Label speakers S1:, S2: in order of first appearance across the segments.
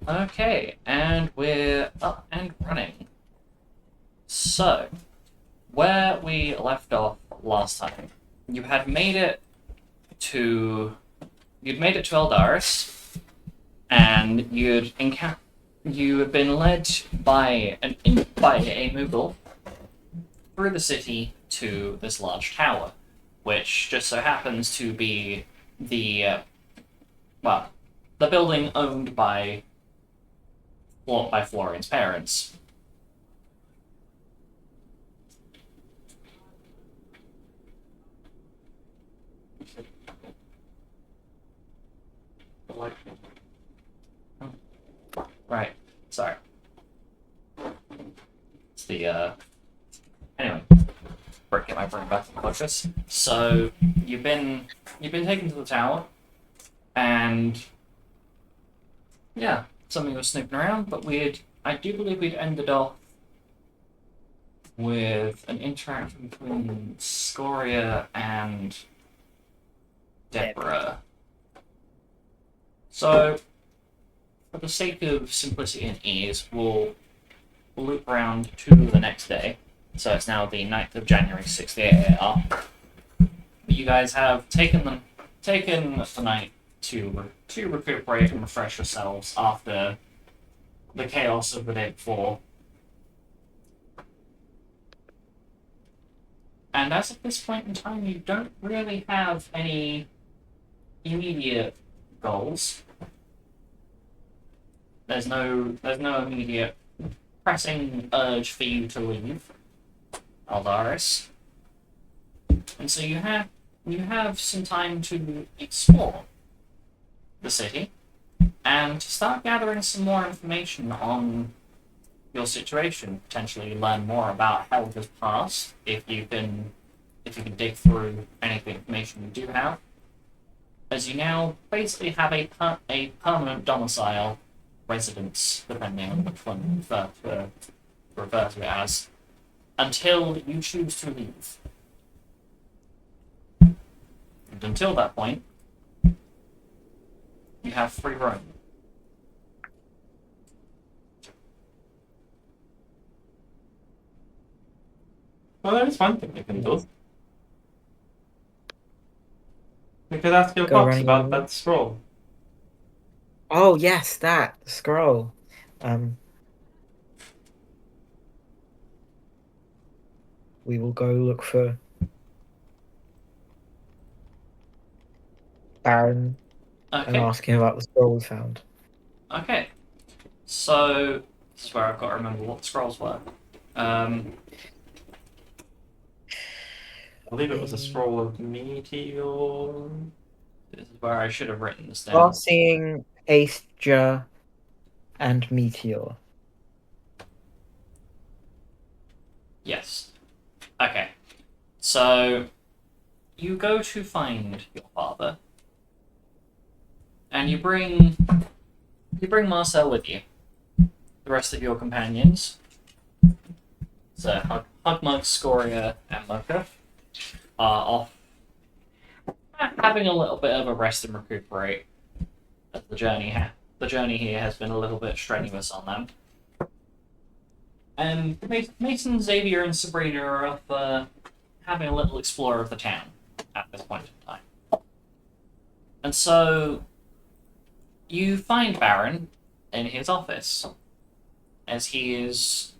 S1: Okay, and we're up and running. So, where we left off last time, you had made it to you'd made it to Eldaris, and you had been led by by a Moogle through the city to this large tower, which just so happens to be the well, the building owned by Florian's parents. Right. Sorry. It's the anyway. Get my brain back in focus. So you've been taken to the tower, and yeah, something was snooping around, but I do believe we'd ended off with an interaction between Scoria and Deborah. So, for the sake of simplicity and ease, we'll loop around to the next day. So it's now the 9th of January, 68 AR. You guys have taken the night to recuperate and refresh yourselves after the chaos of the day before. And as of this point in time, you don't really have any immediate goals. There's no immediate pressing urge for you to leave Aldaris. And so you have some time to explore the city and to start gathering some more information on your situation, potentially learn more about Helga's past if you can dig through any of the information you do have. As you now basically have a permanent domicile residence, depending on which one you refer to it as, until you choose to leave. And until that point, you have free roam.
S2: Well, there's one thing you can do. You could ask your
S3: Go
S2: pops
S3: running
S2: about
S3: away.
S2: that scroll.
S3: Oh yes, that scroll. Um, we will go look for Baron and
S1: Okay,
S3: ask him about the scroll we found.
S1: okay. So, this is where I've got to remember what the scrolls were. Um,
S2: I believe it was a scroll of meteor.
S1: this is where I should have written this down.
S3: Passing Aestra and Meteor.
S1: Yes. Okay. So, you go to find your father, and you bring Marcel with you. The rest of your companions, so Hugmug, Scoria, and Mocha, are off having a little bit of a rest and recuperate. As the journey here has been a little bit strenuous on them. And Mason, Xavier, and Sabrina are off having a little explore of the town at this point in time. And so you find Baron in his office as he is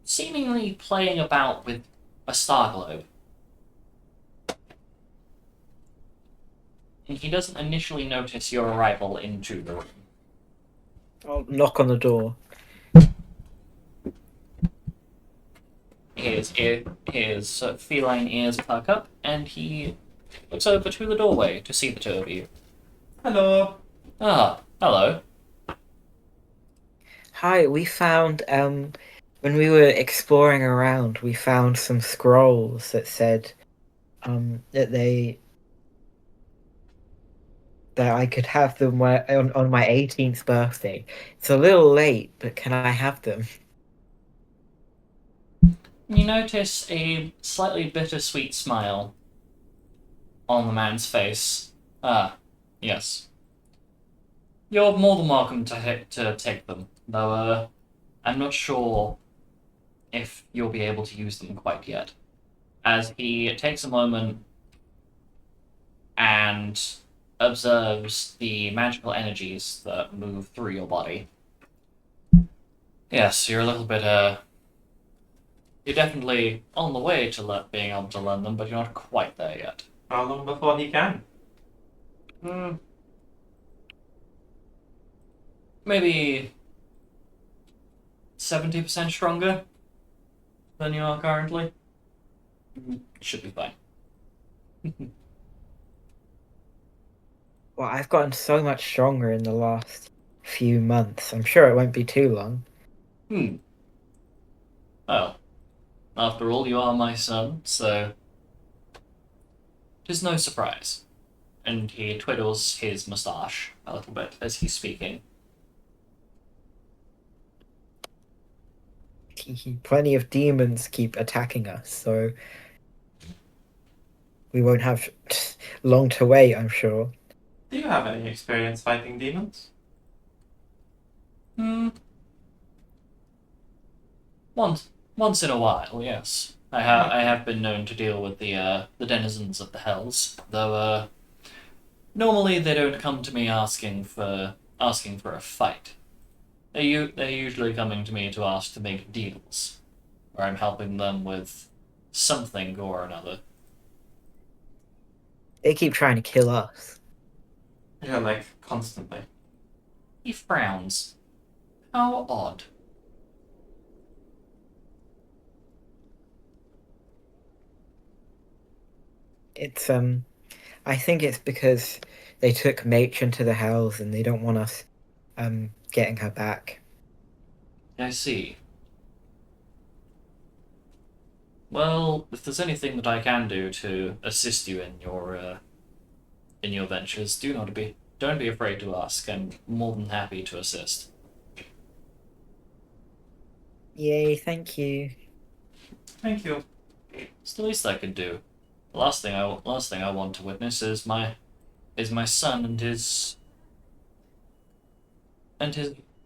S1: seemingly playing about with a star globe. And he doesn't initially notice your arrival into the room.
S3: I'll knock on the door.
S1: His feline ears perk up, and he looks over to the doorway to see the two of you.
S2: Hello.
S1: Ah, hello.
S3: Hi, we found when we were exploring around, we found some scrolls that said that I could have them on my 18th birthday. It's a little late, but can I have them?
S1: You notice a slightly bittersweet smile on the man's face. Ah, yes. You're more than welcome to take them, though I'm not sure if you'll be able to use them quite yet. As he takes a moment and observes the magical energies that move through your body. Yes, you're a little bit you're definitely on the way to being able to learn them, but you're not quite there yet.
S2: How long before he can?
S1: Maybe 70% stronger than you are currently. Should be fine.
S3: Well, I've gotten so much stronger in the last few months. I'm sure it won't be too long.
S1: Well, after all, you are my son, so it is no surprise. And he twiddles his moustache a little bit as he's speaking.
S3: Plenty of demons keep attacking us, so we won't have long to wait, I'm sure.
S2: Do you have any experience fighting demons?
S1: Once in a while, yes. I have been known to deal with the denizens of the hells, though normally they don't come to me asking for a fight. They're usually coming to me to ask to make deals, or I'm helping them with something or another.
S3: They keep trying to kill us.
S2: Yeah, like constantly.
S1: He frowns. How odd.
S3: It's I think it's because they took Matron to the hells and they don't want us getting her back.
S1: I see. Well, if there's anything that I can do to assist you in your ventures, don't be afraid to ask. I'm more than happy to assist.
S3: Yay, thank you.
S2: Thank you.
S1: It's the least I could do. The last thing I want to witness is my son and his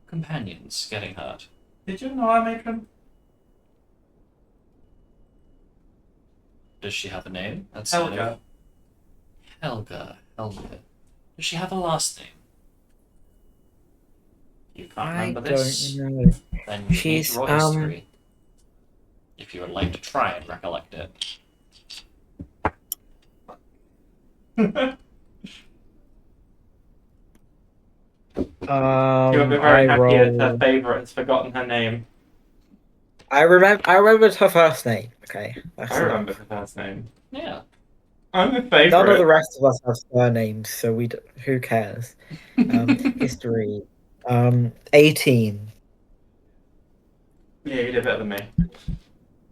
S1: companions getting hurt.
S2: Did you know our matron?
S1: Does she have a name? That's
S2: Helga.
S1: Helga. Helga. Does she have a last name? You can't
S3: I
S1: remember this?
S3: don't know.
S1: Then you need
S3: She's
S1: to roll history. If you would like to try and recollect it.
S2: You would be very happy that her favourite has forgotten her name.
S3: I remember her first name. Okay,
S2: I remember her first name.
S1: Yeah.
S2: I'm the favourite.
S3: None of the rest of us have surnames, so who cares? History. 18.
S2: Yeah, you did better than me.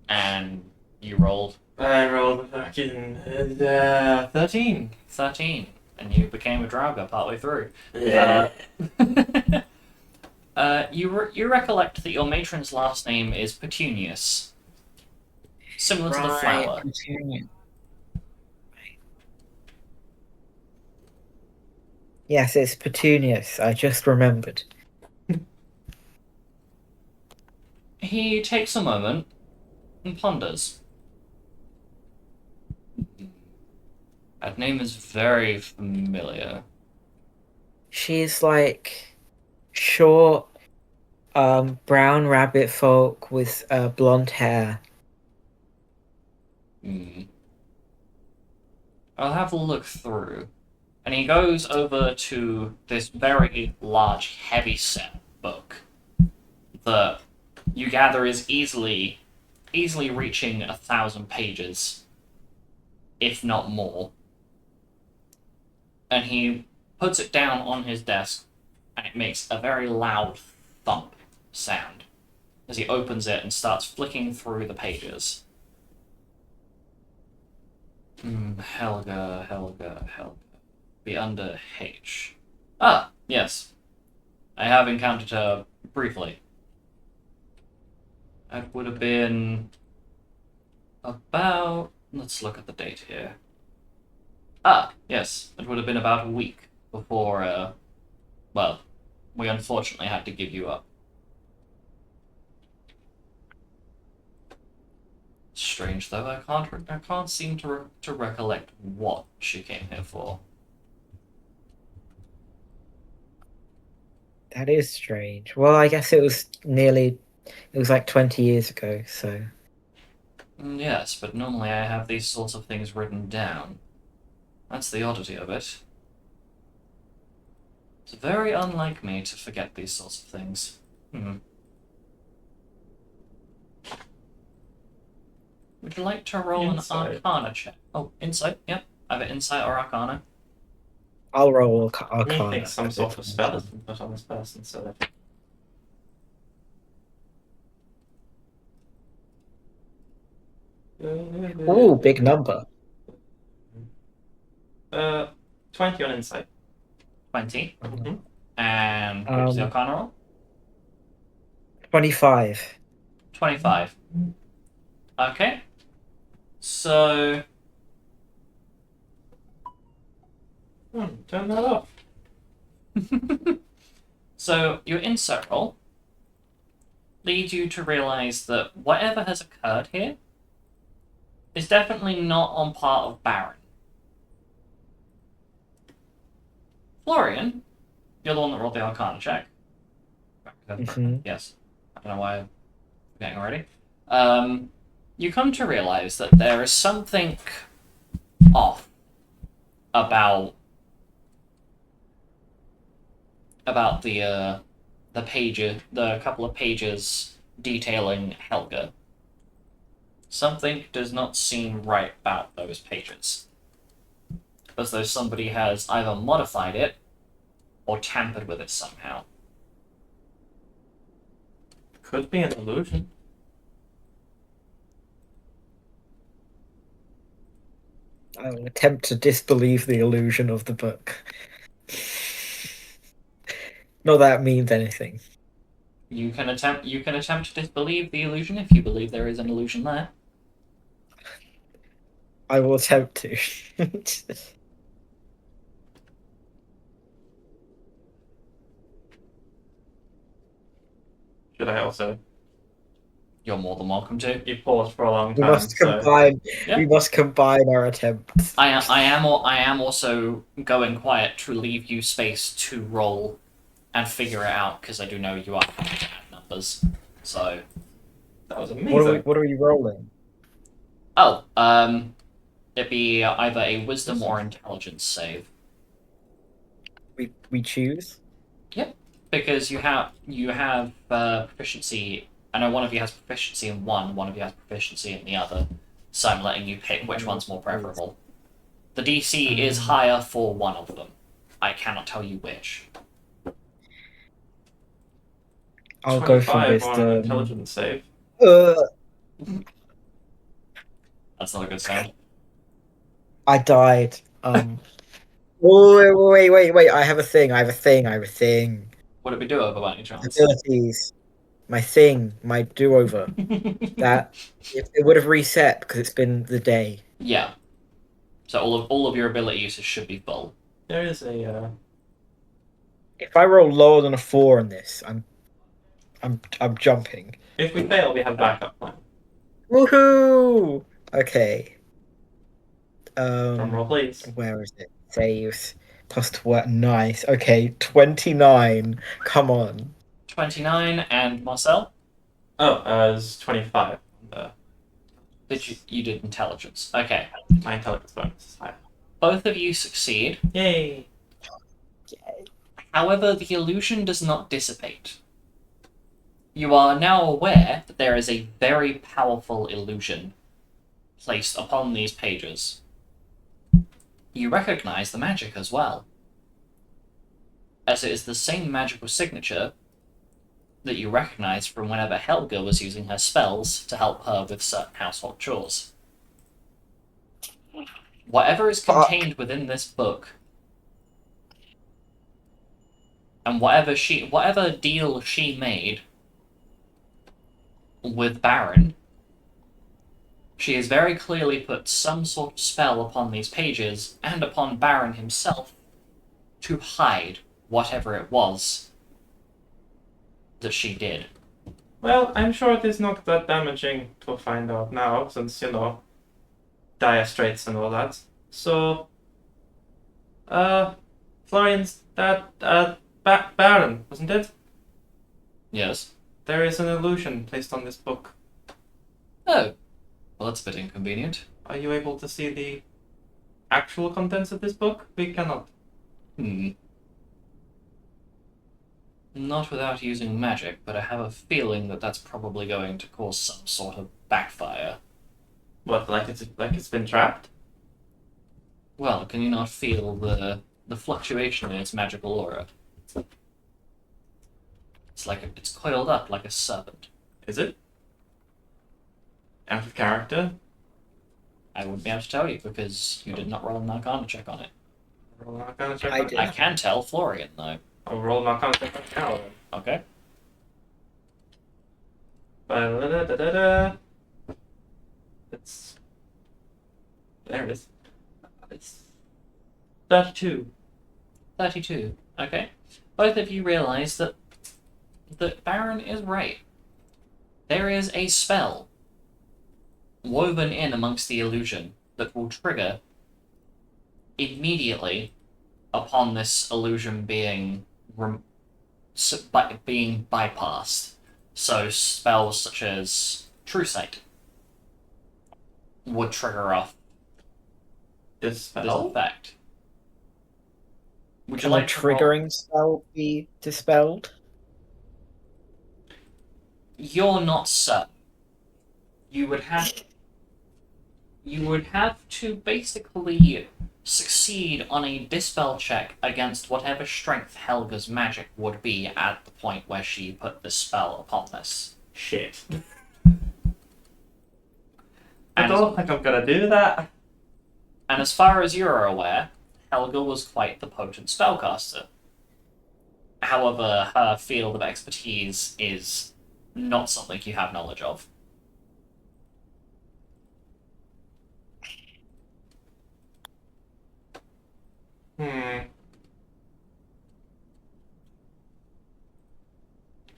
S1: And you rolled?
S2: I rolled a fucking 13.
S1: 13. And you became a Draugr partway through.
S2: Yeah.
S1: You recollect that your matron's last name is Petunius. Similar to the flower.
S3: Petunia. Yes, it's Petunius. I just remembered.
S1: He takes a moment and ponders. That name is very familiar.
S3: She's like short, brown rabbit folk with blonde hair.
S1: I'll have a look through. And he goes over to this very large, heavy-set book that you gather is easily reaching 1,000 pages, if not more. And he puts it down on his desk, and it makes a very loud thump sound as he opens it and starts flicking through the pages. Helga. Be under H. Ah, yes. I have encountered her briefly. That would have been about... Let's look at the date here. Ah, yes. It would have been about a week before Well, we unfortunately had to give you up. Strange though, I can't seem to recollect what she came here for.
S3: That is strange. Well, I guess it was like 20 years ago, so.
S1: Yes, but normally I have these sorts of things written down. That's the oddity of it. It's very unlike me to forget these sorts of things. Would you like to roll
S2: Insight.
S1: an Arcana check? Oh, Insight, yep. Either Insight or Arcana.
S3: I'll roll
S2: I think
S3: Arcana.
S2: some sort of spell has been put on this person, so I think.
S3: Ooh, big number.
S2: 20 on insight.
S1: 20.
S2: Mm-hmm.
S1: And what was the Arcana roll?
S3: 25.
S1: 25. Okay. So,
S2: Turn that off.
S1: so your insight roll leads you to realize that whatever has occurred here is definitely not on part of Baron. Florian, you're the one that rolled the Arcana check. Yes. I don't know why I'm forgetting already. You come to realize that there is something off about the couple of pages detailing Helga. Something does not seem right about those pages. As though somebody has either modified it or tampered with it somehow.
S2: Could be an illusion.
S3: I will attempt to disbelieve the illusion of the book. Not that it means anything.
S1: You can attempt to disbelieve the illusion if you believe there is an illusion there.
S3: I will attempt to.
S2: Should I also?
S1: You're more than welcome to.
S2: You paused for a long
S3: We
S2: time,
S3: must
S2: so
S3: combine.
S1: Yeah.
S3: We must combine our attempts.
S1: I am also going quiet to leave you space to roll and figure it out because I do know you are having to add numbers. So
S2: that was amazing.
S3: What are we rolling?
S1: oh, it'd be either a wisdom or intelligence save.
S3: We choose.
S1: Yep, because you have proficiency. I know one of you has proficiency in one of you has proficiency in the other. So I'm letting you pick which one's more preferable. The DC is higher for one of them. I cannot tell you which.
S3: I'll go for
S2: 25 on an
S3: wisdom.
S2: intelligence save.
S1: That's not a good sound.
S3: I died. Wait. I have a thing.
S1: Would it be do-over by any chance?
S3: Abilities. My thing. My do-over. That it would have reset because it's been the day.
S1: Yeah. So all of your ability uses should be full.
S2: There is a.
S3: If I roll lower than a 4 on this, I'm jumping.
S2: If we fail, we have backup plan.
S3: Woohoo! Okay.
S2: Drum roll, please.
S3: Where is it? Saves. Plus what? Nice. Okay, 29. Come on.
S1: 29 and Marcel?
S2: Oh, it's 25.
S1: You did intelligence. Okay.
S2: My intelligence bonus is higher.
S1: Both of you succeed.
S2: Yay!
S1: However, the illusion does not dissipate. You are now aware that there is a very powerful illusion placed upon these pages. You recognize the magic as well, as it is the same magical signature that you recognize from whenever Helga was using her spells to help her with certain household chores. Whatever is contained within this book, and whatever deal she made with Baron, she has very clearly put some sort of spell upon these pages and upon Baron himself to hide whatever it was that she did.
S2: Well, I'm sure it is not that damaging to find out now, since, dire straits and all that. So, Florian's dad, Baron, wasn't it?
S1: Yes.
S2: There is an illusion placed on this book.
S1: Oh. Well, that's a bit inconvenient.
S2: Are you able to see the actual contents of this book? We cannot.
S1: Not without using magic, but I have a feeling that that's probably going to cause some sort of backfire.
S2: What, like it's been trapped?
S1: Well, can you not feel the fluctuation in its magical aura? It's coiled up like a serpent.
S2: Is it? Out of character?
S1: I wouldn't be able to tell you because you did not roll an Arcana check on it.
S2: Roll an Arcana check
S3: I
S2: on
S3: did.
S1: I can tell Florian though.
S2: I'll roll an Arcana check on now then.
S1: Okay.
S2: Ba-da-da-da-da-da. There it is. It's 32.
S1: 32. Okay. Both of you realise that Baron is right. There is a spell woven in amongst the illusion that will trigger immediately upon this illusion being being bypassed. So spells such as True Sight would trigger off this
S2: Dispel?
S1: effect. Would you
S3: Can a
S1: like to roll?
S3: triggering spell be dispelled?
S1: You're not certain. You would have to basically succeed on a dispel check against whatever strength Helga's magic would be at the point where she put the spell upon this.
S2: Shit. I don't think I'm gonna do that.
S1: And as far as you're aware, Helga was quite the potent spellcaster. However, her field of expertise is not something you have knowledge of.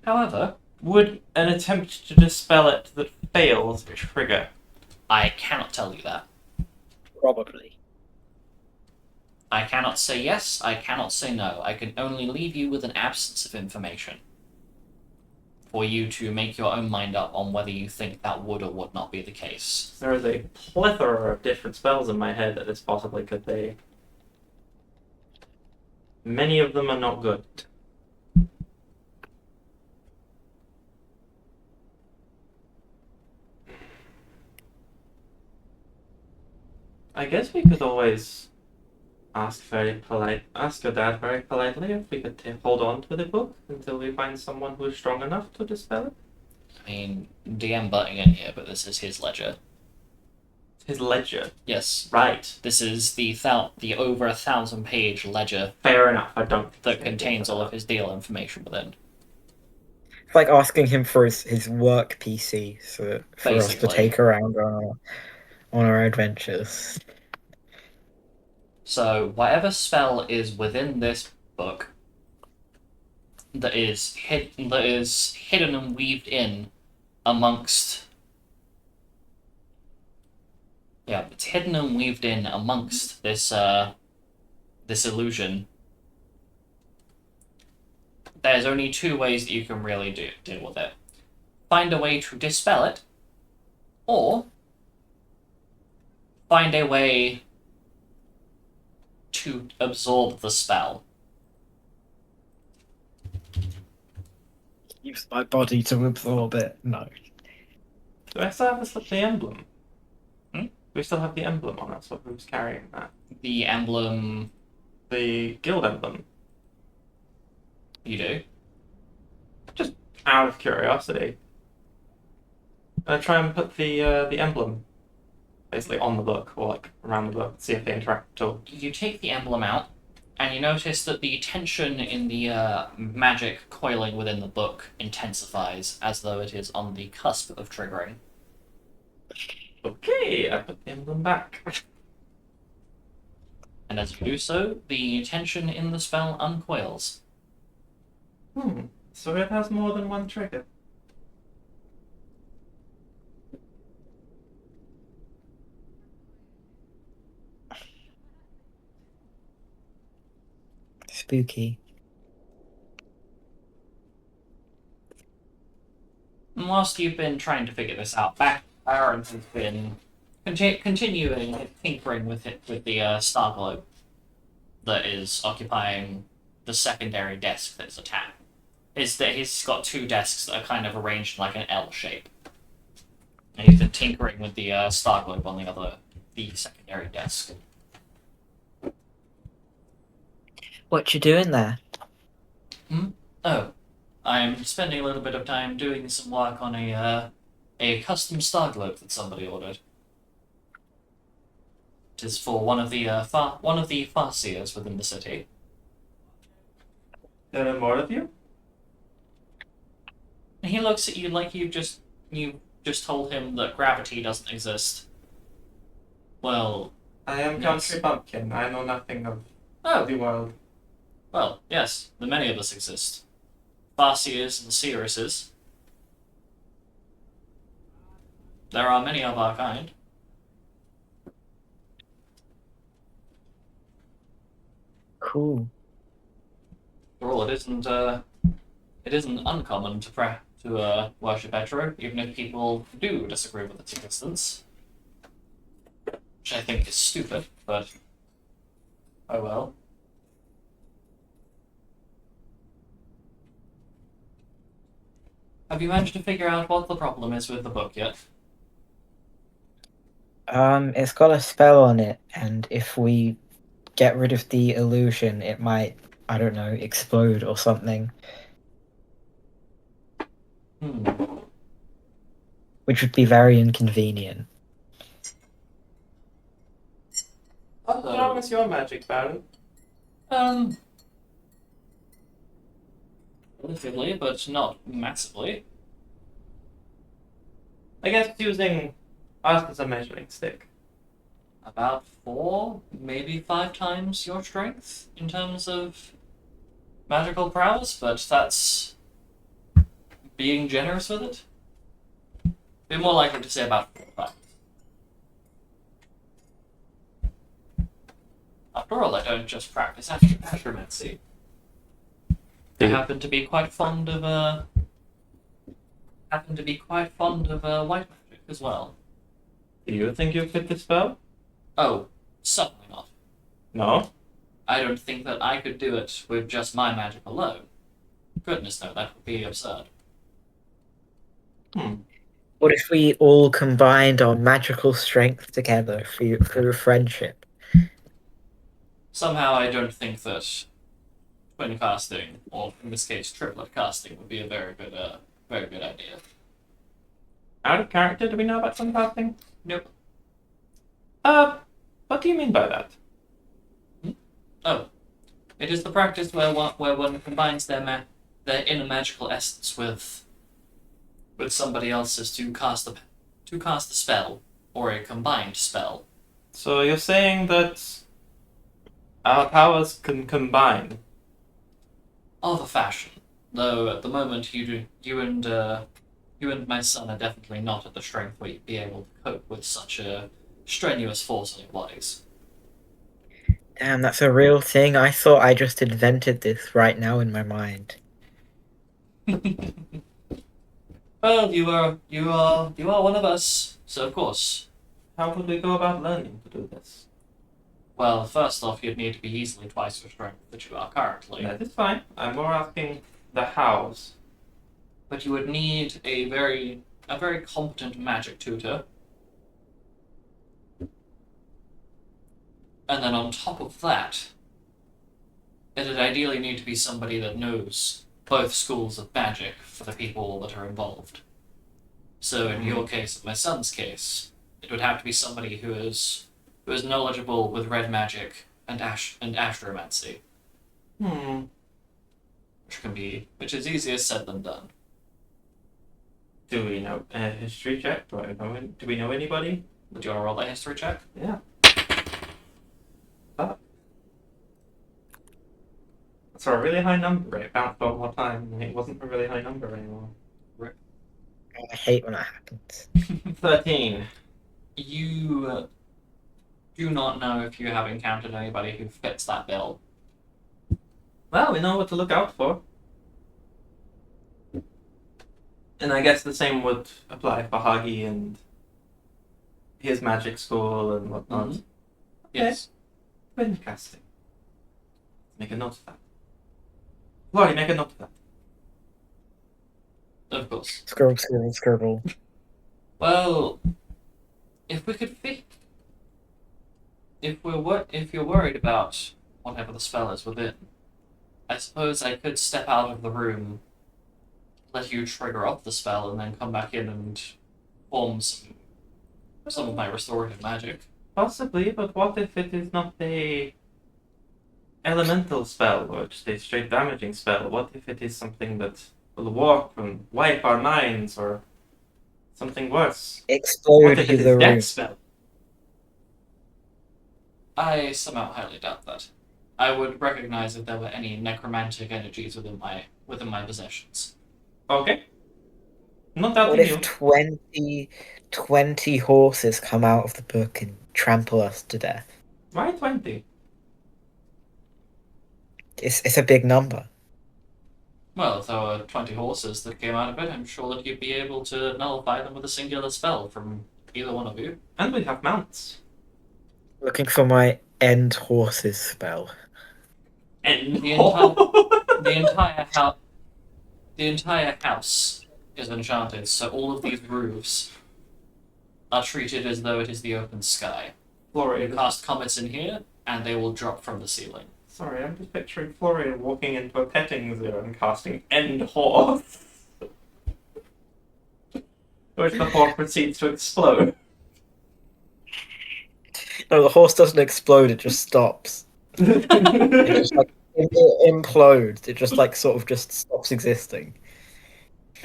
S1: However,
S2: Would an attempt to dispel it that fails trigger?
S1: I cannot tell you that.
S3: Probably.
S1: I cannot say yes, I cannot say no. I can only leave you with an absence of information for you to make your own mind up on whether you think that would or would not be the case.
S2: There is a plethora of different spells in my head that this possibly could be. Many of them are not good. I guess we could always ask your dad very politely if we could hold on to the book until we find someone who's strong enough to dispel it.
S1: I mean, DM butting in here, but this is his ledger.
S2: His ledger.
S1: Yes.
S2: Right.
S1: This is the over 1,000-page ledger
S2: Fair enough. I don't.
S1: that contains all of his deal information within.
S3: It's like asking him for his work PC for us to
S1: Basically.
S3: take around on our adventures.
S1: So, whatever spell is within this book that is hidden and weaved in amongst... Yeah, it's hidden and weaved in amongst this illusion. There's only two ways that you can really deal with it. Find a way to dispel it, or find a way to absorb the spell.
S3: Use my body to absorb it. No.
S2: Do I still have the emblem?
S1: Hmm?
S2: Do we still have the emblem on us? Who's carrying that?
S1: The emblem...
S2: The guild emblem.
S1: You do?
S2: Just out of curiosity. Try and put the emblem basically on the book, or like around the book, see if they interact at all.
S1: You take the emblem out, and you notice that the tension in the magic coiling within the book intensifies, as though it is on the cusp of triggering.
S2: Okay, I put the emblem back.
S1: And as you do so, the tension in the spell uncoils.
S2: So it has more than one trigger.
S3: Spooky.
S1: And whilst you've been trying to figure this out, Baron has been continuing tinkering with the star globe that is occupying the secondary desk that's attacked. Is that he's got two desks that are kind of arranged like an L shape. And he's been tinkering with the star globe on the secondary desk.
S3: What you doing there?
S1: Oh, I'm spending a little bit of time doing some work on a custom star globe that somebody ordered. It is for one of the farseers within the city.
S2: There are more of you?
S1: And he looks at you like you just told him that gravity doesn't exist. Well,
S2: I am
S1: Yes.
S2: Country Bumpkin. I know nothing of
S1: oh,
S2: the world.
S1: well, yes, the many of us exist. Farseers and seeresses. There are many of our kind.
S3: Cool.
S1: After all, it isn't uncommon to worship Etro, even if people do disagree with its existence. Which I think is stupid, but oh well. Have you managed to figure out what the problem is with the book yet?
S3: It's got a spell on it, and if we get rid of the illusion, it might, I don't know, explode or something, which would be very inconvenient.
S2: How strong is your magic, Baron?
S1: Relatively, but not massively.
S2: I guess using us as a measuring stick.
S1: About 4, maybe 5 times your strength in terms of magical prowess, but that's being generous with it. Be more likely to say about 4 times. After all, I don't just practice astromancy. I happen to be quite fond of white magic as well.
S2: Do you think you fit the spell?
S1: Oh, certainly not.
S2: No?
S1: I don't think that I could do it with just my magic alone. Goodness no, that would be absurd.
S3: What if we all combined our magical strength together for friendship?
S1: Somehow I don't think that twin casting, or in this case triplet casting, would be a very good idea.
S2: Out of character, do we know about some casting?
S1: Nope.
S2: What do you mean by that?
S1: Oh, it is the practice where one combines their inner magical essence with somebody else's to cast the spell, or a combined spell.
S2: So you're saying that our powers can combine?
S1: Of a fashion, though at the moment you and my son are definitely not at the strength where you'd be able to cope with such a strenuous force on your bodies.
S3: Damn, that's a real thing. I thought I just invented this right now in my mind.
S1: Well, you are one of us, so of course.
S2: How would we go about learning to do this?
S1: Well, first off, you'd need to be easily twice the strength that you are currently.
S2: That is fine. I'm more asking the hows.
S1: But you would need a very competent magic tutor. And then on top of that, it'd ideally need to be somebody that knows both schools of magic for the people that are involved. So in your case, in my son's case, it would have to be somebody who is knowledgeable with red magic and astromancy. Which is easier said than done.
S2: Do we know a history check? Do we know anybody?
S1: Would you want to roll a history check?
S2: Yeah. That's So a really high number. It bounced one more time, and it wasn't a really high number anymore.
S3: I hate when that happens.
S2: 13.
S1: You do not know if you have encountered anybody who fits that bill.
S2: Well, we know what to look out for. And I guess the same would apply for Hagi and his magic school and whatnot.
S1: Mhm.
S2: Okay.
S1: Yes.
S2: Wind casting. Make a note of that. Lori, make a note of that.
S1: Of course.
S3: Scribble, scribble, scribble.
S1: Well, if we could if you're worried about whatever the spell is within, I suppose I could step out of the room, let you trigger off the spell, and then come back in and form some of my restorative magic.
S2: Possibly, but what if it is not a elemental spell or just a straight damaging spell? What if it is something that will warp and wipe our minds or something worse? What
S3: Explode
S2: if it
S3: the
S2: is
S3: room.
S2: death spell?
S1: I somehow highly doubt that. I would recognize if there were any necromantic energies within my possessions.
S2: Okay. Not
S3: What
S2: doubting you.
S3: if 20 horses come out of the book and trample us to death?
S2: Why 20?
S3: It's a big number.
S1: Well, if there were 20 horses that came out of it, I'm sure that you'd be able to nullify them with a singular spell from either one of you.
S2: And we have mounts.
S3: Looking for my end horses spell.
S2: And
S1: The entire house is enchanted, so all of these roofs are treated as though it is the open sky.
S2: Florian.
S1: You cast comets in here, and they will drop from the ceiling.
S2: Sorry, I'm just picturing Florian walking into a petting zoo and casting End Horse. Which the horse proceeds to explode.
S3: No, the horse doesn't explode, it just stops. It just like it implodes. It just like sort of just stops existing.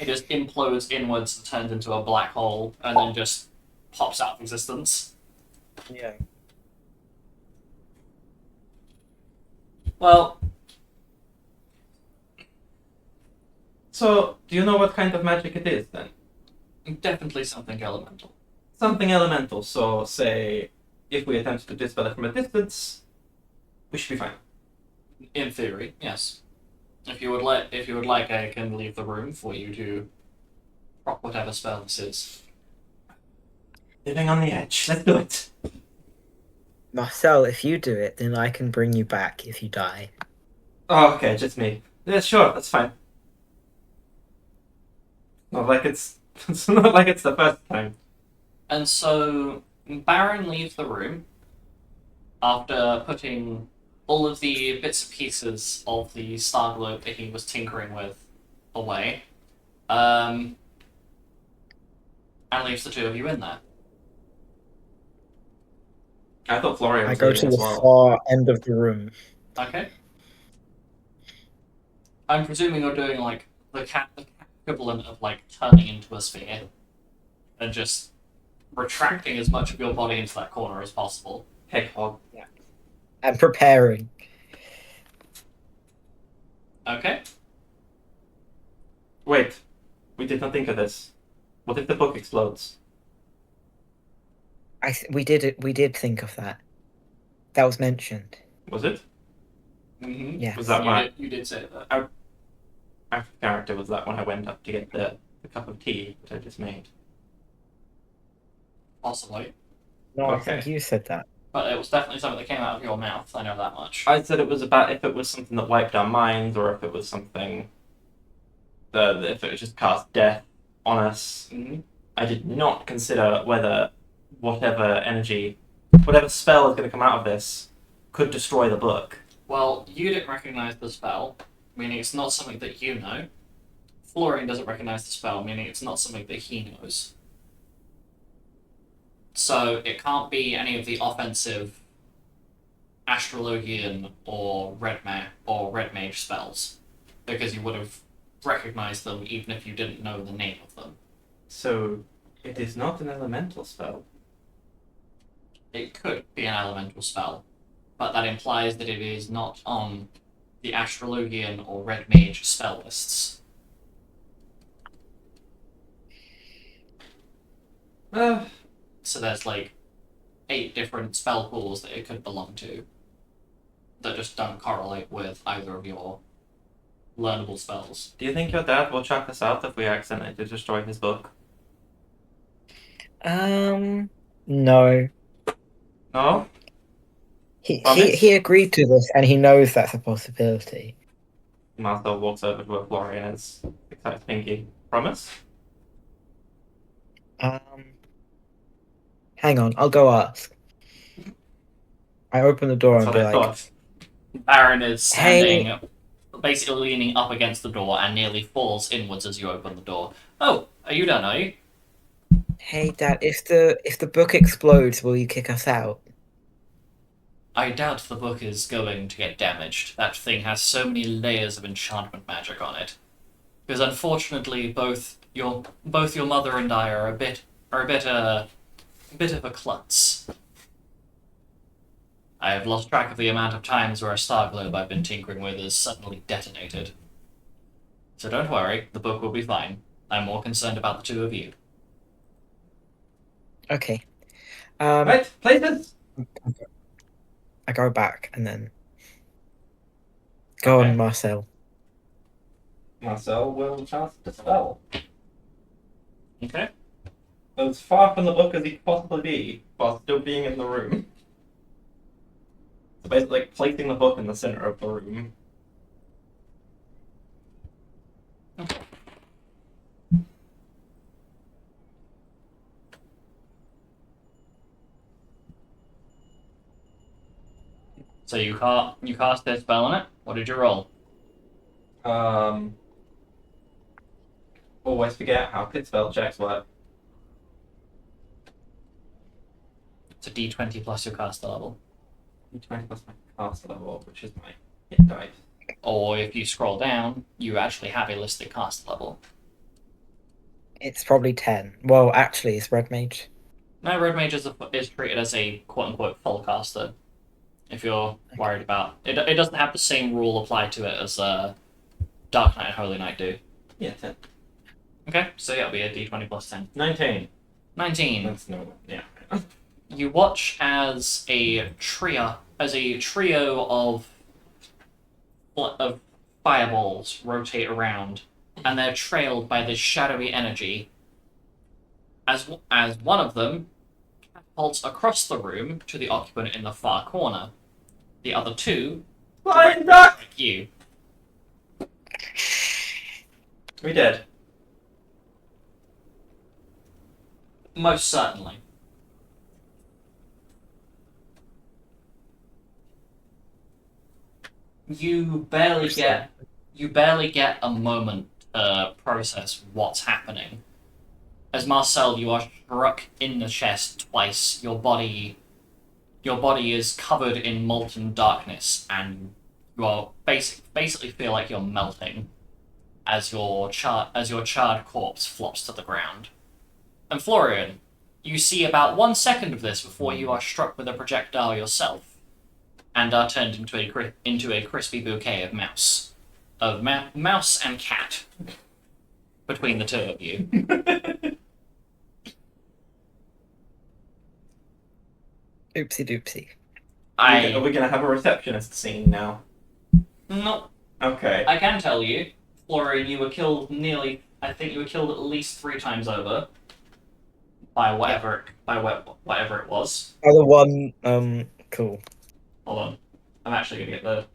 S1: It just implodes inwards, turns into a black hole, and then just pops out of existence.
S3: Yeah.
S1: Well,
S2: So, do you know what kind of magic it is then?
S1: definitely something elemental.
S2: Something elemental, so say if we attempt to dispel it from a distance, we should be fine.
S1: In theory, yes. If you would like, I can leave the room for you to proc whatever spell this is.
S2: Living on the edge, let's do it.
S3: Marcel, if you do it, then I can bring you back if you die.
S2: Oh, okay, just me. Yeah, sure, that's fine. Not like it's not like it's the first time.
S1: And so Baron leaves the room after putting all of the bits and pieces of the star globe that he was tinkering with away, and leaves the two of you in there.
S2: I thought Florian
S3: I
S2: was
S3: go
S2: leaving
S3: to
S2: as
S3: the
S2: well.
S3: far end of the room.
S1: Okay. I'm presuming you're doing like the equivalent of like turning into a sphere and just retracting as much of your body into that corner as possible.
S2: Heck hog.
S3: I'm preparing.
S1: Okay.
S2: Wait, we did not think of this. What if the book explodes?
S3: We did think of that. That was mentioned.
S2: Was it?
S1: Mm-hmm.
S3: Yes.
S2: Was that my
S1: You did say that.
S2: character? Was that when I went up to get the cup of tea that I just made?
S1: Possibly.
S3: No, I
S2: Okay.
S3: think you said that.
S1: But it was definitely something that came out of your mouth, I know that much.
S2: I said it was about if it was something that wiped our minds or if it was something that if it was just cast death on us.
S1: Mm-hmm.
S2: I did not consider whether whatever energy, whatever spell is going to come out of this could destroy the book.
S1: Well, you didn't recognize the spell, meaning it's not something that you know. Florian doesn't recognize the spell, meaning it's not something that he knows. So it can't be any of the offensive astrologian or red mage spells, because you would have recognized them even if you didn't know the name of them.
S2: So it is not an elemental spell.
S1: It could be an elemental spell, but that implies that it is not on the Astrologian or Red Mage spell lists. So there's like 8 different spell pools that it could belong to that just don't correlate with either of your learnable spells.
S2: Do you think your dad will chuck us out if we accidentally destroy his book?
S3: No.
S2: No?
S3: He
S2: Promise?
S3: he agreed to this, and he knows that's a possibility.
S2: Martha walks over to where Florian is. Excited Pinky. Promise?
S3: Hang on, I'll go ask. I open the door
S2: That's
S3: and
S2: what
S3: be
S2: I
S3: like,
S2: thought.
S1: Baron is standing,
S3: "Hey,
S1: basically leaning up against the door and nearly falls inwards as you open the door. Oh, are you done, are you?
S3: hey, Dad, if the book explodes, will you kick us out?"
S1: I doubt the book is going to get damaged. That thing has so many layers of enchantment magic on it. Because unfortunately, both your mother and I are a bit a bit of a klutz. I have lost track of the amount of times where a star globe I've been tinkering with has suddenly detonated. So don't worry, the book will be fine. I'm more concerned about the two of you.
S3: Okay.
S2: Right, places!
S3: I go back and then go
S2: Okay.
S3: on, Marcel.
S2: Marcel will cast a spell.
S1: Okay.
S2: As far from the book as he could possibly be, while still being in the room. So basically, like, placing the book in the center of the room.
S1: So you cast this spell on it. What did you roll?
S2: Always forget how good spell checks work.
S1: It's a D20 plus your caster level.
S2: D20 plus my caster level, which is my hit dice.
S1: Or if you scroll down, you actually have a listed caster level.
S3: It's probably 10. Well, actually, it's Red Mage.
S1: No, Red Mage is treated as a quote-unquote full caster. If you're worried about it, it doesn't have the same rule applied to it as Dark Knight and Holy Knight do.
S2: Yeah, 10.
S1: Okay, so yeah, it'll be a D20 plus 10.
S2: 19.
S1: 19.
S2: That's no. Yeah.
S1: You watch as a trio of fireballs rotate around, and they're trailed by this shadowy energy. As one of them catapults across the room to the occupant in the far corner. The other two
S2: Flying duck!
S1: like you.
S2: We dead.
S1: Most certainly. You barely get a moment to process what's happening. As Marcel, you are struck in the chest twice. Your body is covered in molten darkness, and you are basically feel like you're melting as your charred corpse flops to the ground. And Florian, you see about 1 second of this before you are struck with a projectile yourself, and are turned into a crispy bouquet of mouse and cat between the two of you.
S3: Oopsie doopsie.
S2: Are we gonna have a receptionist scene now?
S1: No,
S2: Okay.
S1: I can tell you, Florian, you were killed I think you were killed at least 3 times over by whatever it was.
S3: Other one, cool.
S1: Hold on, I'm actually gonna get the.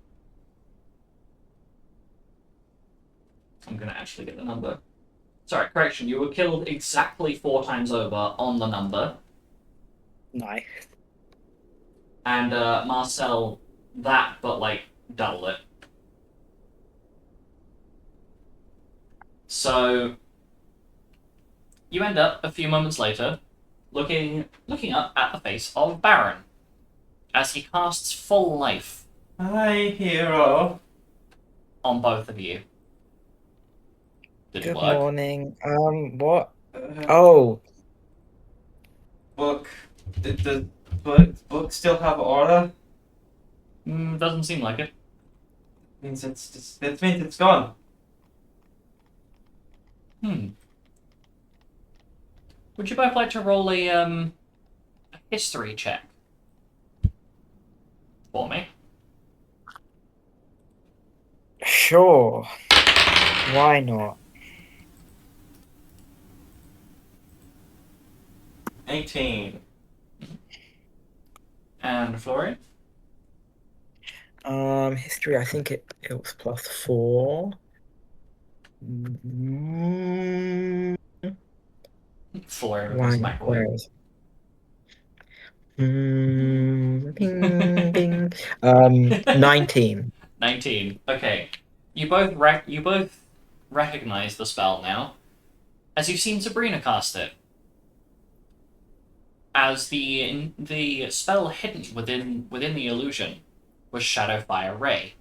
S1: I'm gonna actually get the number. Sorry, correction. You were killed exactly 4 times over on the number,
S3: Nice.
S1: and Marcel but like double it. So you end up a few moments later looking up at the face of Baron as he casts full life
S2: Hi, hero.
S1: on both of you. Did it
S3: Good
S1: work?
S3: morning. What? Oh,
S2: Book. Does book still have aura?
S1: Doesn't seem like it.
S2: That means it's gone.
S1: Would you both like to roll a history check for me?
S3: Sure. Why not?
S2: 18.
S1: And Florian?
S3: History, I think it was +4. Mm,
S1: Florian
S3: Why
S1: becomes a
S3: not?
S1: microwave.
S3: Where is Bing, bing. 19.
S1: 19. Okay. You both recognize the spell now, as you've seen Sabrina cast it. As the spell hidden within the illusion was Shadowfire Ray.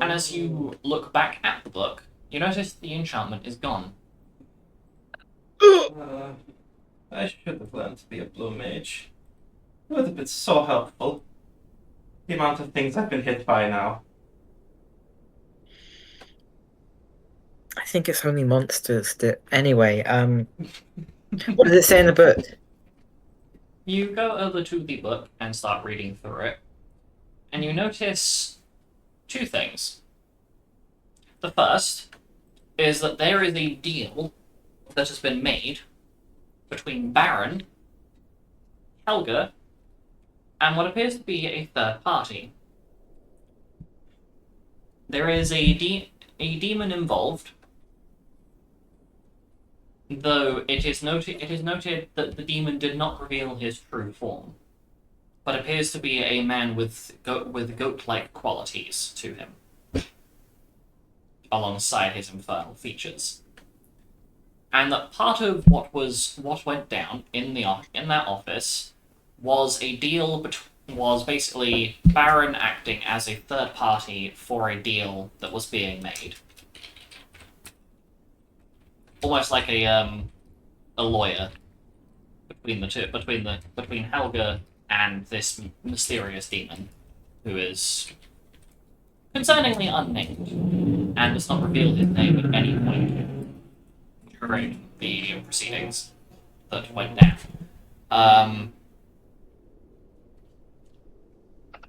S1: And as you look back at the book, you notice the enchantment is gone.
S2: I should have learned to be a blue mage. It would have been so helpful. The amount of things I've been hit by now.
S3: I think it's only monsters that. Anyway, what does it say in the book?
S1: You go over to the book and start reading through it, and you notice two things. The first is that there is a deal that has been made between Baron, Helga, and what appears to be a third party. There is a demon involved, though it is noted that the demon did not reveal his true form, but appears to be a man with goat-like qualities to him, alongside his infernal features. And that part of what went down in that office was a deal was basically Baron acting as a third party for a deal that was being made. Almost like a lawyer between the two, between Helga and this mysterious demon, who is concerningly unnamed and does not reveal his name at any point during the proceedings that went down.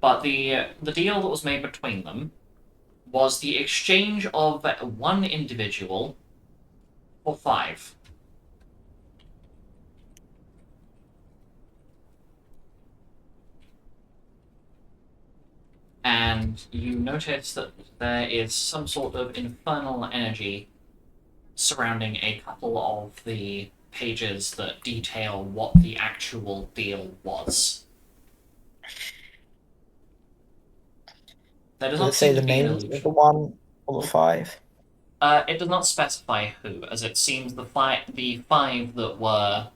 S1: But the deal that was made between them was the exchange of one individual for 5. And you notice that there is some sort of infernal energy surrounding a couple of the pages that detail what the actual deal was. There does
S3: Does
S1: not
S3: it say
S1: seem
S3: the
S1: to be an
S3: names of
S1: illusion.
S3: the 1 or the 5?
S1: It does not specify who, as it seems the five that were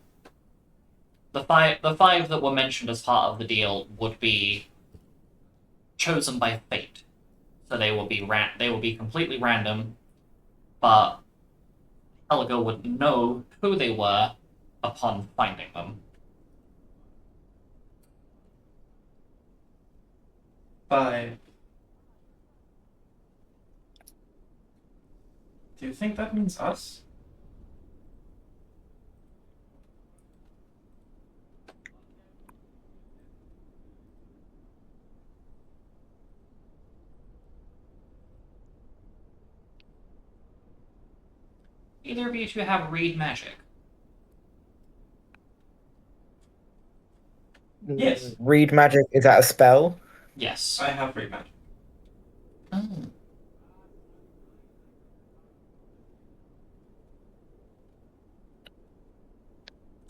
S1: the five that were mentioned as part of the deal would be chosen by fate, so they will be completely random, but Helga would know who they were upon finding them.
S2: 5. Do you think that means us?
S1: Either of you two have read magic.
S2: Yes.
S3: Read magic, is that a spell?
S1: Yes.
S2: I have read magic.
S1: Oh.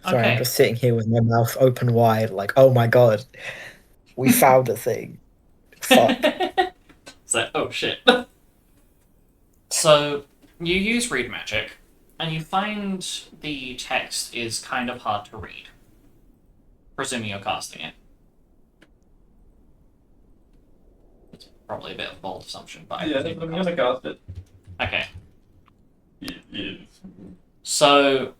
S3: Sorry, I'm
S1: Okay.
S3: just sitting here with my mouth open wide, like, oh my god, we found a thing. Fuck.
S1: So, oh shit. So, you use read magic, and you find the text is kind of hard to read. Presuming you're casting it. It's probably a bit of a bold assumption, but
S2: Yeah, I'm gonna cast it.
S1: Okay.
S2: Yes.
S1: So,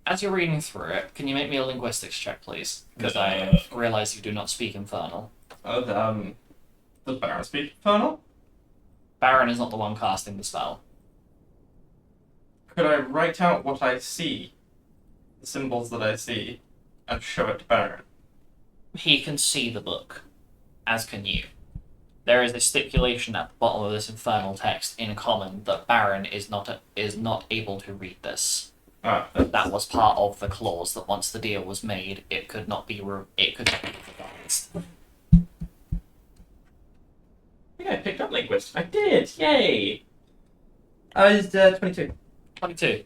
S1: as you're reading through it, can you make me a linguistics check, please? Because I realize you do not speak Infernal.
S2: Does Baron speak Infernal?
S1: Baron is not the one casting the spell.
S2: Could I write out what I see, the symbols that I see, and show it to Baron?
S1: He can see the book, as can you. There is a stipulation at the bottom of this infernal text in common that Baron is not able to read this. That was part of the clause that once the deal was made, it could not be revised.
S2: I think I picked up linguist. I did. Yay! I was 22.
S1: 22.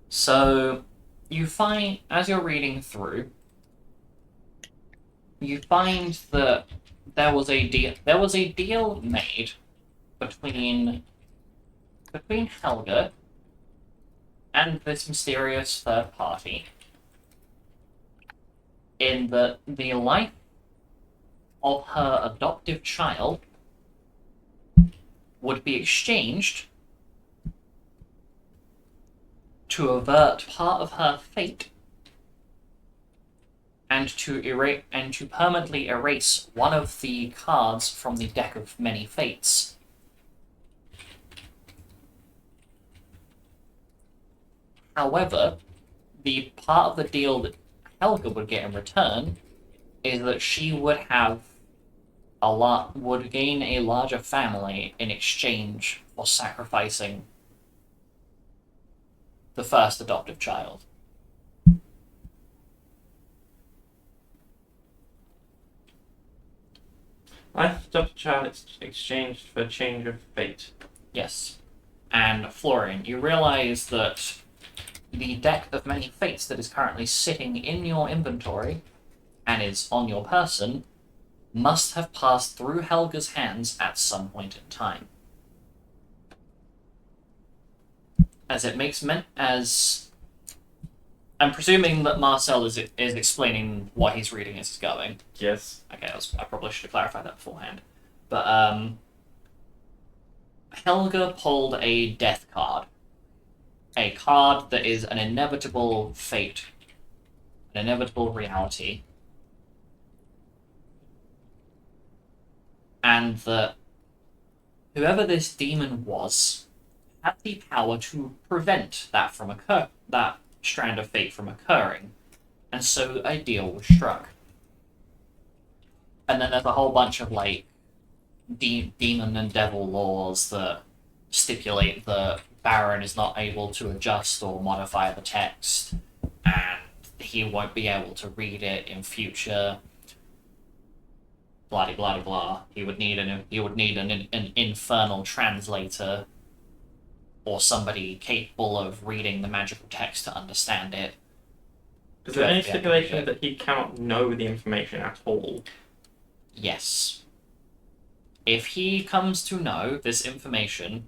S1: So, you find, as you're reading through, you find that there was a deal made between Helga and this mysterious third party, in that the life of her adoptive child would be exchanged to avert part of her fate and to permanently erase one of the cards from the deck of many fates. However, the part of the deal that Helga would get in return is that she would gain a larger family in exchange for sacrificing the first adoptive child.
S2: Life adopted child exchanged for change of fate.
S1: Yes. And Florian, you realize that the deck of many fates that is currently sitting in your inventory and is on your person must have passed through Helga's hands at some point in time. I'm presuming that Marcel is explaining what he's reading as he's going.
S2: Yes.
S1: Okay, I probably should have clarified that beforehand. But Helga pulled a death card. A card that is an inevitable fate, an inevitable reality. And that whoever this demon was had the power to prevent that strand of fate from occurring. And so a deal was struck. And then there's a whole bunch of demon and devil laws that stipulate that Baron is not able to adjust or modify the text, and he won't be able to read it in future. Blah blah blah. He would need an infernal translator or somebody capable of reading the magical text to understand it.
S2: Is there any stipulation that he cannot know the information at all?
S1: Yes. If he comes to know this information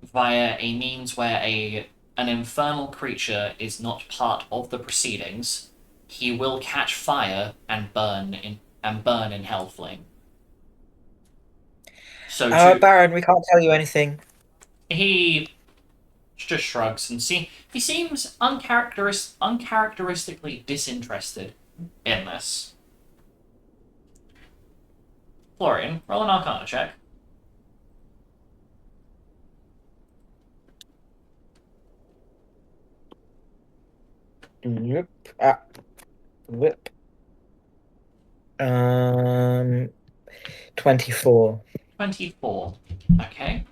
S1: via a means where an infernal creature is not part of the proceedings, he will catch fire and burn in hellflame. So
S3: Baron, we can't tell you anything.
S1: He just shrugs and he seems uncharacteristically disinterested in this. Florian, roll an Arcana check.
S3: Yep. Whip. 24.
S1: 24. Okay.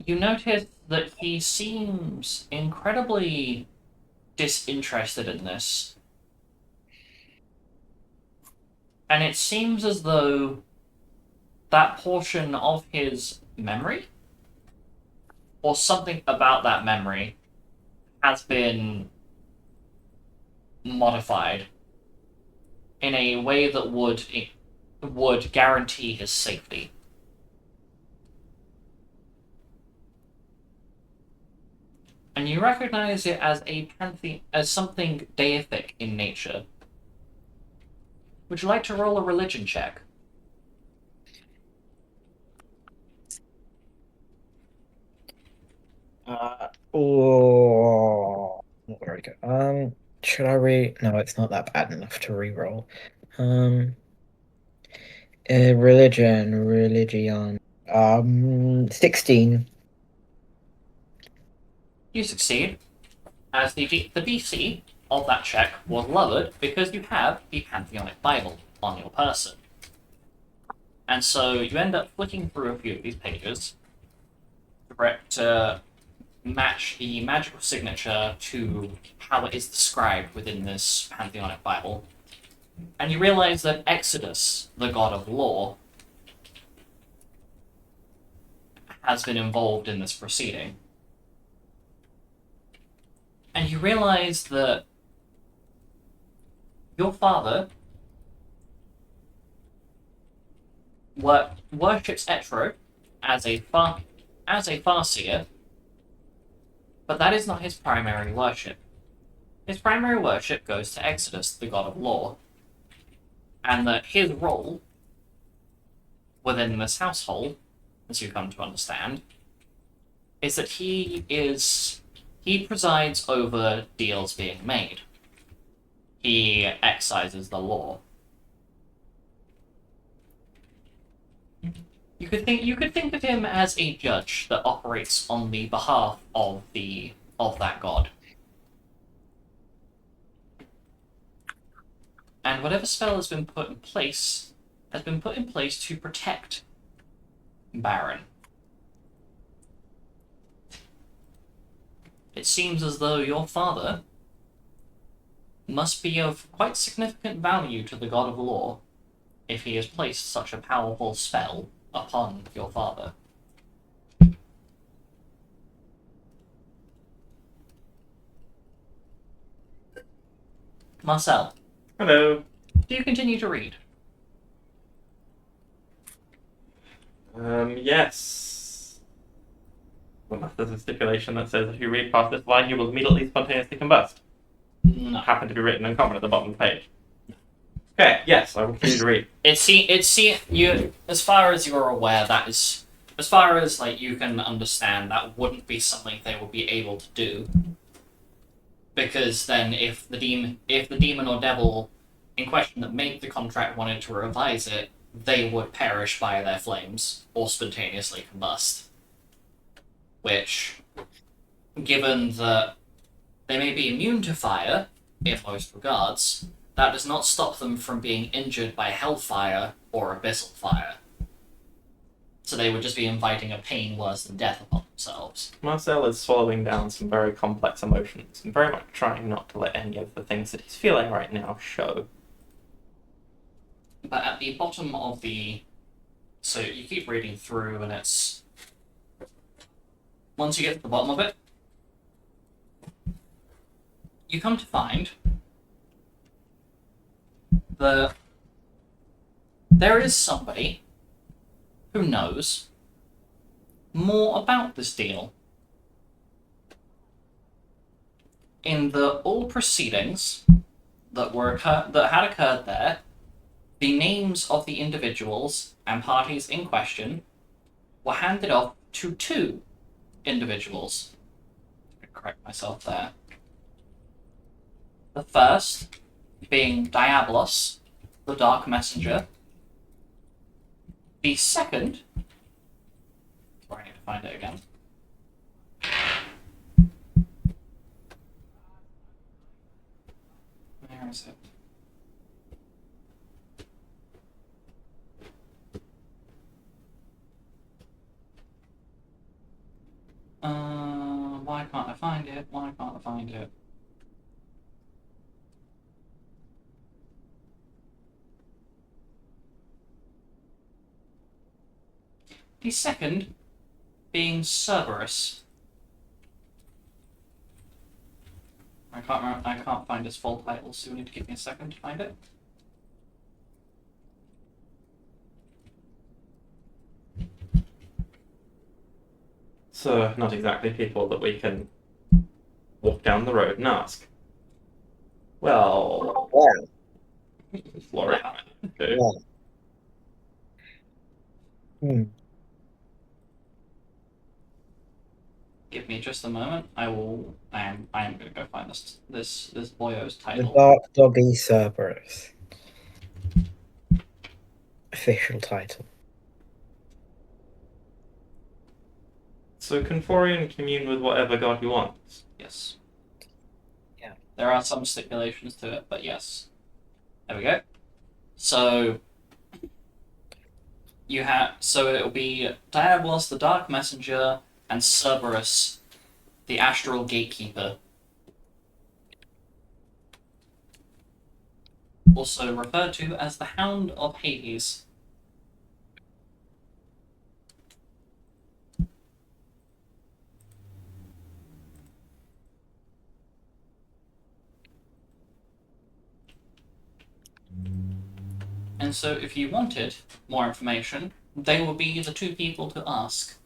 S1: You notice that he seems incredibly disinterested in this. And it seems as though that portion of his memory, or something about that memory, has been modified in a way that would guarantee his safety. And you recognize it as as something deific in nature. Would you like to roll a religion check?
S3: Where we go? Should I No, it's not that bad enough to re-roll. Religion. 16.
S1: You succeed, as the DC of that check was lowered because you have the Pantheonic Bible on your person. And so you end up flicking through a few of these pages to match the magical signature to how it is described within this Pantheonic Bible. And you realize that Exodus, the god of law, has been involved in this proceeding. And you realize that your father worships Etro as a Farseer, but that is not his primary worship. His primary worship goes to Exodus, the god of law, and that his role within this household, as you come to understand, is that he presides over deals being made. He excises the law. You could think of him as a judge that operates on the behalf of that god. And whatever spell has been put in place to protect Baron. It seems as though your father must be of quite significant value to the god of law if he has placed such a powerful spell upon your father. Marcel,
S2: Hello.
S1: do you continue to read?
S2: Yes. Unless there's a stipulation that says if you read past this line, you will immediately spontaneously combust.
S1: No.
S2: Happened to be written in common at the bottom of the page. Okay, yes, I will continue to read.
S1: You, as far as you're aware, that is, as far as like you can understand, that wouldn't be something they would be able to do. Because then, if the demon or devil in question that made the contract wanted to revise it, they would perish by their flames or spontaneously combust. Which, given that they may be immune to fire in most regards, that does not stop them from being injured by hellfire or abyssal fire. So they would just be inviting a pain worse than death upon themselves.
S2: Marcel is swallowing down some very complex emotions and very much trying not to let any of the things that he's feeling right now show.
S1: But at the bottom of the... So you keep reading through and it's... Once you get to the bottom of it, you come to find that there is somebody who knows more about this deal. In the all proceedings that had occurred there, the names of the individuals and parties in question were handed off to two individuals. I'm going to correct myself there. The first being Diabolos, the Dark Messenger. The second... Sorry, I need to find it again. Where is it? Why can't I find it? Why can't I find it? The second being Cerberus. I can't find his full title, so you need to give me a second to find it.
S2: So, not exactly people that we can walk down the road and ask. Well... Flora. Okay.
S1: Give me just a moment. I am going to go find this boyo's
S3: The
S1: title.
S3: Dark Doggy Cerberus. official title.
S2: So can Forian commune with whatever god he wants?
S1: Yes.
S3: Yeah.
S1: There are some stipulations to it, but yes. There we go. So it'll be Diabolos the Dark Messenger and Cerberus the Astral Gatekeeper. Also referred to as the Hound of Hades. And so if you wanted more information, they will be the two people to ask.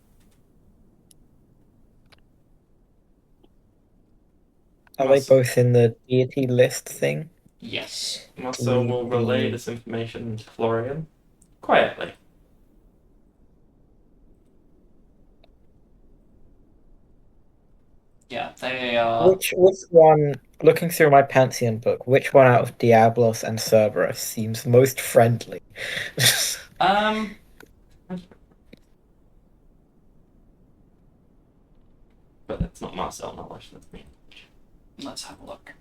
S3: Are they both in the deity list thing?
S1: Yes.
S2: Marcel will relay this information to Florian quietly.
S1: Yeah, they are...
S3: Which one, looking through my Pantheon book, which one out of Diablos and Cerberus seems most friendly?
S2: But that's not Marcel knowledge, that's me.
S1: Let's have a look.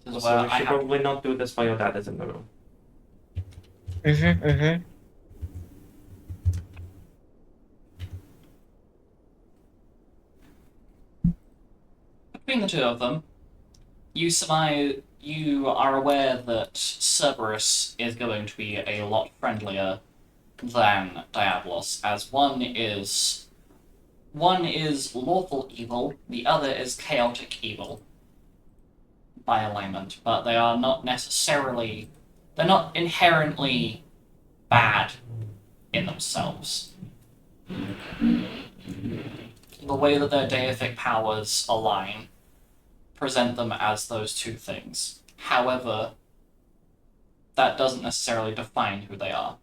S2: Also, we should probably not do this while your dad is in the room.
S1: Between the two of them, you are aware that Cerberus is going to be a lot friendlier than Diabolos, as one is lawful evil, the other is chaotic evil by alignment, but they are not necessarily... they're not inherently bad in themselves. The way that their deific powers align present them as those two things. However, that doesn't necessarily define who they are.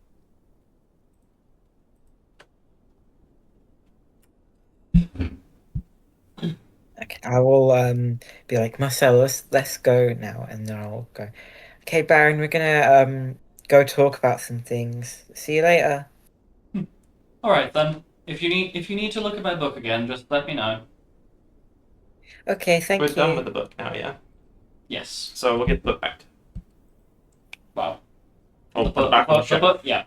S3: Okay, I will be like, Marcel, let's go now, and then I'll go. Okay, Baron, we're gonna go talk about some things. See you later.
S1: All right then. If you need to look at my book again, just let me know.
S3: Okay, thank
S2: We're
S3: you.
S2: done with the book now, yeah?
S1: Yes.
S2: So we'll get the book back.
S1: Well,
S2: Oh, put it back on the shelf.
S1: book, yeah.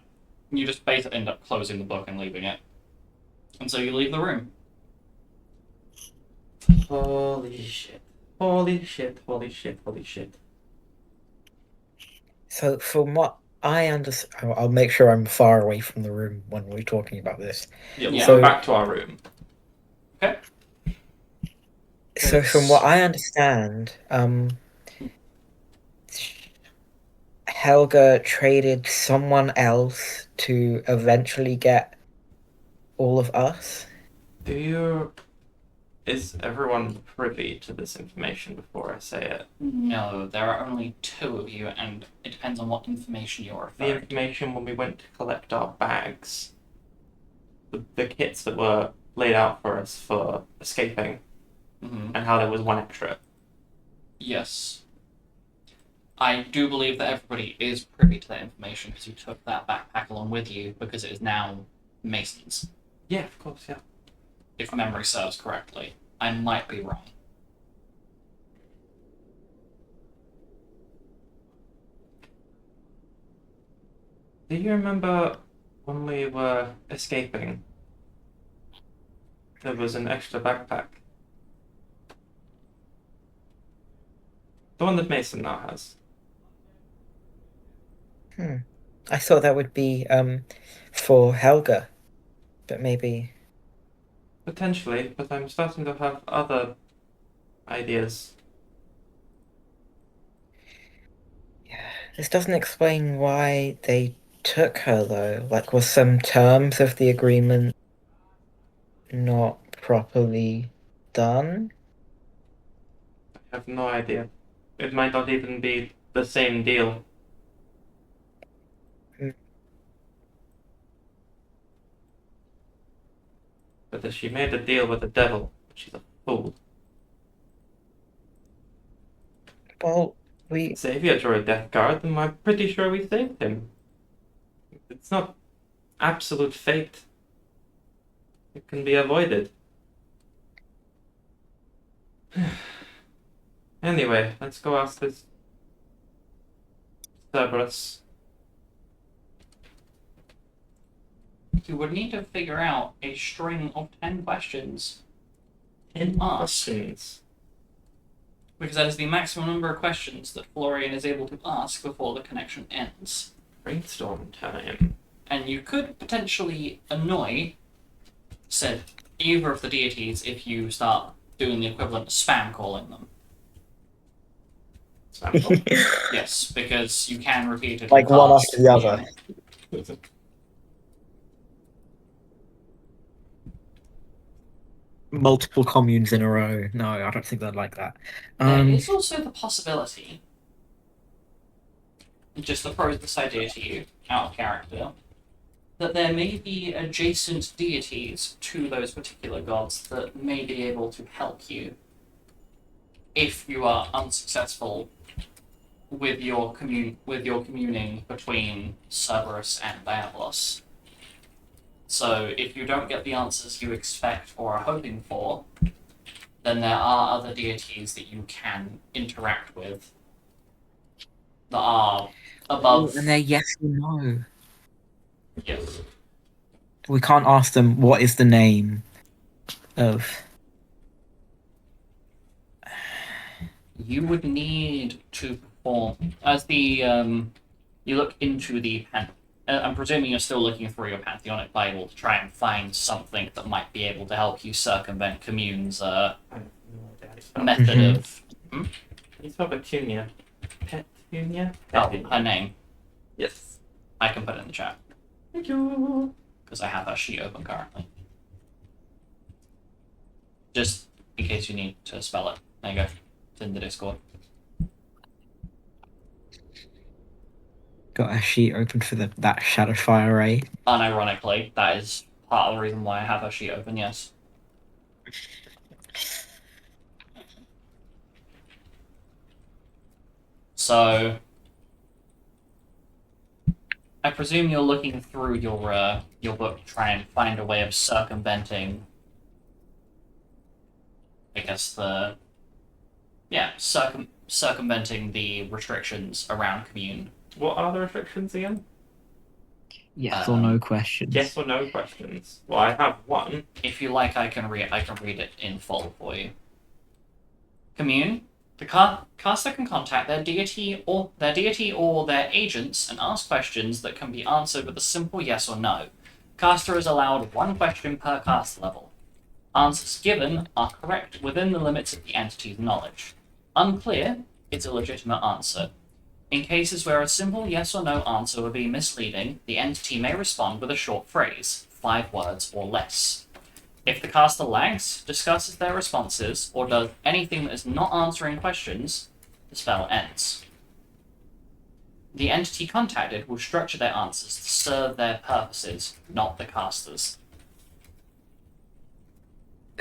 S1: You just basically end up closing the book and leaving it. And so you leave the room.
S2: Holy shit. Holy shit, holy shit, holy shit.
S3: So, from what I understand, I'll make sure I'm far away from the room when we're talking about this.
S2: Yeah, we'll
S1: Yeah.
S2: go back to our room.
S1: Okay.
S3: So, from what I understand, Helga traded someone else to eventually get all of us.
S2: Is everyone privy to this information before I say it?
S1: No, there are only two of you, and it depends on what information you're
S2: The
S1: referring to.
S2: information when we went to collect our bags, the kits that were laid out for us for escaping,
S1: Mm-hmm.
S2: and how there was one extra.
S1: Yes. I do believe that everybody is privy to that information because you took that backpack along with you because it is now Mason's.
S2: Yeah, of course, yeah.
S1: If memory serves correctly. I might be wrong.
S2: Do you remember when we were escaping? There was an extra backpack. The one that Mason now has.
S3: I thought that would be for Helga, but maybe.
S2: Potentially, but I'm starting to have other ideas.
S3: Yeah, this doesn't explain why they took her though. Like, was some terms of the agreement not properly done?
S2: I have no idea. It might not even be the same deal. But if she made a deal with the devil, she's a fool.
S3: Well, we
S2: Xavier drew a death card, and I'm pretty sure we saved him. It's not absolute fate. It can be avoided. Anyway, let's go ask this Cerberus.
S1: You would need to figure out a string of 10 questions.
S2: 10
S1: Ask.
S2: questions.
S1: Because that is the maximum number of questions that Florian is able to ask before the connection ends.
S2: Brainstorm time.
S1: And you could potentially annoy said either of the deities if you start doing the equivalent of spam calling them.
S2: Spam call?
S1: Yes, because you can repeatedly
S3: Like one
S1: cast
S3: after the other. Multiple communes in a row. No, I don't think they'd like that.
S1: There is also the possibility, just to throw this idea to you, out of character, that there may be adjacent deities to those particular gods that may be able to help you if you are unsuccessful with your communing between Cerberus and Diabolos. So if you don't get the answers you expect or are hoping for, then there are other deities that you can interact with that are above.
S3: And they're yes or no.
S1: Yes.
S3: We can't ask them what is the name of.
S1: You would need to perform as the you look into the I'm presuming you're still looking through your pantheonic Bible to try and find something that might be able to help you circumvent Commune's
S2: I have no idea.
S1: method of.
S2: It's not Petunia. Petunia?
S1: Oh, her name.
S2: Yes.
S1: I can put it in the chat
S2: Thank you.
S1: because I have her sheet open currently. Just in case you need to spell it. There you go. It's in the Discord.
S3: Got a sheet open for that Shadowfire array.
S1: Unironically, that is part of the reason why I have her sheet open, yes. So, I presume you're looking through your book to try and find a way of circumventing, I guess circumventing the restrictions around Commune.
S2: What are the restrictions again?
S3: Yes or no questions.
S2: Yes or no questions. Well, I have one.
S1: If you like, I can read it in full for you. Commune. The caster can contact their deity or their agents and ask questions that can be answered with a simple yes or no. Caster is allowed one question per caster level. Answers given are correct within the limits of the entity's knowledge. Unclear is a legitimate answer. In cases where a simple yes or no answer would be misleading, the entity may respond with a short phrase, 5 words or less. If the caster lags, discusses their responses, or does anything that is not answering questions, the spell ends. The entity contacted will structure their answers to serve their purposes, not the caster's.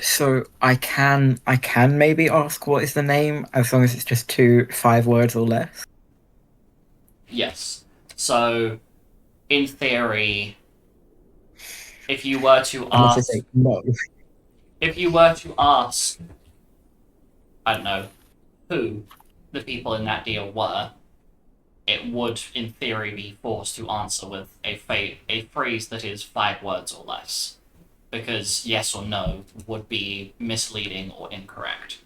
S3: So I can maybe ask what is the name as long as it's just 5 words or less.
S1: Yes. So, in theory, if you were to
S3: Unless I
S1: ask,
S3: say no.
S1: I don't know, who the people in that deal were, it would, in theory, be forced to answer with a phrase that is 5 words or less. Because yes or no would be misleading or incorrect.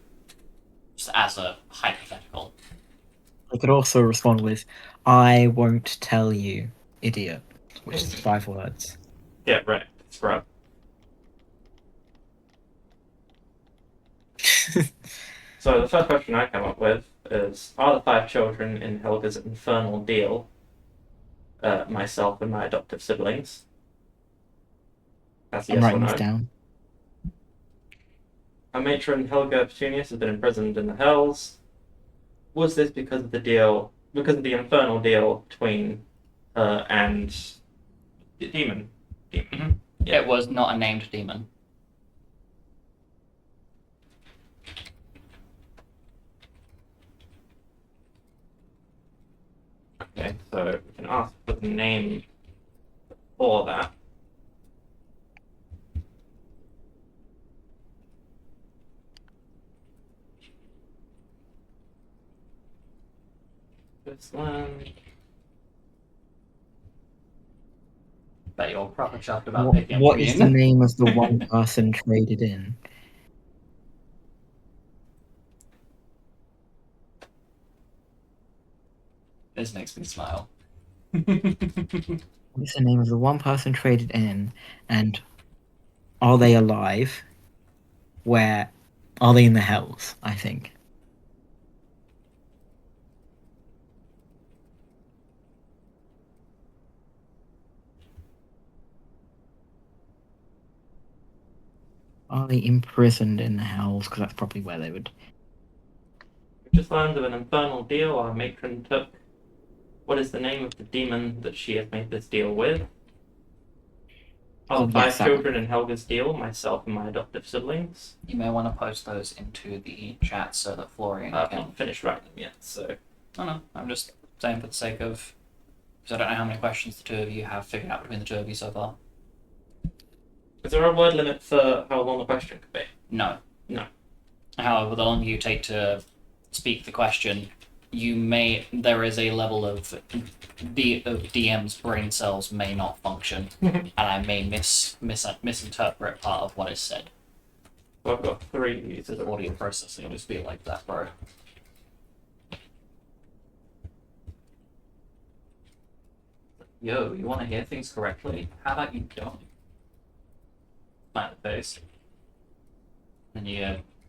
S1: Just as a hypothetical.
S3: I could also respond with, "I won't tell you, idiot," which is 5 words.
S2: Yeah, right. Scrub. So the first question I come up with is, are the 5 children in Helga's infernal deal myself and my adoptive siblings? That's
S3: I'm
S2: yes or
S3: writing
S2: no.
S3: this down.
S2: Our matron Helga Petunius has been imprisoned in the Hells. Was this because of the infernal deal between her and the demon?
S1: Mm-hmm. Yeah. It was not a named demon.
S2: Okay, so we can ask for the name for that. This land.
S1: Bet you're proper chuffed about picking up
S3: What is the
S1: Green.
S3: name of the one person traded in?
S1: This makes me smile.
S3: What is the name of the one person traded in? And are they alive? Where are they in the hells? I think. Are they imprisoned in the hells? Because that's probably where they would.
S2: We just learned of an infernal deal our matron took. What is the name of the demon that she has made this deal with? Are
S3: Oh,
S2: the
S3: yes,
S2: five
S3: that one.
S2: children in Helga's deal myself and my adoptive siblings?
S1: You may want to post those into the chat so that Florian
S2: I've
S1: can.
S2: not finished writing them yet, so.
S1: Oh no, I'm just saying for the sake of. Because I don't know how many questions the two of you have figured out between the two of you so far.
S2: Is there a word limit for how long a question could be?
S1: No.
S2: No.
S1: However, the longer you take to speak the question, there is a level of DM's brain cells may not function, and I may misinterpret part of what is said.
S2: So I've got 3 users.
S1: The audio processing will just be like that, bro. Yo, you want to hear things correctly? How about you don't? Smile the face. And you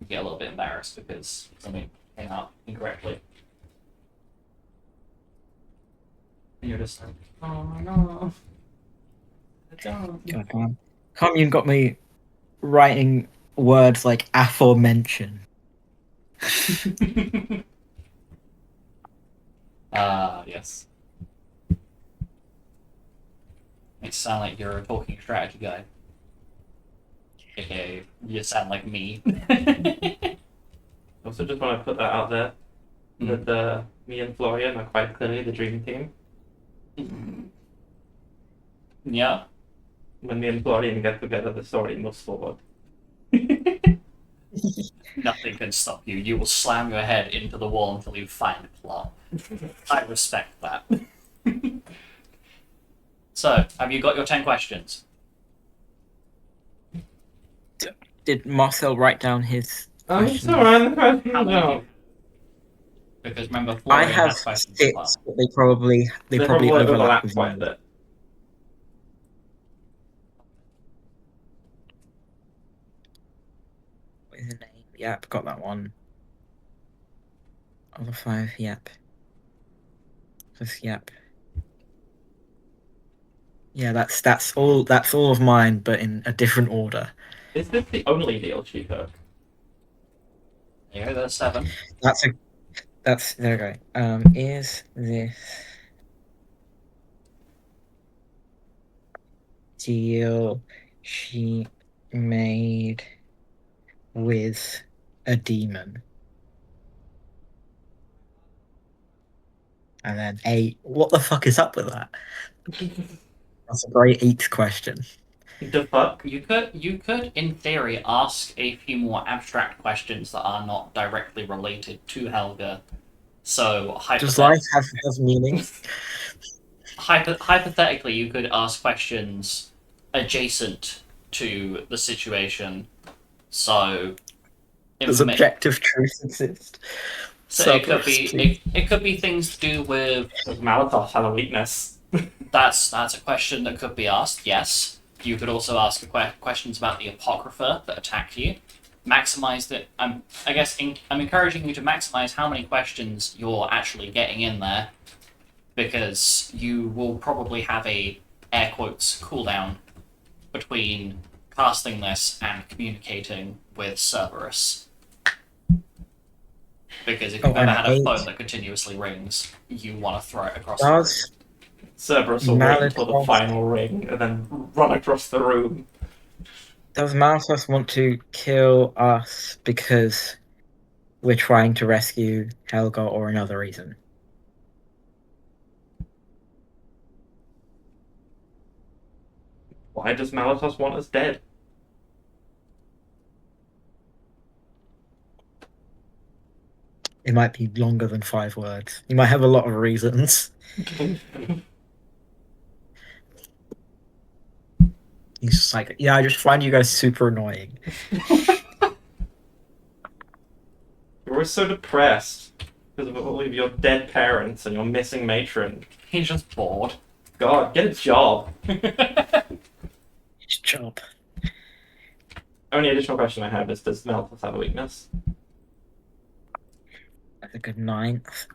S1: get a little bit embarrassed because something came out incorrectly. And you're just like, oh no. I don't.
S3: God, Commune got me writing words like aforementioned.
S1: Yes. It sound like you're a talking strategy guy. Okay, you sound like me.
S2: Also, just want to put that out there that me and Florian are quite clearly the dream team.
S1: Yeah.
S2: When me and Florian get together, the story moves forward.
S1: Nothing can stop you. You will slam your head into the wall until you find a plot. I respect that. So, have you got your 10 questions?
S3: Did Marcel write down his questions?
S2: It's alright, the
S1: How
S2: questions
S1: many?
S2: out.
S1: Because remember,
S3: I
S1: Florian
S3: have
S1: has questions as well.
S3: 6, but they probably overlap with
S2: quite a
S3: you.
S2: bit.
S3: What is the name? Yep, got that one. Other 5, yep. Just yep. Yeah, that's all of mine, but in a different order.
S2: Is this the only deal she took?
S1: Yeah, there's 7.
S3: There we go. Is this deal she made with a demon? And then 8. What the fuck is up with that? That's a great 8th question.
S2: The fuck?
S1: You could, in theory, ask a few more abstract questions that are not directly related to Helga. So,
S3: Does life have meaning?
S1: hypothetically, you could ask questions adjacent to the situation. So,
S3: Does objective truth exist?
S1: So it could be things to do with.
S2: Does Malatos have a weakness?
S1: That's a question that could be asked. Yes, you could also ask questions about the Apocrypha that attacked you. Maximize that. I'm encouraging you to maximize how many questions you're actually getting in there, because you will probably have a air quotes cooldown between casting this and communicating with Cerberus. Because if you've ever had a phone that continuously rings, you want to throw it across the room.
S2: Cerberus will wait until the final ring and then run across the room.
S3: Does Malthus want to kill us because we're trying to rescue Helga or another reason?
S2: Why does Malatos want us dead?
S3: It might be longer than 5 words. You might have a lot of reasons. He's just like, yeah, I just find you guys super annoying.
S2: You're so depressed because of all of your dead parents and your missing matron.
S1: He's just bored.
S2: God, get a job.
S3: His job.
S2: Only additional question I have is, does Malatos have a weakness?
S3: That's a good 9th.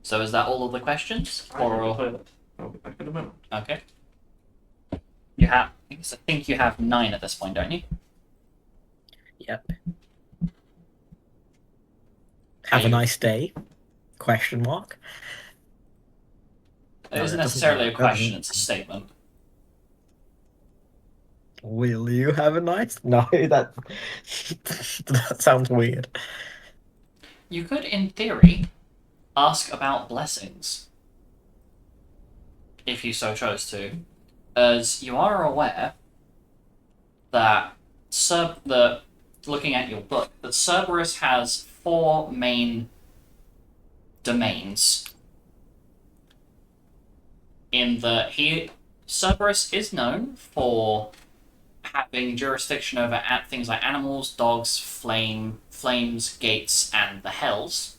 S1: So is that all of the questions? Or
S2: I'll be back in a moment.
S1: okay. You have. I think you have 9 at this point, don't you?
S3: Yep. Have a nice day? Question mark.
S1: It
S3: No,
S1: isn't
S3: that doesn't
S1: necessarily a
S3: work.
S1: question; it's a statement.
S3: Will you have a nice? No, that that sounds weird.
S1: You could, in theory, ask about blessings, if you so chose to, as you are aware that looking at your book, that Cerberus has 4 main domains. In that Cerberus is known for having jurisdiction over things like animals, dogs, flames, gates, and the hells.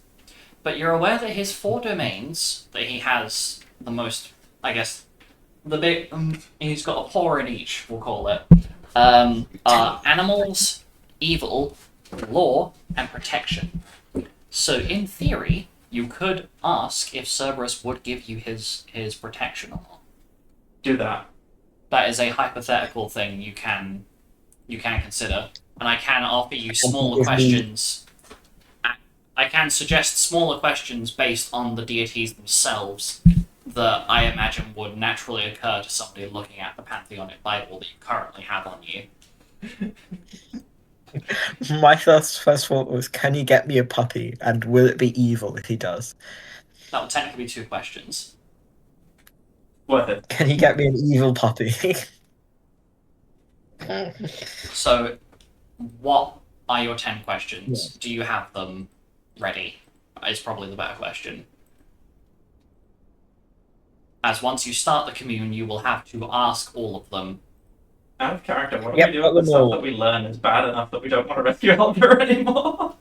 S1: But you're aware that his 4 domains that he has the most, I guess, the big. He's got a paw in each. We'll call it. Are animals, evil, law, and protection. So in theory, you could ask if Cerberus would give you his protection or not.
S2: Do that.
S1: That is a hypothetical thing you can consider, and I can offer you smaller questions. I can suggest smaller questions based on the deities themselves that I imagine would naturally occur to somebody looking at the Pantheonic Bible that you currently have on you.
S3: My first thought was, can you get me a puppy, and will it be evil if he does?
S1: That would technically be 2 questions.
S2: Worth it.
S3: Can you get me an evil puppy?
S1: So, what are your 10 questions?
S3: Yeah.
S1: Do you have them ready? Is probably the better question. As once you start the commune, you will have to ask all of them.
S2: Out of character, what do
S3: Yep,
S2: we do if the
S3: got them
S2: stuff
S3: all.
S2: that we learn is bad enough that we don't want to rescue Helper anymore?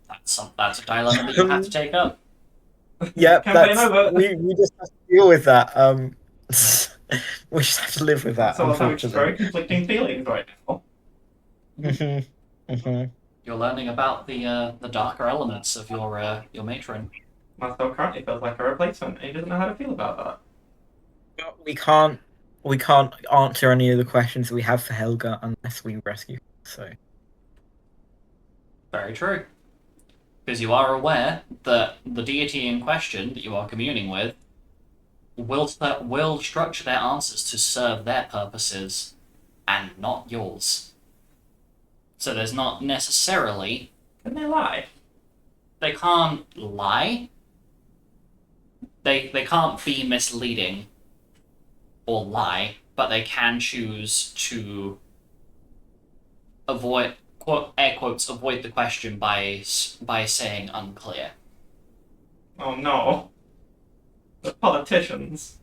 S1: That's a dilemma that you have to take up.
S3: Yep,
S2: Campaign over.
S3: we just have to deal with that. We just have to live with that,
S2: So I'm having
S3: unfortunately.
S2: very conflicting feelings right now.
S1: You're learning about the darker elements of your matron.
S2: My spell currently feels like a replacement, and he doesn't know how to feel about that.
S3: Well, we can't answer any of the questions we have for Helga unless we rescue her, so.
S1: Very true. Because you are aware that the deity in question that you are communing with will structure their answers to serve their purposes and not yours. So there's not necessarily...
S2: Can they lie?
S1: They can't lie. They can't be misleading or lie, but they can choose to avoid, quote, air quotes, avoid the question by saying unclear.
S2: Oh no. The politicians.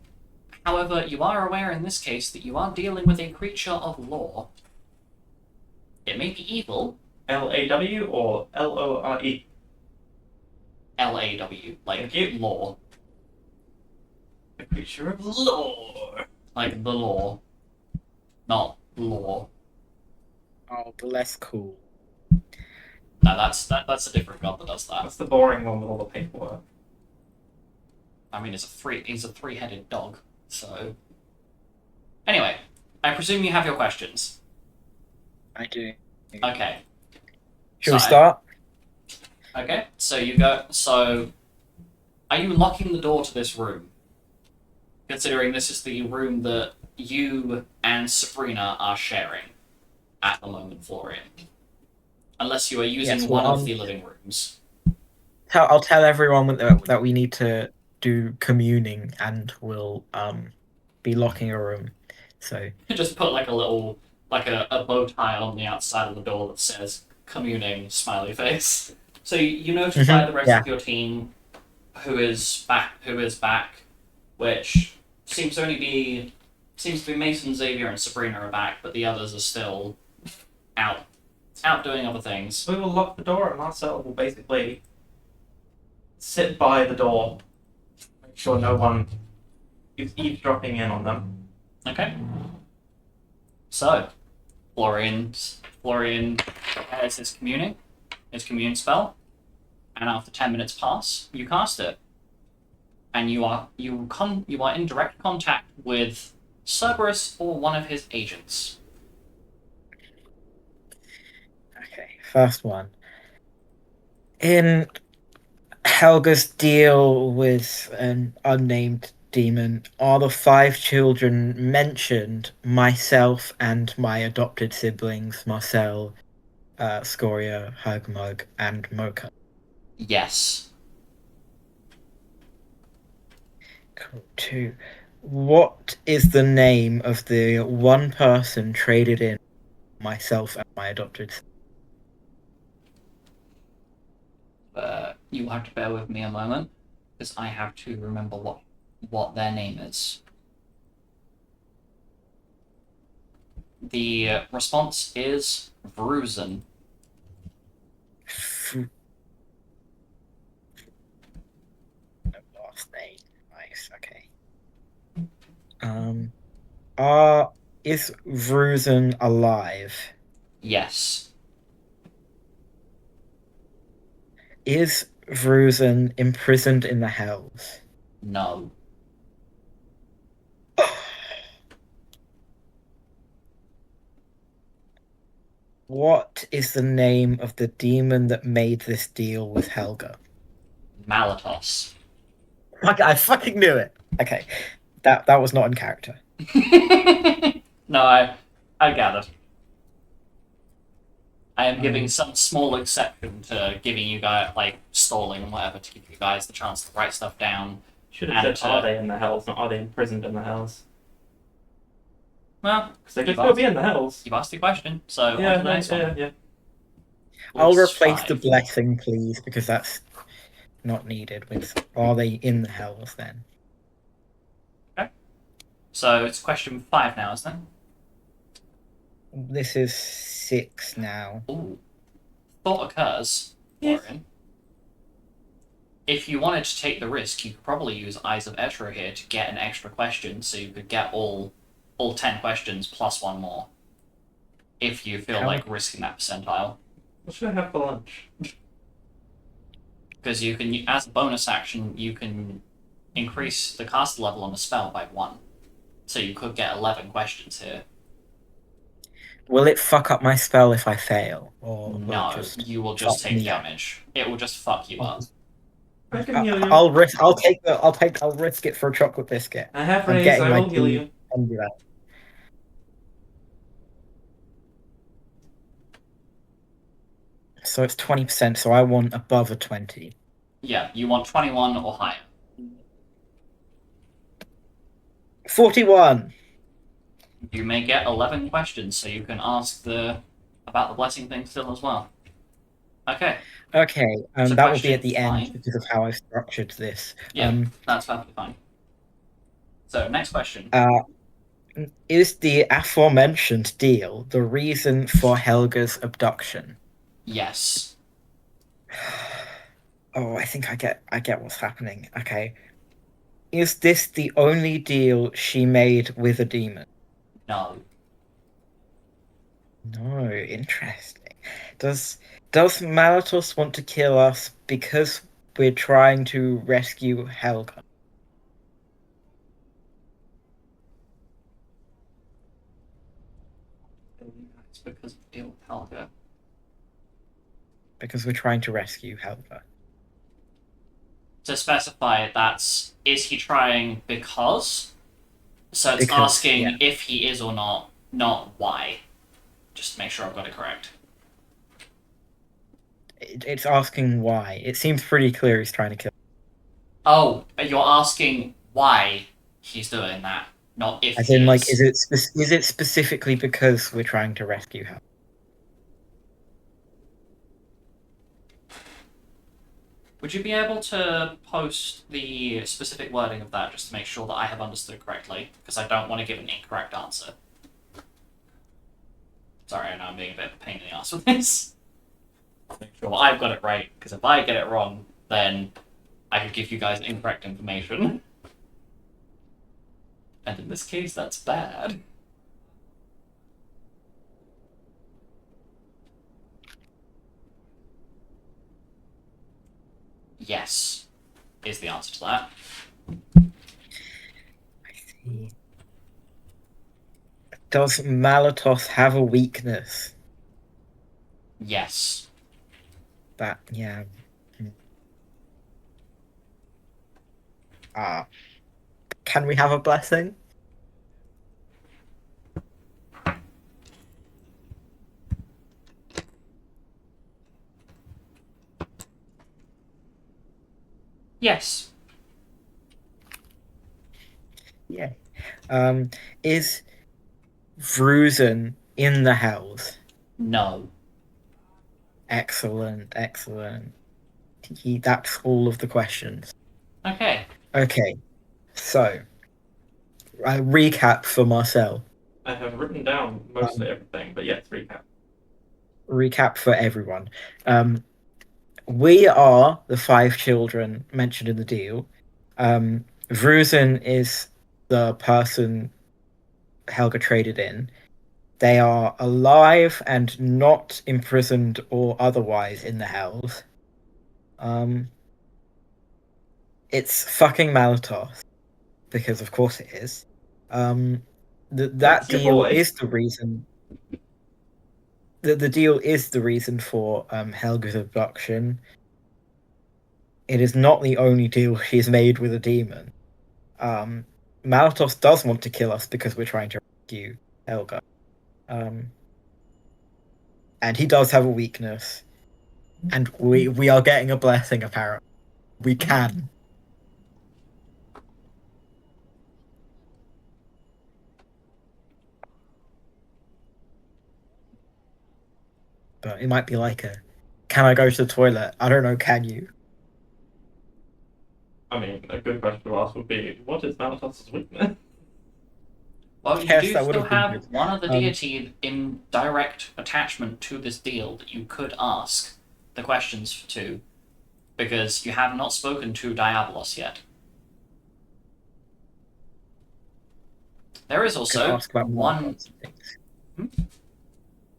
S1: However, you are aware in this case that you are dealing with a creature of law. It may be evil.
S2: L-A-W or L-O-R-E?
S1: L-A-W, like
S2: Thank you.
S1: law.
S2: A creature of lore.
S1: Like the law. Not law.
S3: Oh, but less cool.
S1: No, that's a different god that does that.
S2: That's the boring one with all the paperwork.
S1: I mean, he's a 3-headed dog, so... Anyway, I presume you have your questions.
S3: I do.
S1: Okay.
S3: Should we start?
S1: Okay, so you go... So, are you locking the door to this room? Considering this is the room that you and Sabrina are sharing. at the moment, Florian. Unless you are using
S3: Yes,
S1: one
S3: well,
S1: of the living rooms.
S3: I'll tell everyone that we need to do communing, and we'll be locking a room. So
S1: Just put like a little, like a bow tie on the outside of the door that says communing smiley face. So you notify the rest
S3: yeah,
S1: of your team who is back, which seems to only be seems to be Mason, Xavier, and Sabrina are back, but the others are still out doing other things.
S2: We will lock the door, and Marcel will basically sit by the door, make sure no one is eavesdropping in on them.
S1: Okay. So, Florian prepares his commune spell, and after 10 minutes pass, you cast it, and you are in direct contact with Cerberus or one of his agents.
S3: okay. First one. In Helga's deal with an unnamed demon, are the 5 children mentioned myself and my adopted siblings, Marcel, Scoria, Hugmug, and Mocha?
S1: Yes.
S3: Cool. 2. What is the name of the one person traded in myself and my adopted siblings?
S1: You will have to bear with me a moment, because I have to remember what their name is. The response is Vruzen.
S3: Last name. Nice. Okay. Are is Vruzen alive?
S1: Yes.
S3: Is Vruzen imprisoned in the hells?
S1: No.
S3: What is the name of the demon that made this deal with Helga?
S1: Malatos.
S3: I fucking knew it. Okay, that was not in character.
S1: No, I gathered. I am giving some small exception to giving you guys, like, stalling and whatever, to give you guys the chance to write stuff down.
S2: Should have
S1: And,
S2: said, are they in the hells, not are they imprisoned in the hells?
S1: Well,
S2: Because they could still be in the hells.
S1: you've asked the question, so on to
S2: Yeah,
S1: the next one.
S2: yeah.
S3: I'll
S1: Rules
S3: replace the
S1: 5.
S3: blessing, please, because that's not needed. With are they in the hells then?
S1: So it's question 5 now, isn't it?
S3: This is 6 now.
S1: Ooh. Thought occurs,
S2: Yes.
S1: Lauren. If you wanted to take the risk, you could probably use Eyes of Etro here to get an extra question, so you could get all 10 questions plus one more. If you feel like risking that percentile.
S2: What should I have for lunch?
S1: Because you can, as a bonus action, you can increase the cast level on the spell by 1. So you could get 11 questions here.
S3: Will it fuck up my spell if I fail, or will
S1: No,
S3: it just
S1: you will just
S3: fuck
S1: take
S3: me up?
S1: damage. It will just fuck you up.
S2: I can heal you.
S3: I'll risk. I'll risk it for a chocolate biscuit.
S2: I have
S3: I'm
S2: raised,
S3: getting
S2: I
S3: my
S2: will heal you.
S3: and do that. So it's 20%. So I want above a 20.
S1: Yeah, you want 21 or higher.
S3: 41.
S1: You may get 11 questions, so you can ask about the blessing thing still as well. Okay.
S3: Okay,
S1: So
S3: that will be at
S1: question
S3: the end
S1: 5.
S3: because of how I've structured this.
S1: Yeah, that's perfectly fine. So, next question.
S3: Is the aforementioned deal the reason for Helga's abduction?
S1: Yes.
S3: Oh, I think I get what's happening. Okay. Is this the only deal she made with a demon?
S1: No.
S3: No, interesting. Does Malatos want to kill us because we're trying to rescue Helga?
S1: It's because of the deal with Helga.
S3: Because we're trying to rescue Helga.
S1: To specify, is he trying because? So it's
S3: Because,
S1: asking
S3: yeah.
S1: if he is or not why. just to make sure I've got it correct.
S3: It's asking why. It seems pretty clear he's trying to kill.
S1: Oh, you're asking why he's doing that, not if
S3: As
S1: he
S3: in, like,
S1: is.
S3: is it specifically because we're trying to rescue her?
S1: Would you be able to post the specific wording of that just to make sure that I have understood correctly? Because I don't want to give an incorrect answer. Sorry, I know I'm being a bit of a pain in the ass with this. Make sure I've got it right, because if I get it wrong, then I could give you guys incorrect information. And in this case, that's bad. Yes, is the answer to that.
S3: I see. Does Malatos have a weakness?
S1: Yes.
S3: That, yeah. Ah. Can we have a blessing?
S1: Yes.
S3: Yeah. Is Vruzen in the house?
S1: No.
S3: Excellent, excellent. That's all of the questions.
S1: Okay.
S3: Okay, so a recap for Marcel.
S2: I have written down mostly everything, but yes, recap.
S3: Recap for everyone. We are the 5 children mentioned in the deal. Vruzen is the person Helga traded in. They are alive and not imprisoned or otherwise in the hells. It's fucking Malatos, because of course it is. That
S2: That's your
S3: deal
S2: boy.
S3: is the reason. The deal is the reason for Helga's abduction. It is not the only deal she's made with a demon. Malatos does want to kill us because we're trying to rescue Helga. And he does have a weakness. And we are getting a blessing, apparently. We can. But it might be like a, can I go to the toilet? I don't know, can you?
S2: I mean, a good question to ask would be, what is Malatos' weakness?
S1: Well, you
S3: Yes,
S1: do
S3: that would
S1: still
S3: have been
S1: have
S3: good.
S1: one other deity in direct attachment to this deal that you could ask the questions to, because you have not spoken to Diabolos yet. There is
S3: Could
S1: also
S3: ask about
S1: one.
S3: Malatos and things.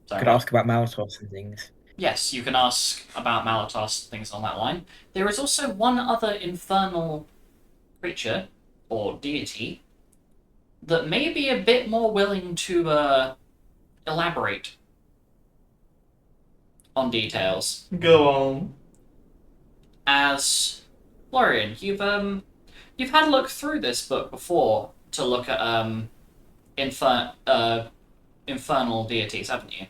S1: Sorry,
S3: Could
S1: what?
S3: ask about Malatos and things.
S1: Yes, you can ask about Malatos, things on that line. There is also one other infernal creature, or deity, that may be a bit more willing to elaborate on details.
S2: Go on.
S1: As Florian, you've had a look through this book before to look at infernal deities, haven't you?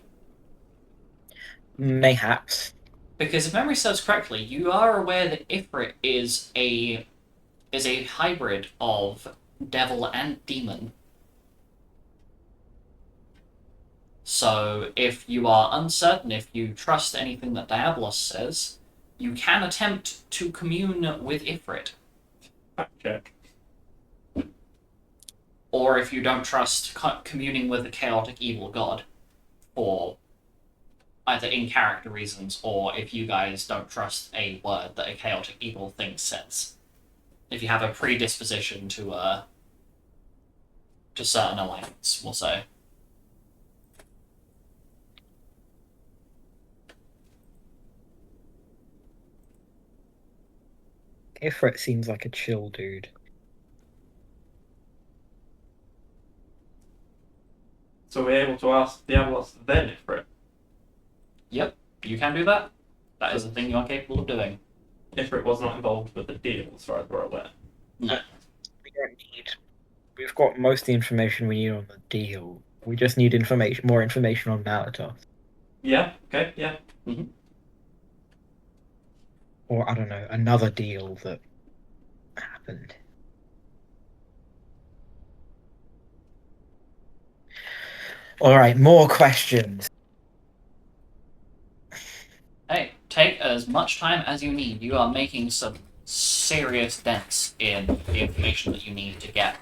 S3: Mayhaps.
S1: Because if memory serves correctly, you are aware that Ifrit is a hybrid of devil and demon. So if you are uncertain if you trust anything that Diabolos says, you can attempt to commune with Ifrit.
S2: Fact check.
S1: Or if you don't trust communing with a chaotic evil god, for either in character reasons or if you guys don't trust a word that a chaotic evil thing says. If you have a predisposition to certain alignments, we'll say.
S3: Ifrit seems like a chill dude.
S2: So we're able to ask Diabolos then for it.
S1: Yep, you can do that. That is a thing you are capable of doing.
S2: Ifrit was not involved with the deal, as far as we're aware.
S1: No.
S3: We don't need. We've got most of the information we need on the deal. We just need more information on Malatos.
S2: Yeah. Okay. Yeah.
S3: Or, I don't know, another deal that happened. Alright, more questions.
S1: Hey, take as much time as you need. You are making some serious dents in the information that you need to get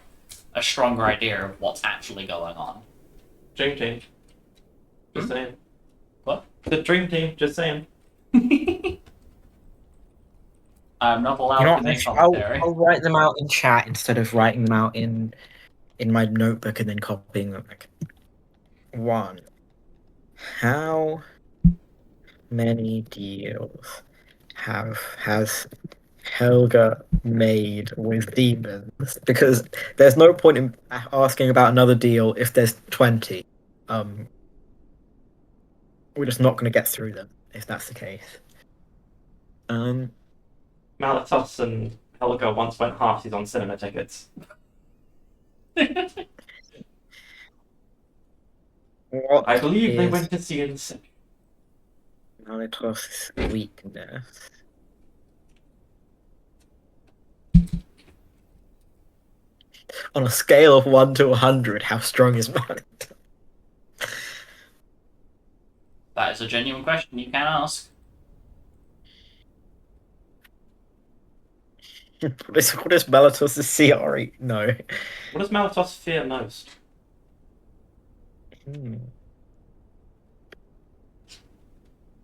S1: a stronger idea of what's actually going on.
S2: Dream team. Just saying.
S1: What?
S2: The dream team. Just saying.
S1: I'm not allowed
S3: You know
S1: to
S3: what?
S1: make commentary.
S3: I'll write them out in chat instead of writing them out in my notebook and then copying them. Like, 1. How many deals has Helga made with demons? Because there's no point in asking about another deal if there's 20. We're just not going to get through them if that's the case.
S2: Malatos and Helga once went halfsies on cinema tickets.
S3: What
S2: I believe they
S3: is
S2: went to see Inception.
S3: Malatos' weakness? On a scale of 1 to 100, how strong is Malatos?
S1: That is a genuine question you can ask.
S3: What is Malatos' CRE? No.
S2: What does Malatos fear most?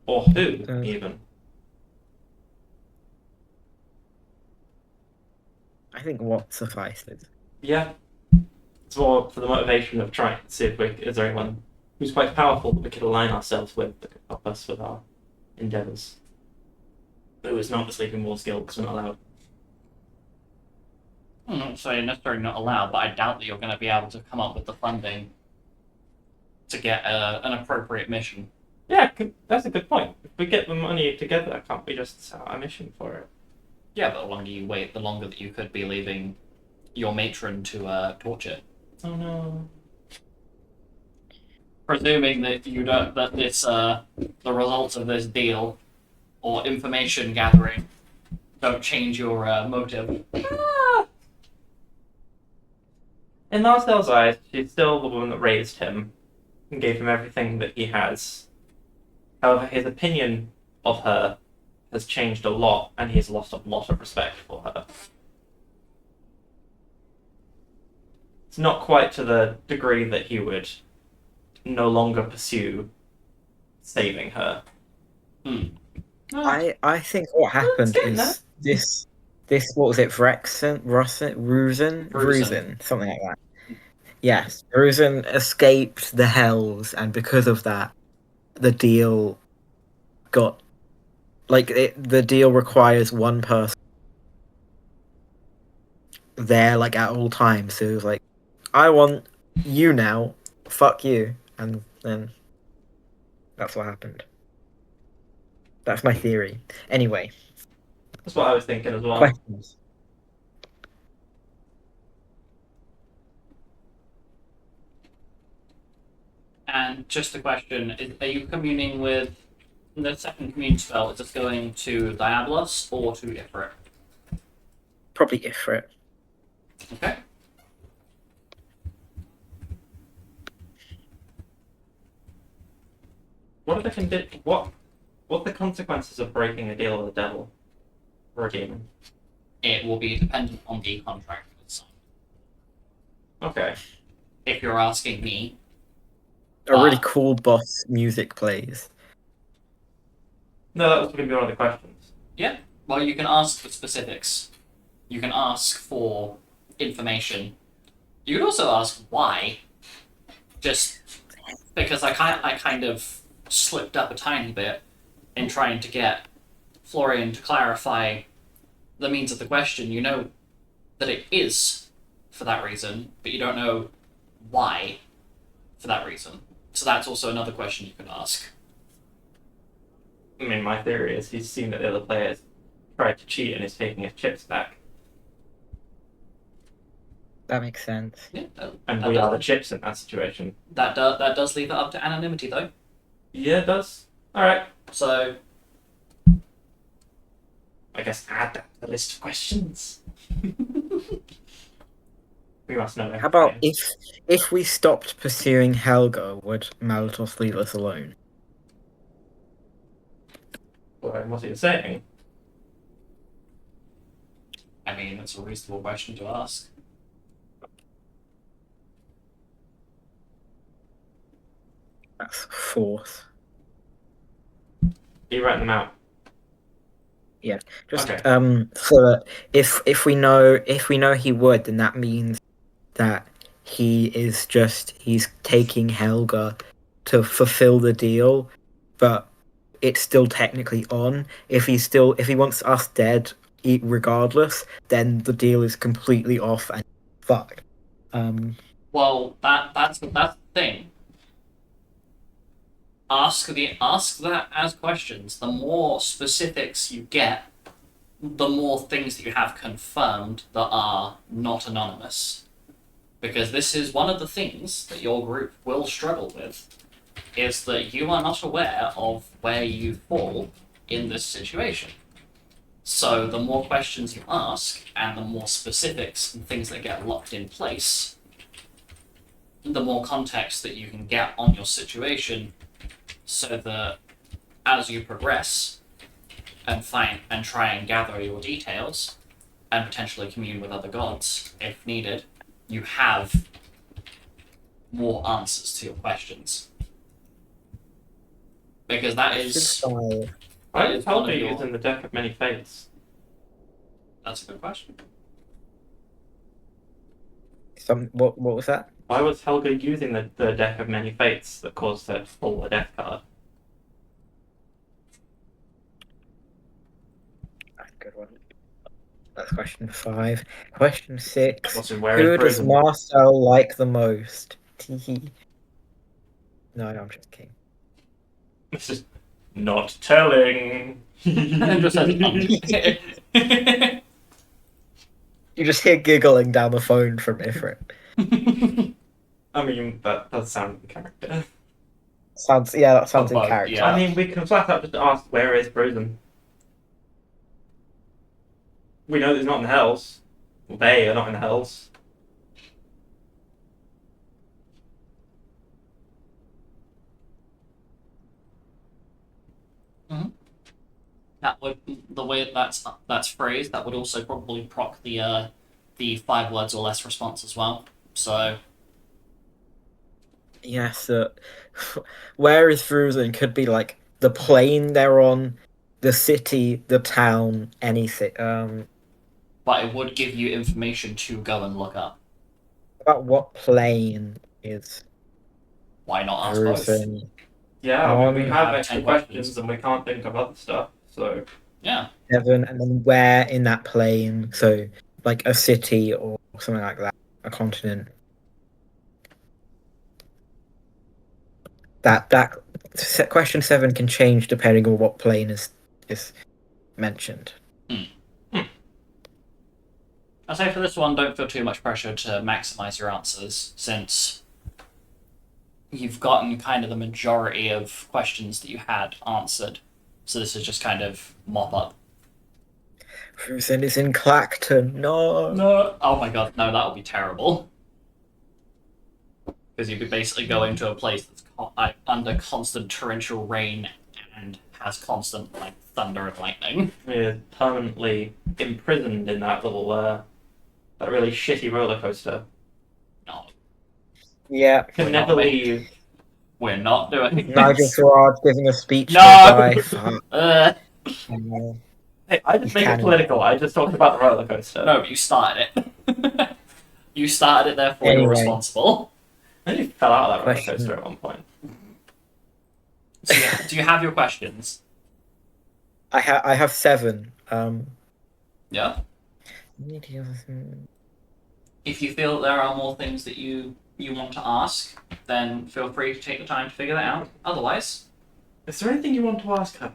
S2: Or who, even?
S3: I think what suffices.
S2: Yeah. It's more for the motivation of trying to see if is there anyone who's quite powerful that we could align ourselves with that could help us with our endeavours. Who is not the Sleeping Wolves Guild because we're not allowed.
S1: I'm not saying necessarily not allowed, but I doubt that you're going to be able to come up with the funding to get an appropriate mission.
S2: Yeah, that's a good point. If we get the money together, can't we just set out a mission for it?
S1: Yeah, but the longer you wait, the longer that you could be leaving your matron to torture.
S2: Oh no.
S1: Presuming that you don't, that this the results of this deal or information gathering don't change your motive.
S2: In Larcel's eyes, she's still the woman that raised him and gave him everything that he has. However, his opinion of her has changed a lot, and he's lost a lot of respect for her. It's not quite to the degree that he would no longer pursue saving her.
S3: I think what happened is this what was it, Ruzen, something like that. Yes, Ruzen escaped the Hells, and because of that, the deal got the deal requires one person there at all times. So it was like, I want you now, fuck you, and then that's what happened. That's my theory. Anyway,
S2: That's what I was thinking as well.
S3: questions.
S1: And just a question: are you communing with the second commune spell? Is this going to Diabolos or to Ifrit?
S3: Probably Ifrit.
S1: Okay.
S2: What are the consequences of breaking a deal with the devil or a demon?
S1: It will be dependent on the contract that's signed.
S2: Okay.
S1: If you're asking me,
S3: A really cool boss music plays.
S2: No, that was going to be one of the questions.
S1: Yeah. Well, you can ask for specifics. You can ask for information. You can also ask why. Just because I kind of slipped up a tiny bit in trying to get Florian to clarify the means of the question. You know that it is for that reason, but you don't know why for that reason. So that's also another question you can ask.
S2: I mean, my theory is he's seen that the other players tried to cheat and is taking his chips back.
S3: That makes sense.
S1: Yeah,
S2: And
S1: that
S2: we
S1: does,
S2: are the chips in that situation.
S1: that does leave it up to anonymity, though.
S2: Yeah, it does. Alright.
S1: So,
S2: I guess add that to the list of questions. We must know
S3: How about
S2: everything.
S3: if we stopped pursuing Helga, would Malatos leave us alone?
S2: Well, what are you saying?
S1: I mean, it's a reasonable question to ask.
S3: That's fourth.
S2: You write them out.
S3: Just
S2: Okay.
S3: so that if we know he would, then that means that he's taking Helga to fulfill the deal, but it's still technically on. If he wants us dead, regardless, then the deal is completely off and fucked.
S1: Well, that's the thing. Ask that as questions. The more specifics you get, the more things that you have confirmed that are not anonymous. Because this is one of the things that your group will struggle with, is that you are not aware of where you fall in this situation. So the more questions you ask, and the more specifics and things that get locked in place, the more context that you can get on your situation, so that as you progress and try and gather your details and potentially commune with other gods if needed, you have more answers to your questions. Because that is
S2: Why is
S1: is one
S2: Helga
S1: of your-
S2: using the deck of many fates?
S1: that's a good question.
S3: What was that?
S2: Why was Helga using the deck of many fates that caused her to pull a death card?
S3: That's a good one. That's question 5. Question 6.
S2: Also, where
S3: Who
S2: is
S3: does
S2: Brusen?
S3: Marcel like the most? Teehee. No, I'm just kidding.
S2: This is not telling.
S1: And just says,
S3: You just hear giggling down the phone from Ifrit.
S2: I mean, that does sound in character.
S3: That sounds in
S1: Both,
S3: character.
S1: yeah.
S2: I mean, we can flat out just ask, where is Brusen? We know that he's not in the Hells. Well, they are not in the Hells.
S1: That would, the way that's phrased, that would also probably proc the 5 words or less response as well. So
S3: Yes, where is Fruzen could be like the plane they're on, the city, the town, anything.
S1: but it would give you information to go and look up.
S3: About what plane is
S1: Why not ask both?
S3: Fruzen?
S2: Yeah, I mean, we have
S1: have
S2: extra
S1: 10
S2: questions
S1: questions.
S2: and we can't think of other stuff, so...
S1: Yeah.
S3: Heaven, and then where in that plane? So, like a city or something like that, a continent. That question 7 can change depending on what plane is mentioned.
S1: I'd say for this one, don't feel too much pressure to maximize your answers, since you've gotten kind of the majority of questions that you had answered. So this is just kind of mop up.
S3: Fruzen is in Clacton. No.
S1: No. Oh my god, no, that would be terrible. Because you'd be basically going to a place that's under constant torrential rain and has constant like thunder and lightning.
S2: We're permanently imprisoned in that little, that really shitty roller coaster.
S1: No,
S3: Yeah.
S2: Can
S1: We're
S2: never
S1: not
S2: leave.
S1: we're not doing
S3: Nigel
S1: this.
S3: Farage giving a speech.
S1: No!
S3: Fuck.
S2: Hey, I didn't make it
S3: Can-
S2: political, I just talked about the roller coaster.
S1: No, but you started it. You started it, therefore you're
S3: Anyway.
S1: responsible.
S2: I nearly fell out of that roller
S3: Question.
S2: coaster at one point.
S1: So yeah, do you have your questions?
S3: I have 7.
S1: Yeah. If you feel that there are more things that you want to ask, then feel free to take the time to figure that out. Otherwise,
S2: Is there anything you want to ask her?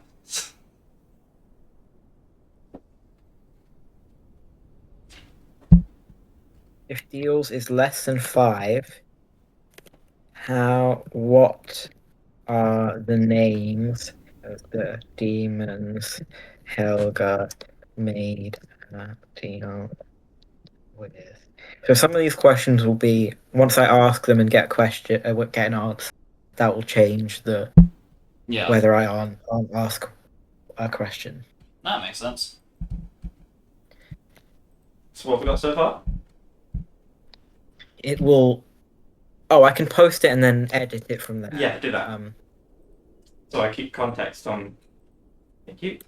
S3: If deals is less than 5, what are the names of the demons Helga made a deal with? So some of these questions will be once I ask them and get get an answer, that will change the
S1: Yeah,
S3: whether I ask a question.
S1: that makes sense.
S2: So what have we got so far?
S3: It will. Oh, I can post it and then edit it from there.
S2: Yeah, do that. So I keep context on. Thank you.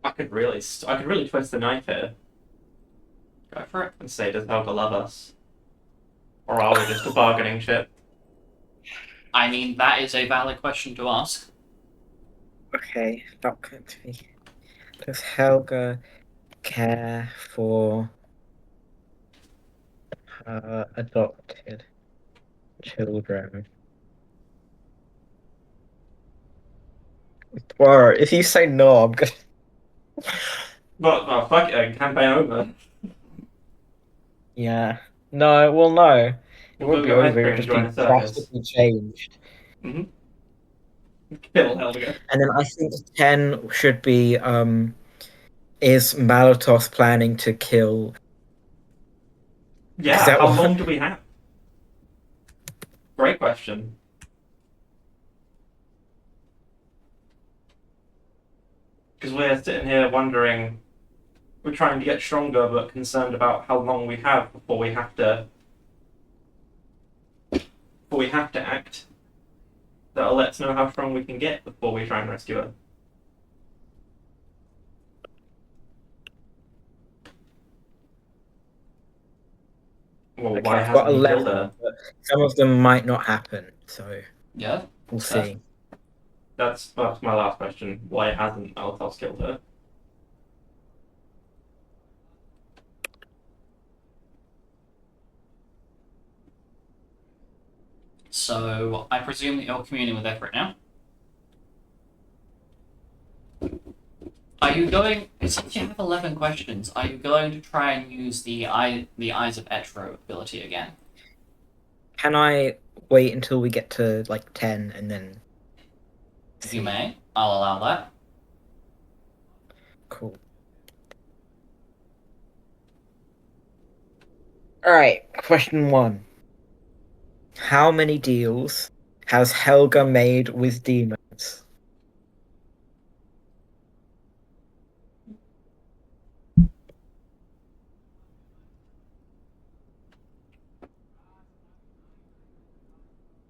S2: I could really twist the knife here
S1: Go for it.
S2: and say, does Helga love us? Or are we just a bargaining chip?
S1: I mean, that is a valid question to ask.
S3: Okay, not going to be. Does Helga care for her adopted children? Or if you say no, I'm gonna.
S2: Well, fuck it, campaign over.
S3: Yeah. No, well, no. It
S2: We'll
S3: won't
S2: go
S3: be
S2: get ice
S3: over.
S2: cream
S3: It'll
S2: and
S3: just
S2: join
S3: be
S2: a circus.
S3: drastically changed.
S2: Kill Helga.
S3: And then I think 10 should be is Malatos planning to kill? Is
S2: Yeah,
S3: that
S2: how
S3: what?
S2: long do we have? Great question. Because we're sitting here wondering, we're trying to get stronger, but concerned about how long we have before we have to act. That'll let us know how strong we can get before we try and rescue her. Well,
S3: Okay,
S2: why
S3: I've got
S2: hasn't he killed
S3: 11,
S2: her?
S3: but some of them might not happen, so
S1: Yeah,
S3: we'll
S1: fair.
S3: see.
S2: That's my last question. Why hasn't Malatos killed her?
S1: So, I presume that you're communing with Everett now? Are you going, since you have 11 questions, are you going to try and use the Eyes of Etro ability again?
S3: Can I wait until we get to like 10 and then see?
S1: You may. I'll allow that.
S3: Cool. Alright, question 1. How many deals has Helga made with demons?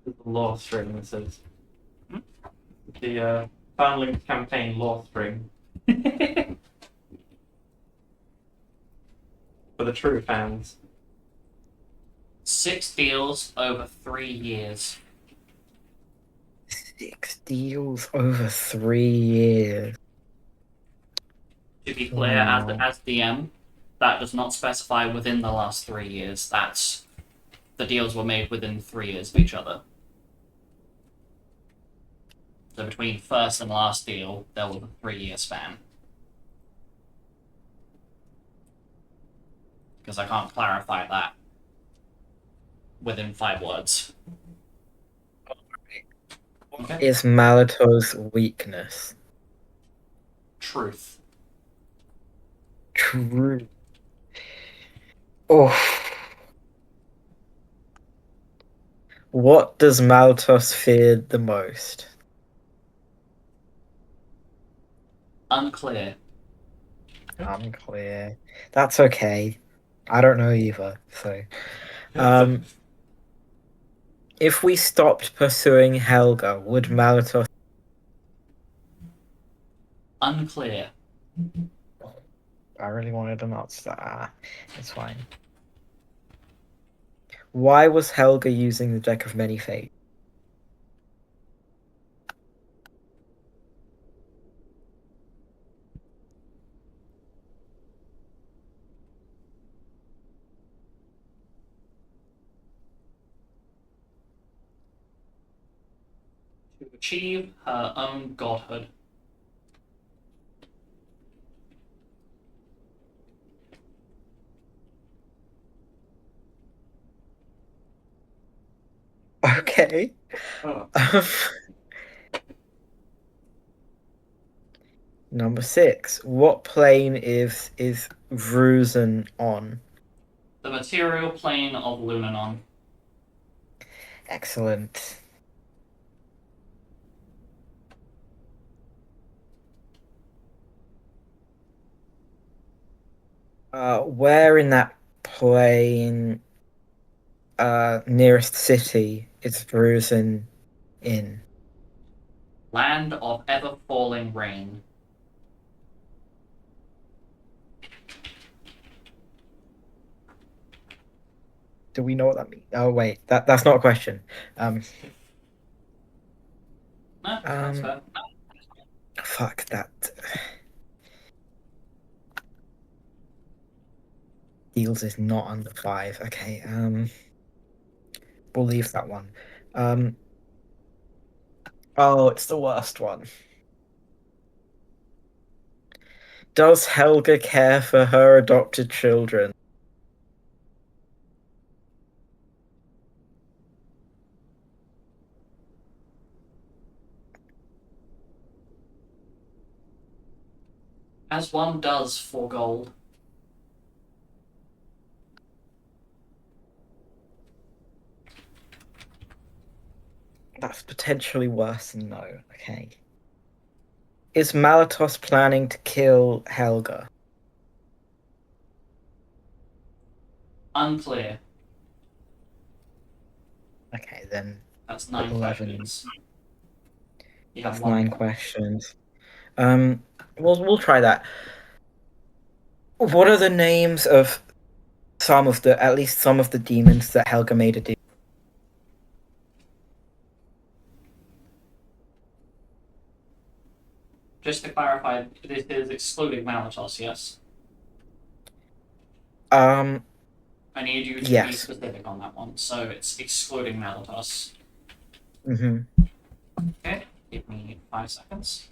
S2: There's a law string that says
S1: Hmm?
S2: the Foundlings campaign law string for the true fans.
S1: 6 deals over 3 years.
S3: 6 deals over 3 years.
S1: To be clear,
S3: Wow.
S1: as DM, that does not specify within the last 3 years. That's the deals were made within 3 years of each other. So between first and last deal, there was a 3-year span. Because I can't clarify that within 5 words. Okay.
S3: Is Malato's weakness?
S1: Truth.
S3: True. Oh. What does Maltos fear the most?
S1: Unclear.
S3: Unclear. That's okay. I don't know either. So,
S2: So,
S3: if we stopped pursuing Helga, would Malatos?
S1: Unclear.
S3: I really wanted an answer. It's fine. Why was Helga using the deck of many fates?
S1: achieve her own godhood.
S3: Okay.
S2: Oh.
S3: Number 6. What plane is Vruzen on?
S1: The material plane of Lunanon.
S3: Excellent. Where in that plane, nearest city is Vruzen in?
S1: Land of ever falling rain.
S3: Do we know what that means? Oh wait, that's not a question.
S1: No, that's
S3: Um,
S1: fair.
S3: fuck that. Deals is not under 5. Okay, we'll leave that one. Um, oh, it's the worst one. Does Helga care for her adopted children?
S1: As one does for gold.
S3: That's potentially worse than no. Okay. Is Malatos planning to kill Helga?
S1: Unclear.
S3: Okay, then
S1: That's 9
S3: 11.
S1: questions. You have
S3: That's
S1: one
S3: 9
S1: more.
S3: questions. We'll try that. What are the names of at least some of the demons that Helga made a deal?
S1: Just to clarify, this is excluding Malatos, yes?
S3: Um,
S1: I need you to be
S3: yes.
S1: specific on that one. So it's excluding Malatos.
S3: Mm-hmm.
S1: Okay, give me 5 seconds.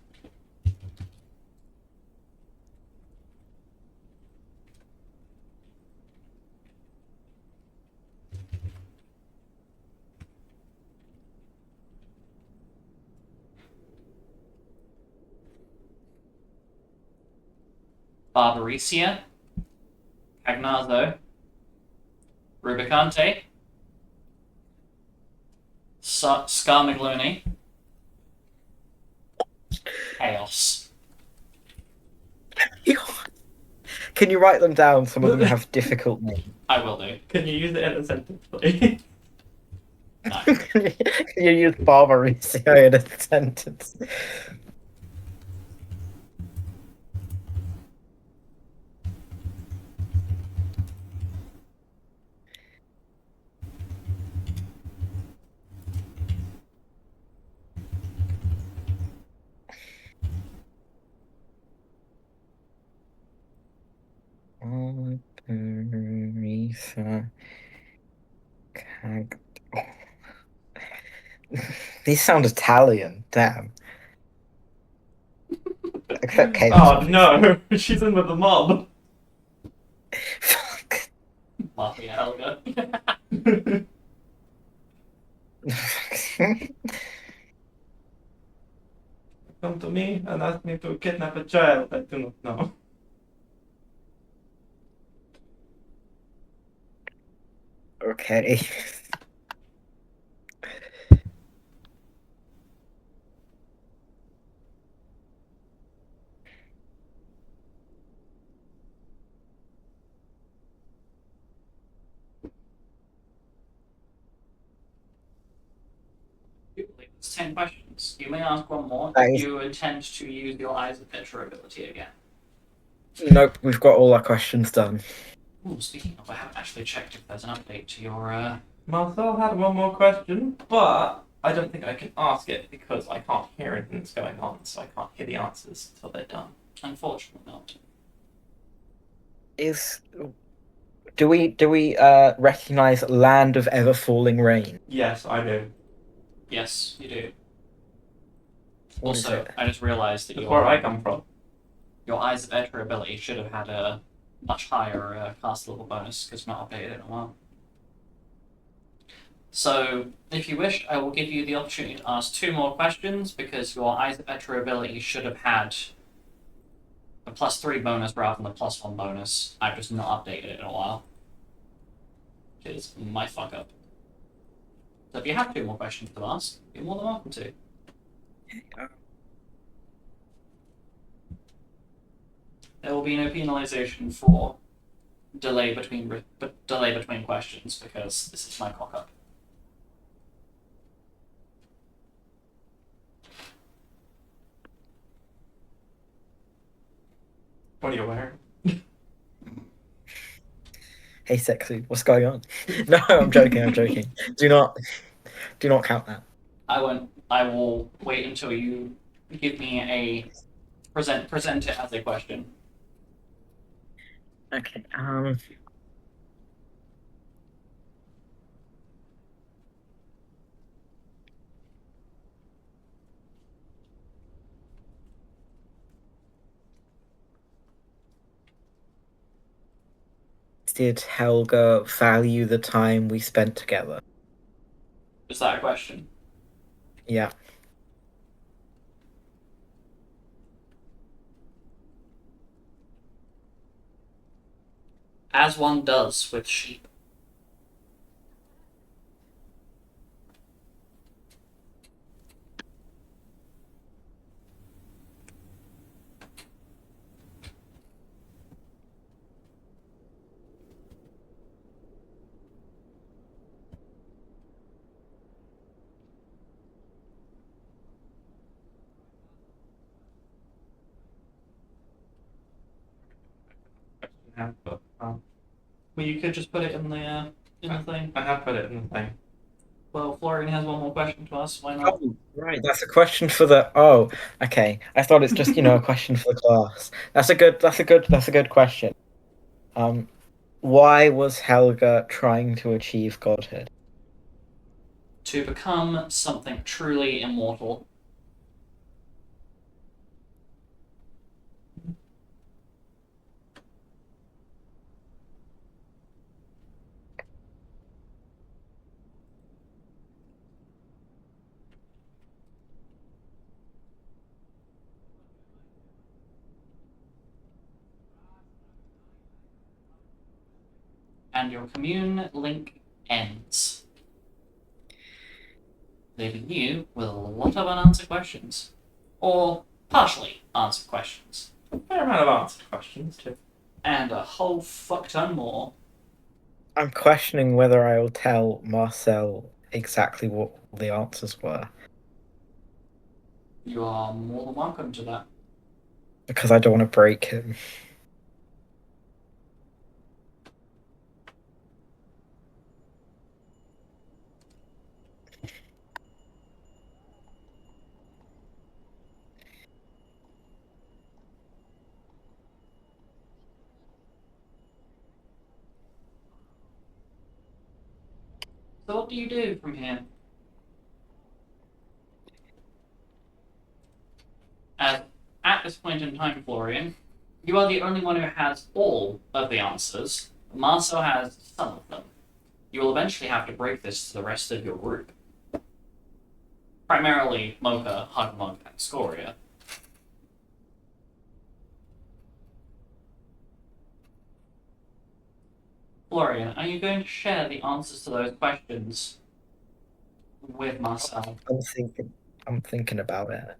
S1: Barbaricia, Cagnazo, Rubicante, Scarmigluni, Chaos.
S3: Can you write them down? Some of them have difficult names.
S1: I will do.
S2: Can you use it in a sentence, please?
S1: No.
S3: Can you use Barbarisio in a sentence? Barbarisa. These sound Italian. Damn. Except Chaos,
S2: Oh
S3: obviously.
S2: no, she's in with the mob.
S3: Fuck.
S1: Mafia Helga.
S2: Come to me and ask me to kidnap a child I do not know.
S3: Okay.
S1: It's 10 questions. You may ask one more
S3: That
S1: if
S3: is-
S1: you intend to use your Eyes of Petra ability again.
S3: Nope, we've got all our questions done.
S1: Ooh, speaking of, I haven't actually checked if there's an update to your.
S2: Marcel had one more question, but I don't think I can ask it because I can't hear anything that's going on, so I can't hear the answers until they're done.
S1: Unfortunately not.
S3: Do we recognize Land of Ever Falling Rain?
S2: Yes, I do.
S1: Yes, you do.
S3: What is
S1: Also,
S3: it?
S1: I just realized that
S2: That's where I come from.
S1: your Eyes of Edra ability should have had a much higher cast level bonus because not updated in a while. So, if you wish, I will give you the opportunity to ask 2 more questions because your Eyes of Edra ability should have had a +3 bonus rather than a +1 bonus. I've just not updated it in a while. Which is my fuck up. So if you have 2 more questions to ask, you're more than welcome to. There will be no penalization for delay between questions because this is my cock up.
S2: What are you wearing?
S3: Hey, sexy, what's going on? No, I'm joking. I'm joking. Do not count that.
S1: I won't. I will wait until you give me a present it as a question.
S3: Okay. Did Helga value the time we spent together?
S1: Is that a question?
S3: Yeah.
S1: As one does with sheep.
S2: But,
S1: Well, you could just put it in the thing.
S2: I have put it in the thing.
S1: Well, Florian has one more question to ask. Why not?
S3: Oh, right. That's a question for the. Oh, okay. I thought it's just a question for the class. That's a good question. Why was Helga trying to achieve godhood?
S1: To become something truly immortal. And your commune link ends, leaving you with a lot of unanswered questions. Or partially answered questions.
S2: A fair amount of answered questions, too.
S1: And a whole fuck ton more.
S3: I'm questioning whether I will tell Marcel exactly what the answers were
S1: You are more than welcome to that.
S3: because I don't want to break him.
S1: So what do you do from here? At this point in time, Florian, you are the only one who has all of the answers. Marcel has some of them. You will eventually have to break this to the rest of your group. Primarily Mocha, Hugmug, and Scoria. Florian, are you going to share the answers to those questions with Marcel?
S3: I'm thinking about it.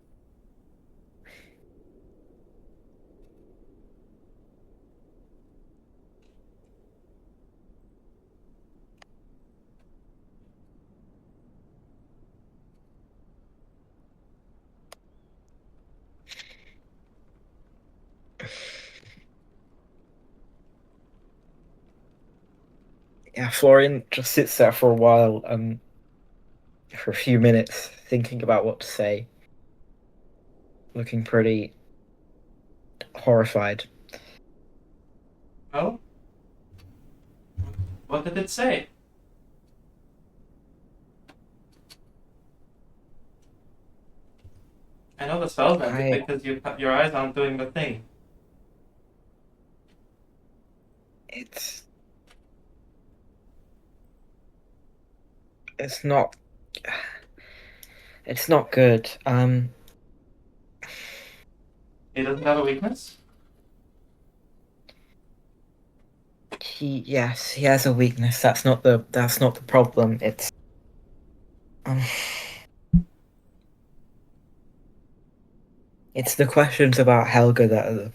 S3: Yeah, Florian just sits there for a while, for a few minutes, thinking about what to say, looking pretty horrified.
S2: Oh? What did it say? I know the spell's magic because your eyes aren't doing the thing.
S3: It's not. It's not good.
S2: He doesn't have a weakness?
S3: He has a weakness. That's not the problem. Um, it's the questions about Helga that are the.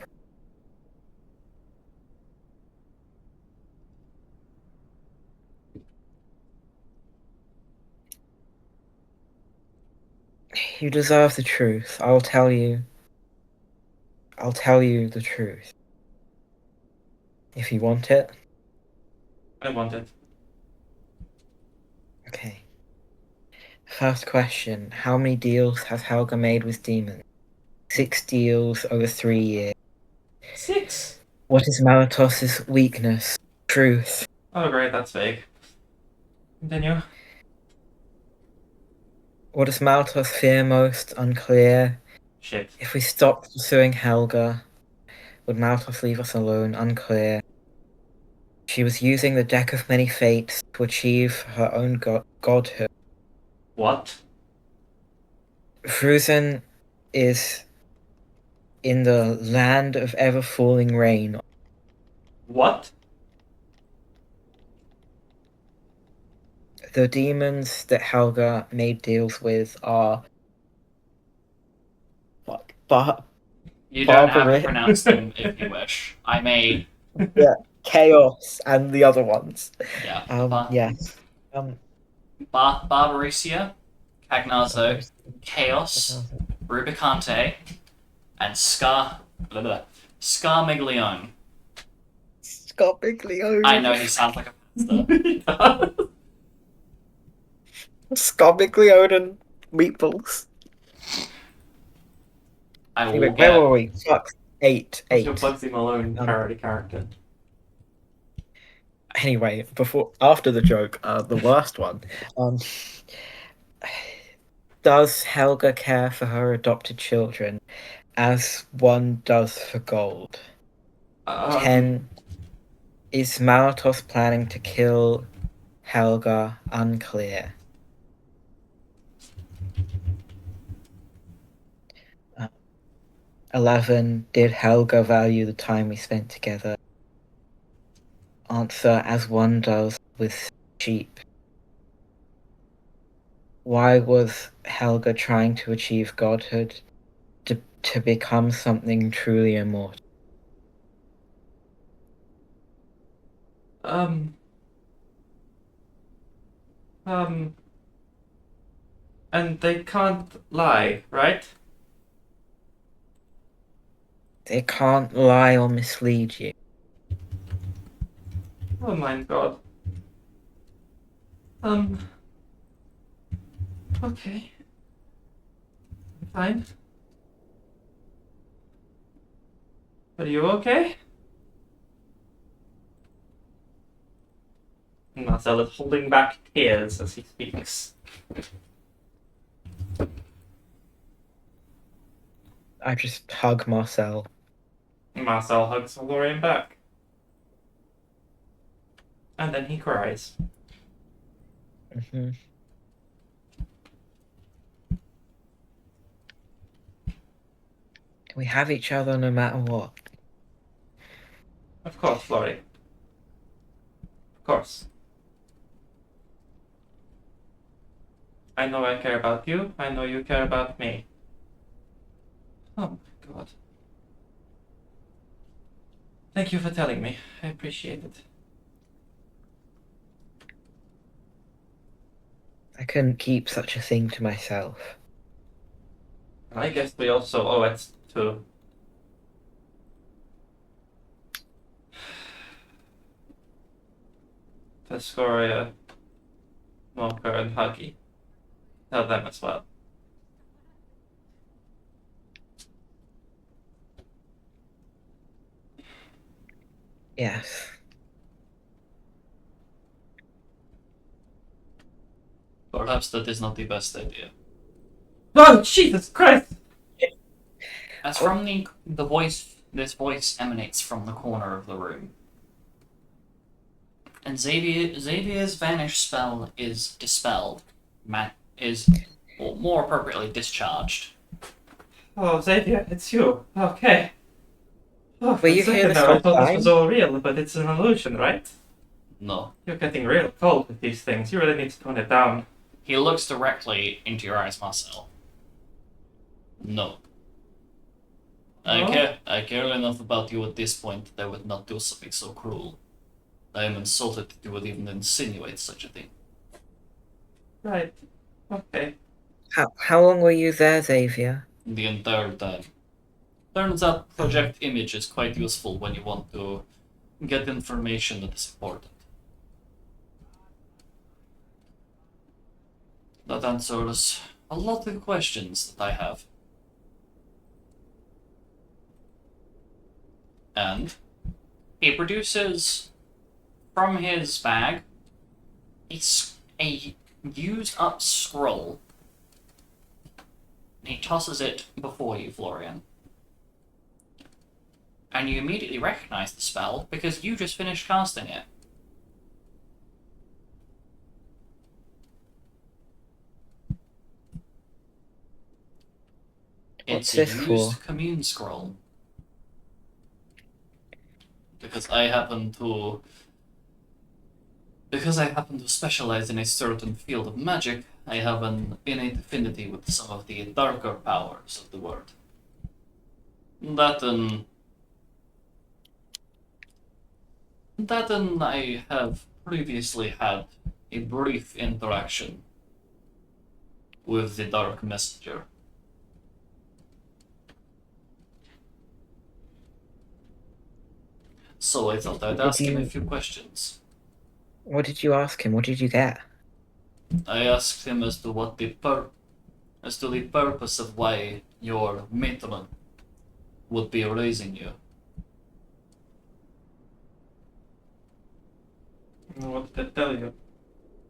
S3: You deserve the truth. I'll tell you the truth. If you want it.
S2: I want it.
S3: Okay. First question. How many deals has Helga made with demons? 6 deals over 3 years.
S2: 6?
S3: What is Malatos's weakness? Truth.
S2: Oh great, that's vague. Continue.
S3: What does Malatos fear most? Unclear.
S2: Shit.
S3: If we stopped pursuing Helga, would Malatos leave us alone? Unclear. She was using the Deck of Many Fates to achieve her own godhood.
S2: What?
S3: Fruzen is in the land of ever-falling rain.
S2: What?
S3: The demons that Helga made deals with are
S1: You don't have to
S3: Barbarous.
S1: pronounce them if you wish. I may.
S3: Chaos and the other ones.
S1: Yeah.
S3: Yes.
S1: Barbarecia, Cagnazzo, Chaos, Rubicante, and Scarmiglione.
S3: Scarmiglione.
S1: I know he sounds like a pasta.
S3: Scarmiglione and meatballs.
S1: I will
S3: Anyway,
S1: get.
S3: where were we? Fuck. 8.
S2: What's your Bugsy Malone parody character?
S3: Anyway, after the joke, the worst one. Does Helga care for her adopted children as one does for gold? 10. Is Malatos planning to kill Helga? Unclear. 11. Did Helga value the time we spent together? Answer, as one does with sheep. Why was Helga trying to achieve godhood? To become something truly immortal.
S2: And they can't lie, right?
S3: They can't lie or mislead you.
S2: Oh my god. Okay. Fine. Are you okay? Marcel is holding back tears as he speaks.
S3: I just hug Marcel.
S2: Marcel hugs Valorian back. And then he cries.
S3: Mm-hmm. We have each other no matter what.
S2: Of course, Flori. Of course. I know I care about you. I know you care about me. Oh my god. Thank you for telling me. I appreciate it.
S3: I couldn't keep such a thing to myself.
S2: I guess we also owe it to Vescoria, Mocha, and Huggy. Tell them as well.
S3: Yes.
S1: Perhaps that is not the best idea.
S2: Oh, Jesus Christ!
S1: As from the voice, this voice emanates from the corner of the room. And Xavier's vanish spell is dispelled. Or more appropriately, discharged.
S2: Oh, Xavier, it's you. Okay. Oh, for
S3: Were
S2: a
S3: you here
S2: second
S3: this
S2: there, I
S3: whole
S2: thought this was
S3: time?
S2: all real, but it's an illusion, right?
S1: No.
S2: You're getting real cold with these things. You really need to tone it down.
S1: He looks directly into your eyes, Marcel. No.
S2: No?
S1: I care enough about you at this point that I would not do something so cruel. I am insulted that you would even insinuate such a thing.
S2: Right. Okay.
S3: How long were you there, Xavier?
S1: The entire time. Turns out project image is quite useful when you want to get information that is important. That answers a lot of questions that I have. And he produces from his bag a used up scroll. And he tosses it before you, Florian. And you immediately recognize the spell because you just finished casting it.
S3: What's
S1: It's a
S3: this
S1: used
S3: for?
S1: commune scroll. Because I happen to specialize in a certain field of magic, I have an innate affinity with some of the darker powers of the world. That and I have previously had a brief interaction with the Dark Messenger. So I thought I'd ask him a few questions.
S3: What did you ask him? What did you get?
S1: I asked him as to the purpose of why your matron would be raising you.
S2: What did they tell you?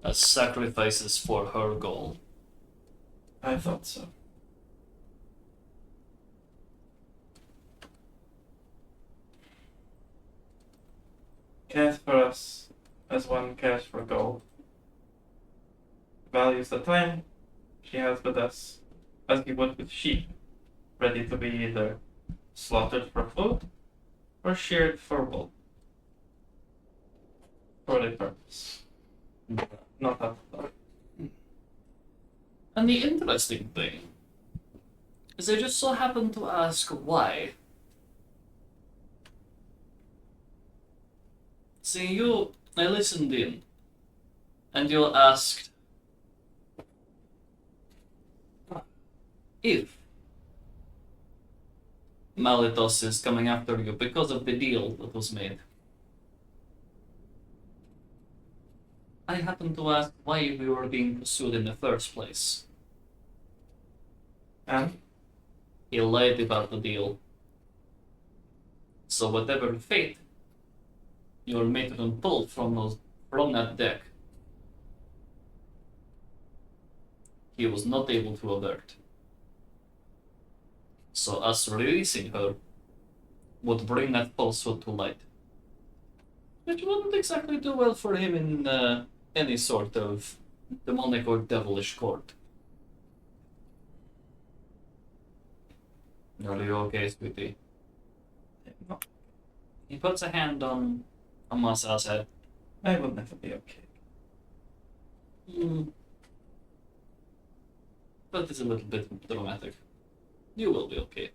S1: As sacrifices for her goal.
S2: I thought so. Cares for us as one cares for gold. Values the time she has with us as he would with sheep, ready to be either slaughtered for food or sheared for wool. For a purpose. Not that dark.
S1: And the interesting thing is I just so happened to ask why. See, I listened in, and you asked if Malitos is coming after you because of the deal that was made. I happened to ask why we were being pursued in the first place.
S2: And
S1: He lied about the deal. So whatever fate your matron pulled from that deck, he was not able to avert. So us releasing her would bring that falsehood to light. Which wouldn't exactly do well for him in any sort of demonic or devilish court. Are you okay, sweetie?
S2: no,
S1: He puts a hand on Marcel's head.
S2: I will never be okay.
S1: That is a little bit dramatic. You will be okay.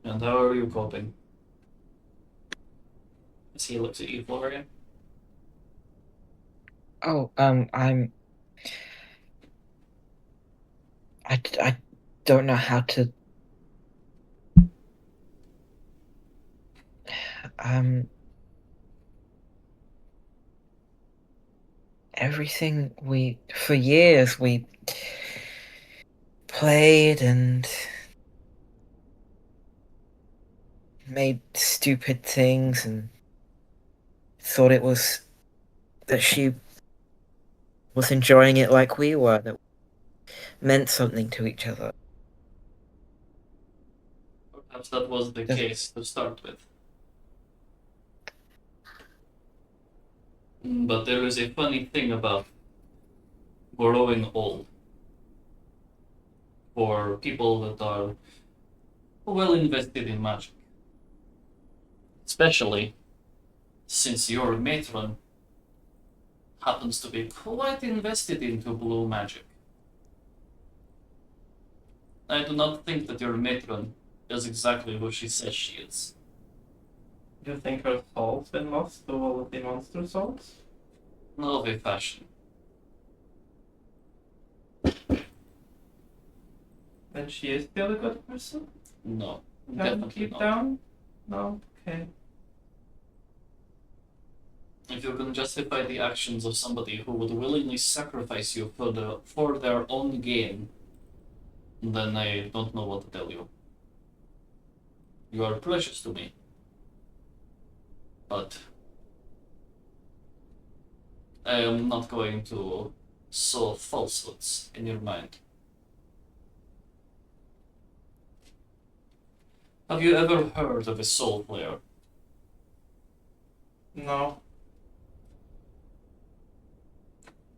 S1: And how are you coping? As he looks at you, Florian.
S3: Oh, I don't know how to. Everything for years we played and made stupid things and thought it was that she was enjoying it like we were. That meant something to each other.
S1: Perhaps that was the
S3: Yes.
S1: case to start with. But there is a funny thing about growing old for people that are well invested in magic. Especially since your matron happens to be quite invested into blue magic. I do not think that your matron is exactly who she says she is.
S2: Do you think her soul's been lost to all of the monster souls?
S1: No of a fashion.
S2: Then she is still a good person?
S1: No,
S2: Down,
S1: definitely
S2: keep
S1: not.
S2: down? No? Okay.
S1: If you can justify the actions of somebody who would willingly sacrifice you for their own gain, then I don't know what to tell you. You are precious to me. But I am not going to sow falsehoods in your mind. Have you ever heard of a soul flare?
S2: No.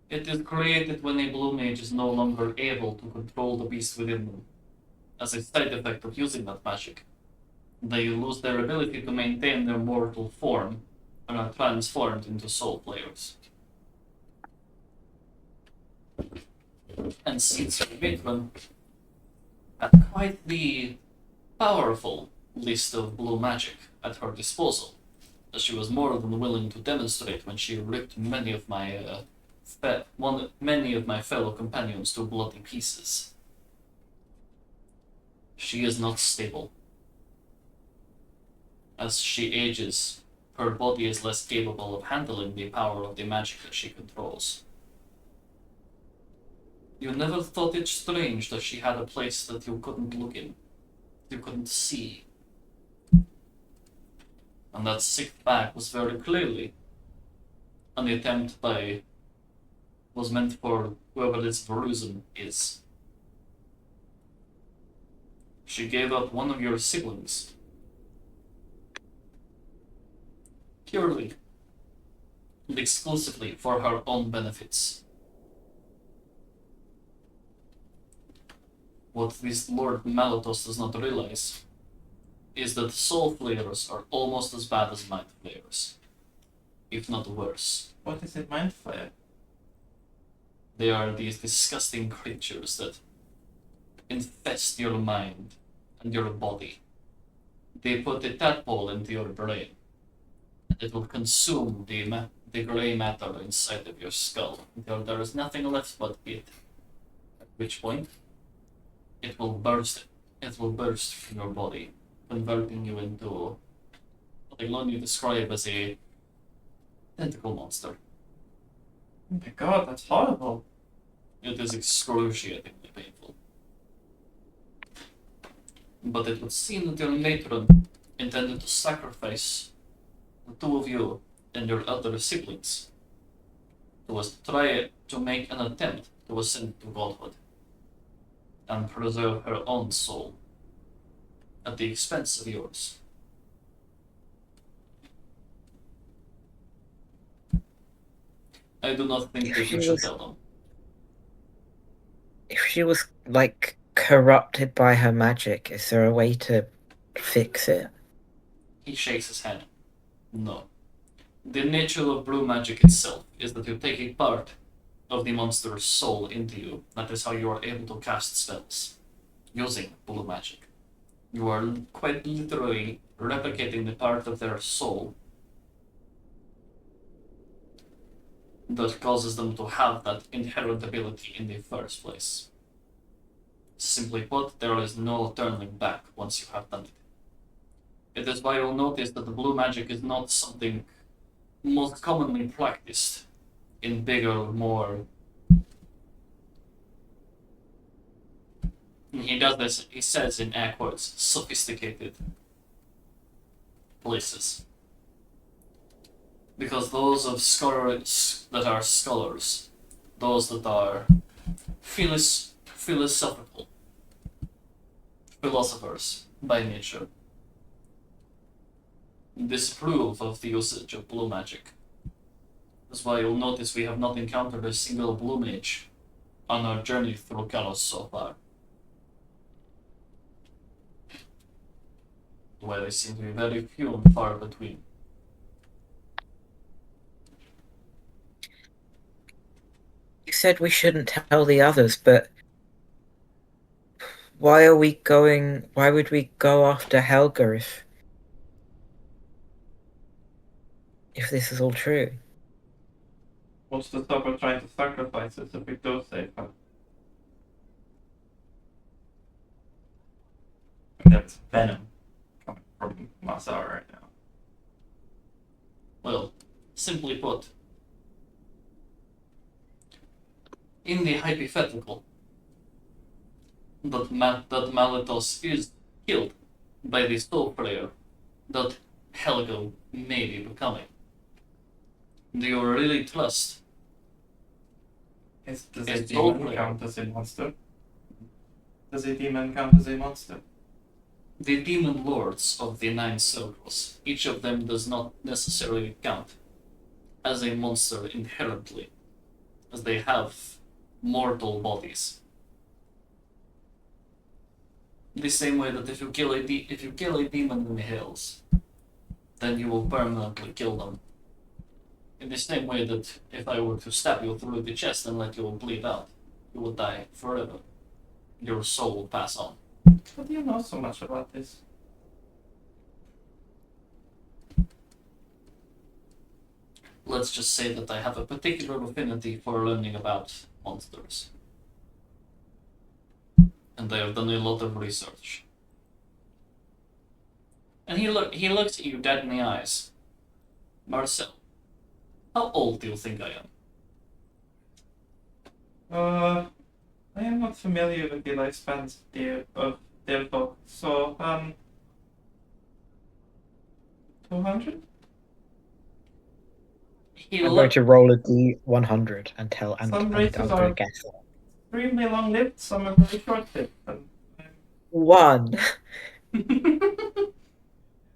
S1: It is created when a blue mage is no longer able to control the beast within them. As a side effect of using that magic, they lose their ability to maintain their mortal form and are transformed into soul flares. And since your matron had quite the powerful list of blue magic at her disposal, as she was more than willing to demonstrate when she ripped many of my fellow companions to bloody pieces. She is not stable. As she ages, her body is less capable of handling the power of the magic that she controls. You never thought it strange that she had a place that you couldn't look in, you couldn't see. And that sixth bag was very clearly an attempt was meant for whoever this Veruzen is. She gave up one of your siblings purely and exclusively for her own benefits. What this Lord Malatos does not realize is that soul flayers are almost as bad as mind flayers, if not worse.
S2: What is it mind flare?
S1: They are these disgusting creatures that infest your mind and your body. They put a tadpole into your brain. It will consume the gray matter inside of your skull until there is nothing left but it. At which point, it will burst. It will burst from your body, converting you into what I can only describe as a tentacle monster.
S2: Oh my god, that's horrible.
S1: It is excruciatingly painful. But it would seem that your matron intended to sacrifice the two of you and your other siblings to try to make an attempt to ascend to godhood and preserve her own soul at the expense of yours. I do not think that you should tell them.
S3: If she was, like, corrupted by her magic, is there a way to fix it?
S1: He shakes his head. No. The nature of blue magic itself is that you take a part of the monster's soul into you. That is how you are able to cast spells using blue magic. You are quite literally replicating the part of their soul that causes them to have that inherent ability in the first place. Simply put, there is no turning back once you have done it. It is why you'll notice that the blue magic is not something most commonly practiced in bigger, more... He says in air quotes, sophisticated places. Because those of scholars that are scholars, those that are philosophical. Philosophers, by nature, disapprove of the usage of blue magic. That's why you'll notice we have not encountered a single blue mage on our journey through Kalos so far. Why they seem to be very few and far between.
S3: You said we shouldn't tell the others, but why are we going? Why would we go after Helga if this is all true?
S2: What's to stop her trying to sacrifice us if we do save her? That's venom coming from Mazar right now.
S1: Well, simply put, in the hypothetical that Malitos is killed by the soul player that Helga may be becoming, do you really trust
S2: Does a
S1: It's
S2: demon
S1: totally-
S2: count as a monster? Does a demon count as a monster?
S1: the demon lords of the Nine Circles? Each of them does not necessarily count as a monster inherently, as they have mortal bodies. The same way that if you kill a demon in the hills, then you will permanently kill them. In the same way that if I were to stab you through the chest and let you bleed out, you will die forever. Your soul will pass on.
S2: How do you know so much about this?
S1: Let's just say that I have a particular affinity for learning about monsters. And I have done a lot of research. And he looks at you dead in the eyes. Marcel, how old do you think I am?
S2: I am not familiar with the lifespans of their folk, so 200?
S1: He
S3: I'm going
S1: looked
S3: to roll a D100 and tell, and
S2: Some
S3: I'm
S2: races
S3: going
S2: are
S3: to guess it.
S2: extremely long-lived, some are very short-lived. And
S3: One.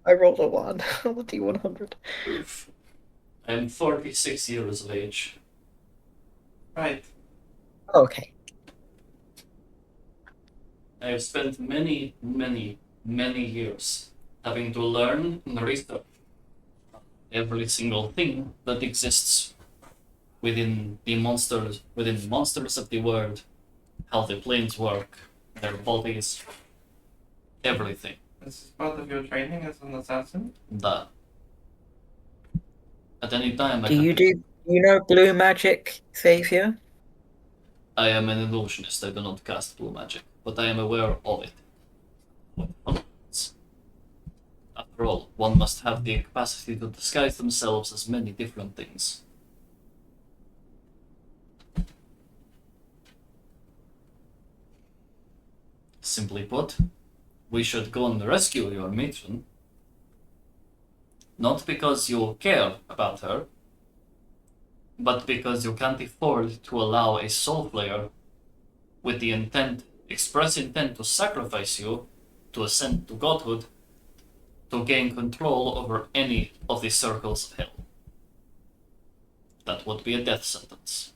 S3: I rolled a 1 on the D100.
S1: Oof. I am 46 years of age.
S2: right,
S3: Okay.
S1: I have spent many, many, many years having to learn and research every single thing that exists within the monsters of the world, how the planes work, their bodies, everything.
S2: this is part of your training as an assassin.
S1: That at any time
S3: Do you know blue magic, Xavier?
S1: I am an illusionist. I do not cast blue magic, but I am aware of it. After all, one must have the capacity to disguise themselves as many different things. Simply put, we should go and rescue your matron. Not because you care about her, but because you can't afford to allow a soul player with the express intent to sacrifice you to ascend to godhood to gain control over any of the circles of hell. That would be a death sentence.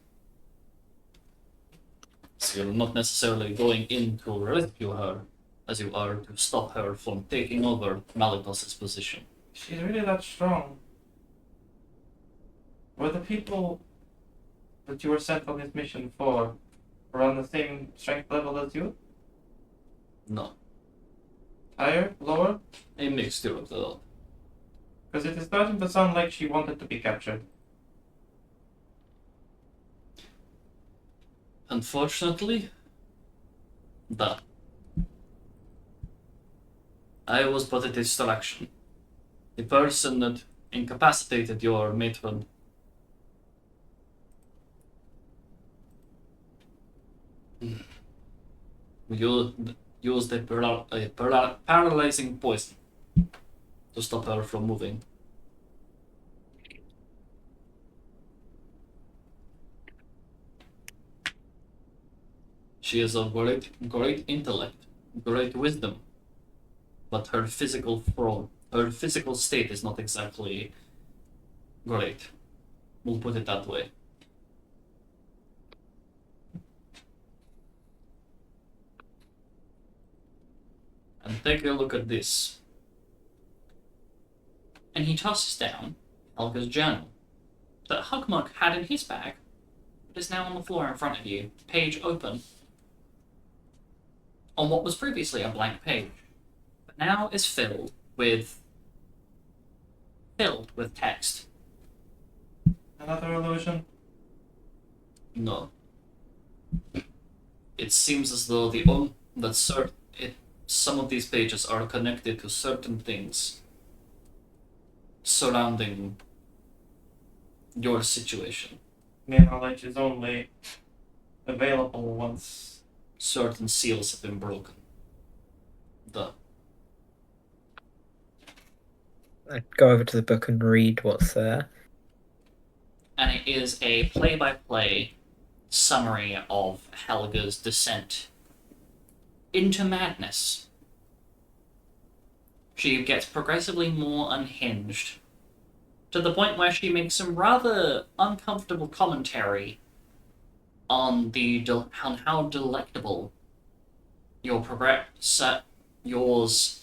S1: So you're not necessarily going in to rescue her, as you are to stop her from taking over Malignos's position.
S2: She's really that strong. Were the people that you were sent on this mission for around the same strength level as you?
S1: No,
S2: Higher? Lower?
S1: a mixture of the lot.
S2: Because it is starting to sound like she wanted to be captured.
S1: Unfortunately, that. I was but a distraction. The person that incapacitated your matron used a paralyzing poison to stop her from moving. She is of great intellect, great wisdom, but her physical state is not exactly great. We'll put it that way. And take a look at this. And he tosses down Helga's journal that Hugmug had in his bag, but is now on the floor in front of you, page open, on what was previously a blank page, but now is filled with text.
S2: Another illusion?
S1: No. It seems as though some of these pages are connected to certain things surrounding your situation.
S2: Mere knowledge is only available once.
S1: Certain seals have been broken.
S3: I go over to the book and read what's there.
S1: And it is a play-by-play summary of Helga's descent into madness. She gets progressively more unhinged, to the point where she makes some rather uncomfortable commentary on how delectable yours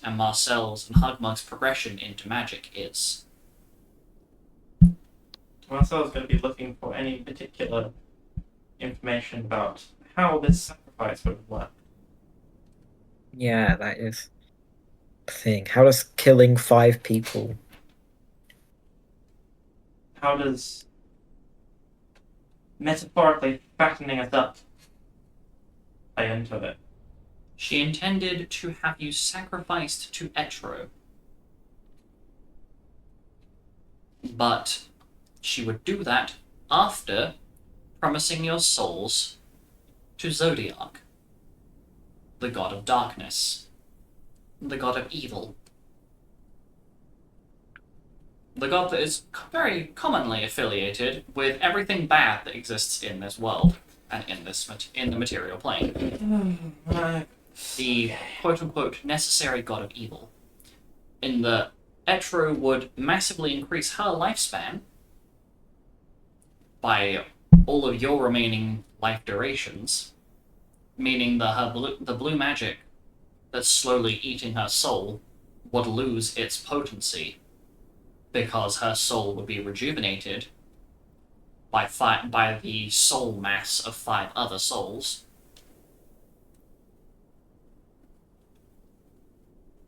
S1: and Marcel's and Hugmug's progression into magic is.
S2: Marcel's going to be looking for any particular information about how this sacrifice would work.
S3: Yeah, that is the thing. How does killing 5 people?
S2: How does metaphorically fattening us up play into it?
S1: She intended to have you sacrificed to Etro, but she would do that after promising your souls to Zodiac, the god of darkness, the god of evil, the god that is very commonly affiliated with everything bad that exists in this world and in the material plane. The quote-unquote necessary god of evil, in that Etro would massively increase her lifespan by all of your remaining life durations, meaning that the blue magic that's slowly eating her soul would lose its potency, because her soul would be rejuvenated by the soul mass of 5 other souls.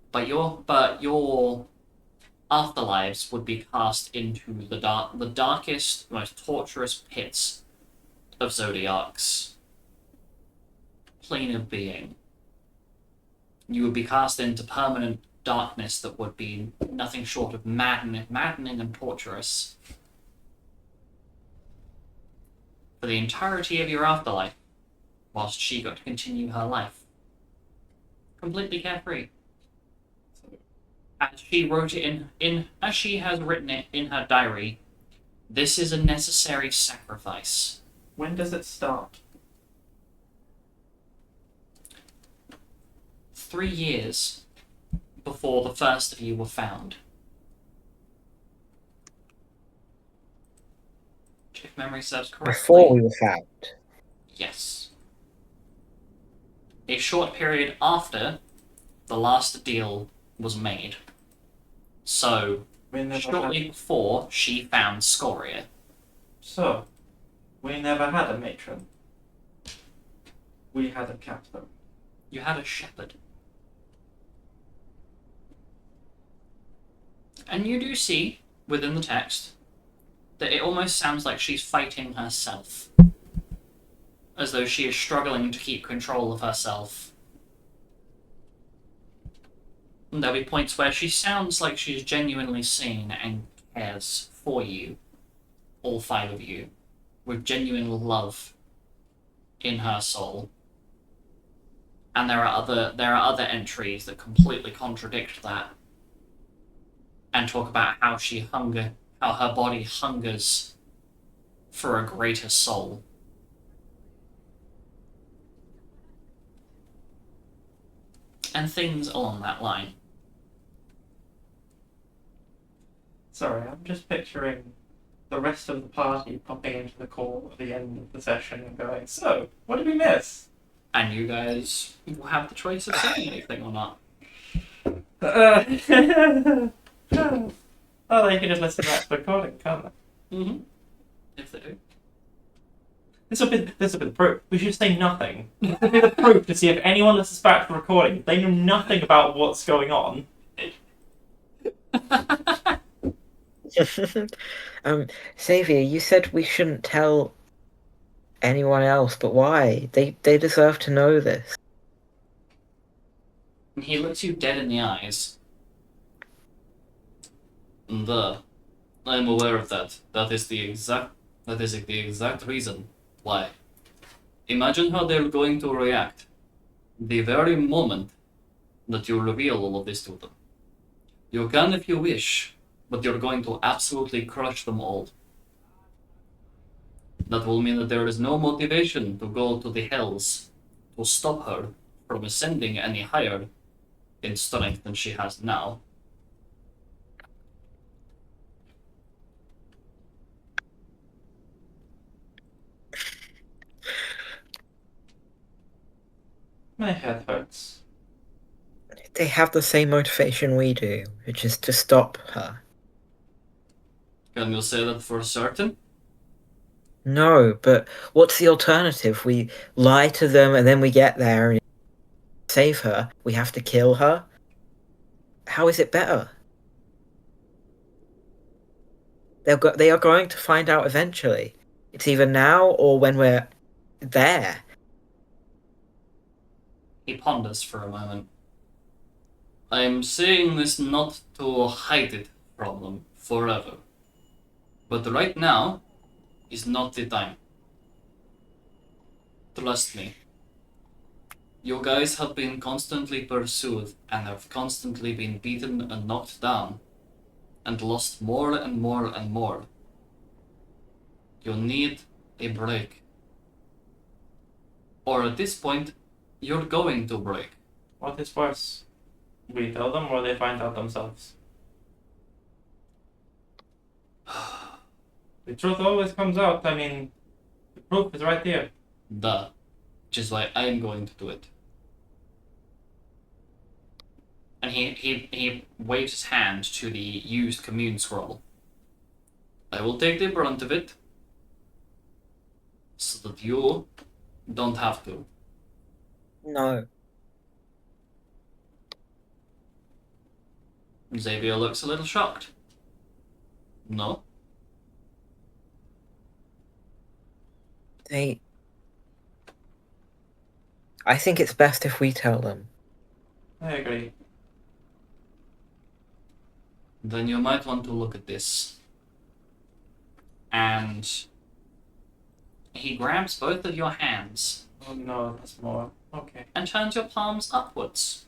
S1: But your afterlives would be cast into the darkest, most torturous pits of Zodiac's plane of being. You would be cast into permanent darkness that would be nothing short of maddening and torturous for the entirety of your afterlife, whilst she got to continue her life completely carefree. As she wrote it as she has written it in her diary, this is a necessary sacrifice.
S2: When does it start?
S1: 3 years before the first of you were found. If memory serves correctly.
S3: Before we were found.
S1: Yes. A short period after the last deal was made. So, shortly before she found Scoria.
S2: So, we never had a matron. We had a captain.
S1: You had a shepherd. And you do see, within the text, that it almost sounds like she's fighting herself. As though she is struggling to keep control of herself. And there'll be points where she sounds like she's genuinely seen and cares for you, all 5 of you, with genuine love in her soul. And there are other entries that completely contradict that, and talk about how her body hungers for a greater soul. and things along that line.
S2: Sorry, I'm just picturing the rest of the party popping into the call at the end of the session and going, so, what did we miss?
S1: And you guys will have the choice of saying anything or not.
S2: Oh, they can just listen back to the recording, can't they?
S1: Mm-hmm. If they do.
S2: This will be the proof. We should say nothing. This will be the proof to see if anyone listens back to the recording. If they know nothing about what's going on.
S3: Xavier, you said we shouldn't tell anyone else, but why? They deserve to know this.
S1: He looks you dead in the eyes. I am aware of that. That is the exact reason why. Imagine how they're going to react the very moment that you reveal all of this to them. You can if you wish, but you're going to absolutely crush them all. That will mean that there is no motivation to go to the hells to stop her from ascending any higher in strength than she has now.
S2: My head hurts.
S3: They have the same motivation we do, which is to stop her.
S1: Can you say that for certain?
S3: No, but what's the alternative? We lie to them and then we get there and save her. We have to kill her? How is it better? They are going to find out eventually. It's either now or when we're there.
S1: He ponders for a moment. I am saying this not to hide it from them forever. But right now is not the time. Trust me. You guys have been constantly pursued and have constantly been beaten and knocked down and lost more and more and more. You need a break. Or at this point, you're going to break.
S2: What is worse? We tell them or they find out themselves? The truth always comes out. I mean, the proof is right here.
S1: Duh. Which is why I'm going to do it. And he waves his hand to the used commune scroll. I will take the brunt of it, so that you don't have to.
S3: No.
S1: Xavier looks a little shocked. No?
S3: I think it's best if we tell them.
S2: I agree.
S1: Then you might want to look at this. And he grabs both of your hands
S2: Oh no, that's more. Okay.
S1: and turns your palms upwards.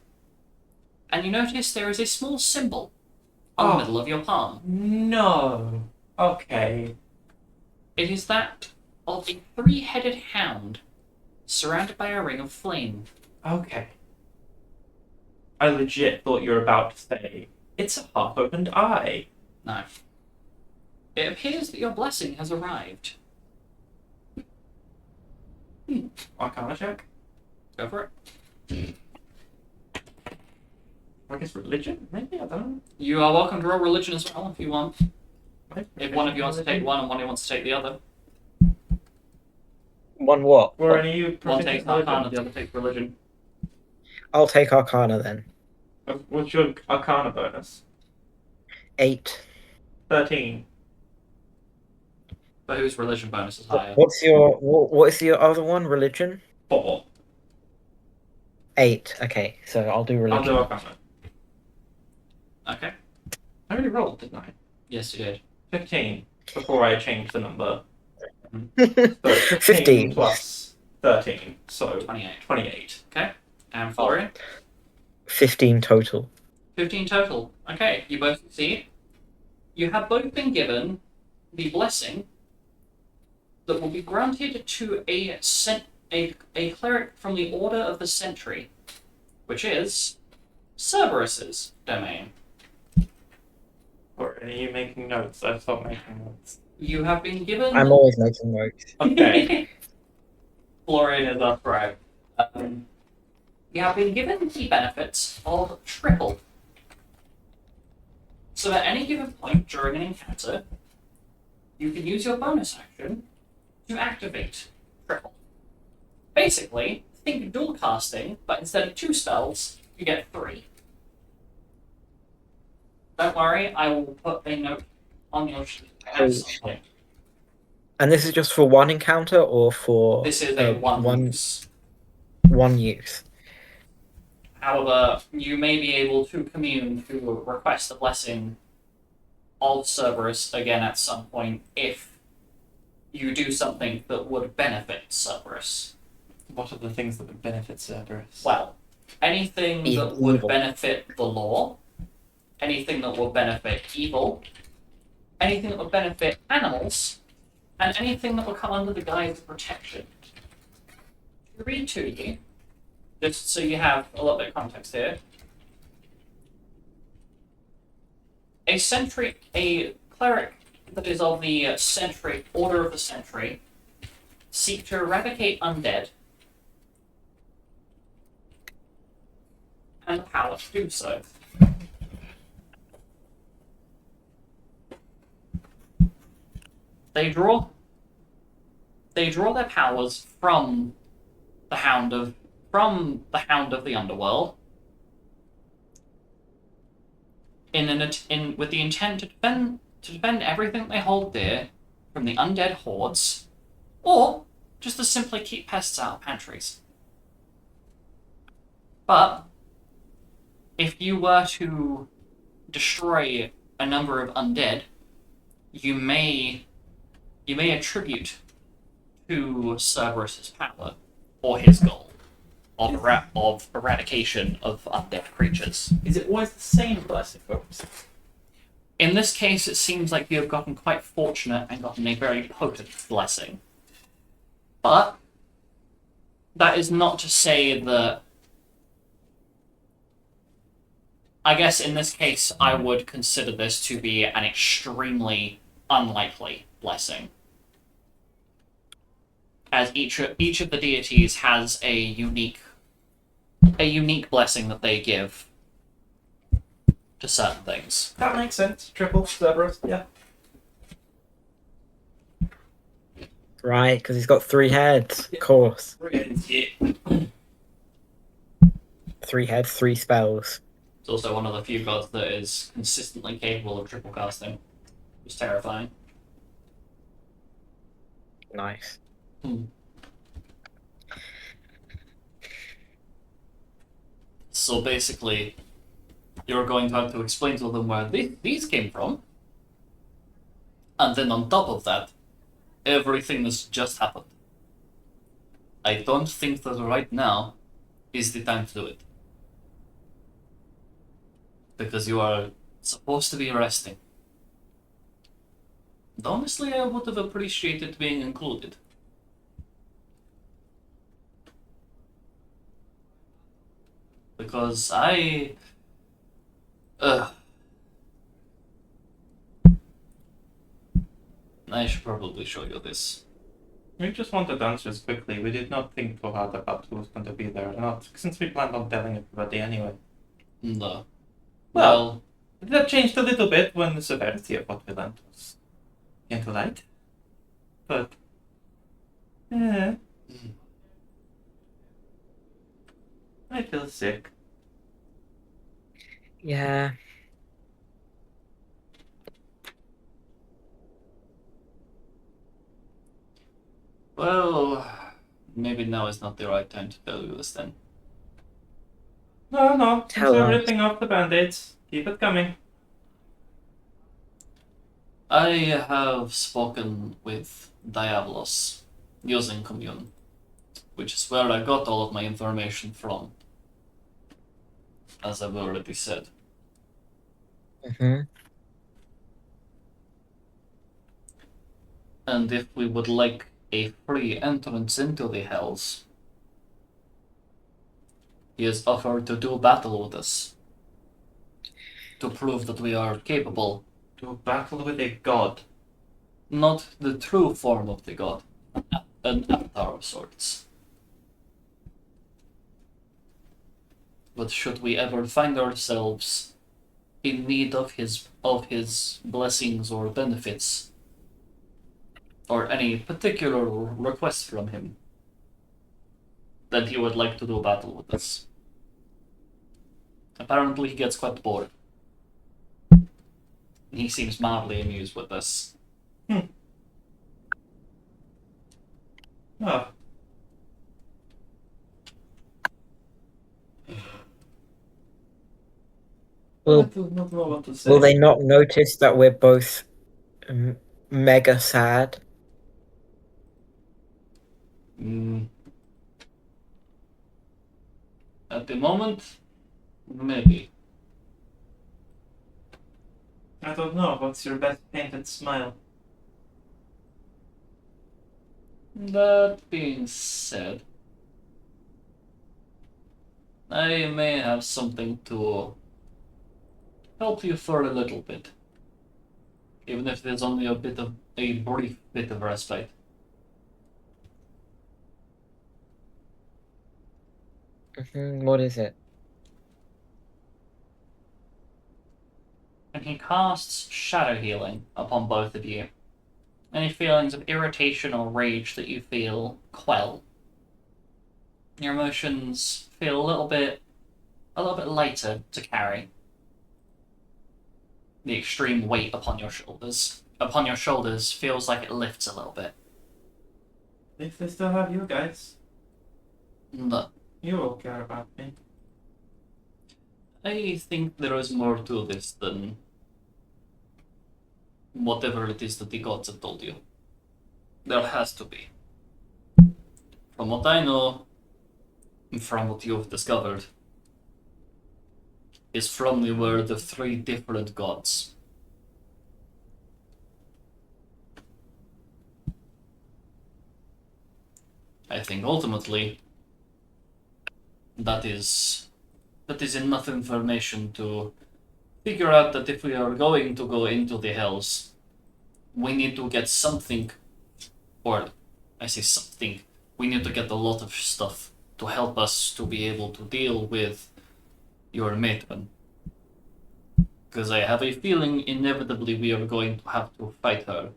S1: And you notice there is a small symbol on the middle of your palm.
S2: No. Okay.
S1: It is that of a three-headed hound surrounded by a ring of flame.
S2: Okay. I legit thought you were about to say, it's a half-opened eye.
S1: No. It appears that your blessing has arrived.
S2: Arcana check?
S1: Go for it.
S2: I guess religion? Maybe? I don't know.
S1: You are welcome to roll religion as well if you want.
S2: Maybe
S1: If one of you wants to take
S2: religion.
S1: one and one of you wants to take the other.
S3: One what?
S2: Were any of you
S1: One
S2: proficient
S1: takes
S2: in religion?
S1: Arcana, the other takes religion.
S3: I'll take Arcana then.
S2: What's your Arcana bonus?
S3: 8.
S2: 13.
S1: But whose religion bonus is higher?
S3: What is your other one? Religion?
S2: 4.
S3: 8. Okay, so I'll do
S2: I'll
S3: religion.
S2: do Arcana.
S1: Okay.
S2: I already rolled, didn't I?
S1: Yes, you did.
S2: 15. Before I changed the number.
S1: Mm-hmm.
S2: So 15
S3: 15.
S2: plus 13. So
S1: 28.
S2: 28.
S1: Okay. And Florian?
S3: 15 total.
S1: 15 total. Okay, you both succeed. You have both been given the blessing that will be granted to a cleric from the Order of the Sentry, which is Cerberus's domain.
S2: Or are you making notes? I've stopped making notes.
S1: You have been given.
S3: I'm always making notes.
S2: Okay.
S1: Florian is upright. You have been given the benefits of triple. So at any given point during an encounter, you can use your bonus action to activate triple. Basically, think dual casting, but instead of 2 spells, you get 3. Don't worry, I will put a note on your sheet at some point.
S3: And this is just for one encounter or for
S1: This is a one use.
S3: One use.
S1: However, you may be able to commune to request a blessing of Cerberus again at some point if you do something that would benefit Cerberus.
S2: What are the things that would benefit Cerberus?
S1: Well, anything
S3: Being
S1: that would
S3: evil.
S1: benefit the law, anything that would benefit evil, anything that would benefit animals, and anything that would come under the guise of protection. To read to you, just so you have a little bit of context here. A cleric that is of the Sentry, Order of the Sentry, seek to eradicate undead, and the power to do so. They draw their powers from the Hound of the Underworld, with the intent to defend everything they hold dear from the undead hordes, or just to simply keep pests out of pantries. But if you were to destroy a number of undead, you may attribute to Cerberus's power or his goal of eradication of undead creatures.
S2: Is it always the same blessing focus?
S1: In this case, it seems like you have gotten quite fortunate and gotten a very potent blessing. But that is not to say that. I guess in this case, I would consider this to be an extremely unlikely blessing, as each of the deities has a unique blessing that they give to certain things.
S2: That makes sense. Triple Cerberus, yeah.
S3: Right, because he's got 3 heads, of course.
S2: Yeah.
S3: 3 heads, 3 spells.
S1: It's also one of the few gods that is consistently capable of triple casting. It's terrifying.
S3: Nice.
S1: So basically, you're going to have to explain to them where these came from. And then on top of that, everything that's just happened. I don't think that right now is the time to do it. Because you are supposed to be resting. And honestly, I would have appreciated being included. Because I should probably show you this.
S2: We just wanted answers quickly. We did not think too hard about who was going to be there or not, since we planned on telling everybody anyway.
S1: No.
S2: Well, that changed a little bit when the severity of what we learned was came to light. But, I feel sick.
S3: Yeah.
S1: Well, maybe now is not the right time to tell you this then.
S2: No,
S3: Tell
S2: so
S3: us.
S2: ripping off the band-aids. Keep it coming.
S1: I have spoken with Diablos using Commune, which is where I got all of my information from, as I've already said.
S3: Mm-hmm.
S1: And if we would like a free entrance into the Hells, He has offered to do battle with us. To prove that we are capable.
S2: To battle with a god.
S1: Not the true form of the god. An avatar of sorts. But should we ever find ourselves in need of his blessings or benefits, or any particular request from him, then he would like to do battle with us. Apparently he gets quite bored. He seems mildly amused with this.
S2: Oh.
S3: Will,
S2: I do not know what to say.
S3: will they not notice that we're both mega sad?
S1: At the moment, maybe.
S2: I don't know. What's your best painted smile?
S1: That being said, I may have something to help you for a little bit. Even if there's only a brief bit of respite.
S3: What is it?
S1: And he casts Shadow Healing upon both of you. Any feelings of irritation or rage that you feel quell. Your emotions feel a little bit lighter to carry. The extreme weight upon your shoulders feels like it lifts a little bit.
S2: If they still have you guys,
S1: No.
S2: you will care about me.
S1: I think there is more to this than whatever it is that the gods have told you. There has to be. From what I know, and from what you've discovered, is from the word of 3 different gods. I think ultimately that is enough information to figure out that if we are going to go into the hells, we need to get something, or I say something, we need to get a lot of stuff to help us to be able to deal with your matron. Because I have a feeling inevitably we are going to have to fight her.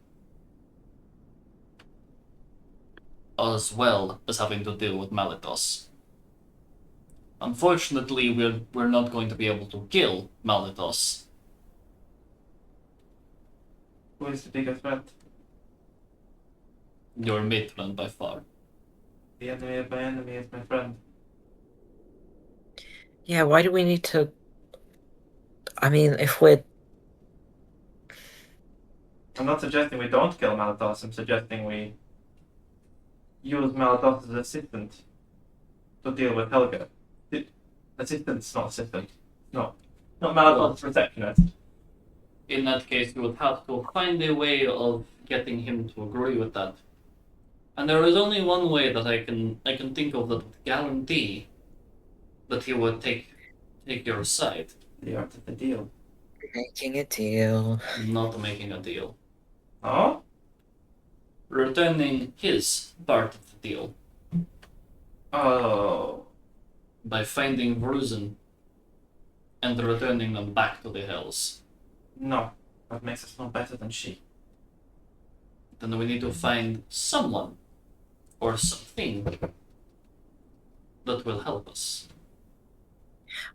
S1: As well as having to deal with Malitos. Unfortunately, we're not going to be able to kill Malitos.
S2: Who is the biggest threat?
S1: Your matron by far.
S2: The enemy of my enemy is my friend.
S3: Yeah, why do we need to... I mean, if we're...
S2: I'm not suggesting we don't kill Malatos, I'm suggesting we use Malatos as an assistant to deal with Helga. Assistant's not assistant. No. Not Malatos' receptionist.
S1: In that case, you would have to find a way of getting him to agree with that. And there is only one way that I can think of that would guarantee that he would take your side.
S2: The art of the deal.
S3: Making a deal.
S1: Not making a deal.
S2: Oh?
S1: Returning his part of the deal.
S2: Oh.
S1: By finding Bruzen and returning them back to the hells.
S2: No. What makes us no better than she?
S1: Then we need to find someone or something that will help us.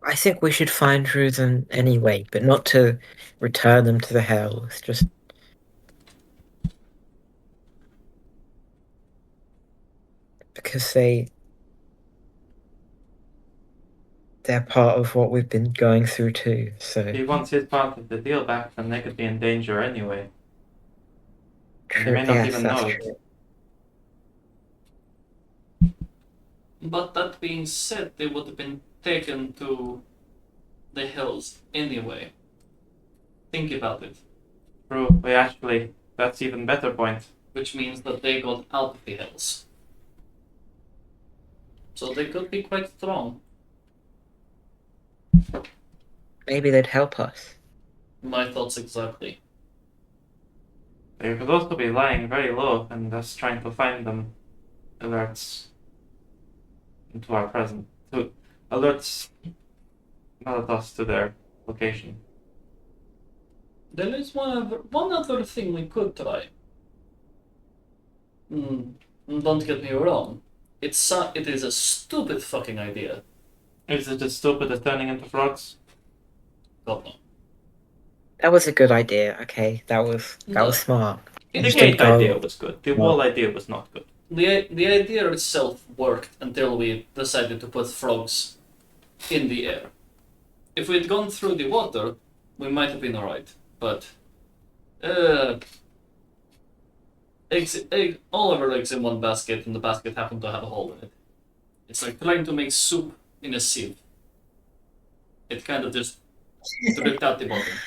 S3: I think we should find Druzen anyway, but not to return them to the hells, just... because they're part of what we've been going through too, so...
S2: If he wants his part of the deal back, then they could be in danger anyway. And they
S3: True,
S2: may not
S3: yes,
S2: even
S3: that's
S2: know
S3: true.
S2: it.
S1: But that being said, they would have been taken to the hills anyway. Think about it.
S2: True, we actually, that's even better point.
S1: Which means that they got out of the hills. So they could be quite strong.
S3: Maybe they'd help us.
S1: My thoughts exactly.
S2: They could also be lying very low and us trying to find them alerts into our present. To alerts alert us to their location.
S1: There is one other thing we could try. Don't get me wrong. It is a stupid fucking idea.
S2: Is it as stupid as turning into frogs?
S1: God no.
S3: That was a good idea. Okay, that
S1: No.
S3: was smart.
S1: It
S2: The
S3: Just
S1: was-
S2: gate idea was good. The wall idea was not good.
S1: The idea itself worked until we decided to put frogs in the air. If we'd gone through the water, we might have been alright. But all of our eggs in one basket, and the basket happened to have a hole in it. It's like trying to make soup in a sieve. It kind of just dripped out the bottom.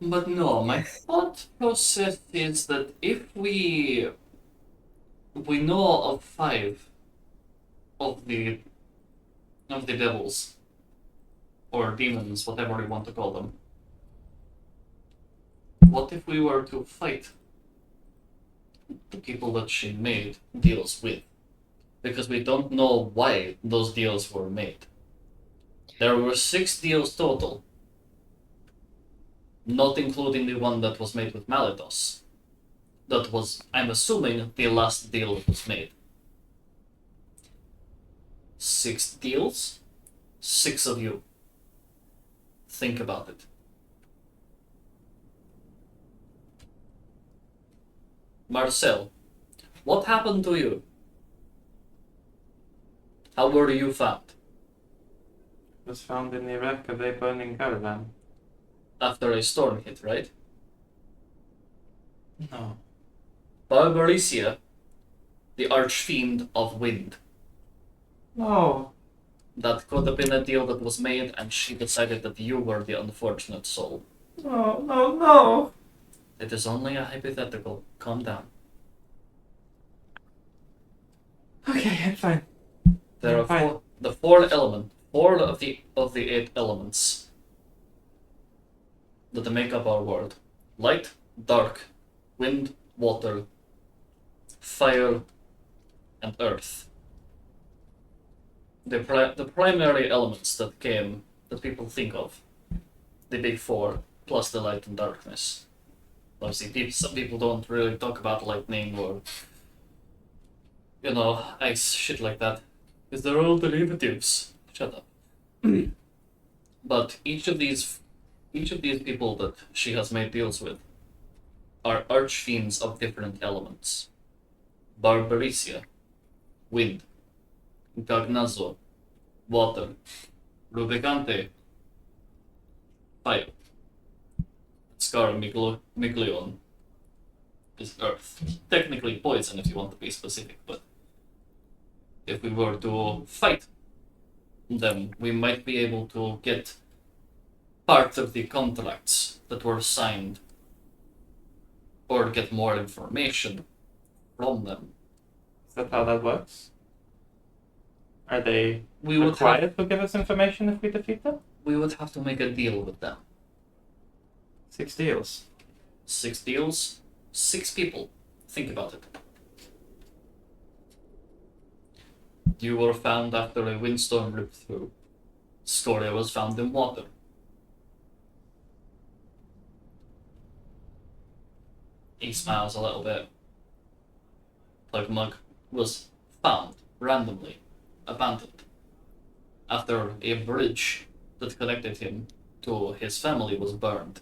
S1: But no, my thought process is that if we know of 5 of the devils or demons, whatever you want to call them. What if we were to fight the people that she made deals with? Because we don't know why those deals were made. There were 6 deals total, not including the one that was made with Malitos. That was, I'm assuming, the last deal that was made. 6 deals, 6 of you. Think about it. Marcel, what happened to you? How were you found?
S2: Was found in the wreck of a burning caravan.
S1: After a storm hit, right?
S2: No.
S1: Barbaricia, the archfiend of wind.
S2: No.
S1: That could have been a deal that was made, and she decided that you were the unfortunate soul.
S2: No, no, no.
S1: It is only a hypothetical. Calm down.
S2: Okay, I'm fine.
S1: There are
S2: Fine.
S1: four of the 8 elements that make up our world: light, dark, wind, water, fire, and earth. The primary elements that people think of, the big 4 plus the light and darkness. Obviously, some people don't really talk about lightning or ice, shit like that, because they're all derivatives. Shut up. But each of these people that she has made deals with are archfiends of different elements. Barbaricia, wind. Gagnazo, water. Rubicante, fire. Miglion is earth. Technically poison if you want to be specific, but if we were to fight them, we might be able to get part of the contracts that were signed or get more information from them.
S2: Is that how that works? Are they
S1: We would
S2: required to give us information if we defeat them?
S1: we would have to make a deal with them.
S2: 6 deals.
S1: 6 deals, 6 people. Think about it. You were found after a windstorm ripped through. Scoria was found in water. He smiles a little bit. Plugmug was found randomly, abandoned, after a bridge that connected him to his family was burned.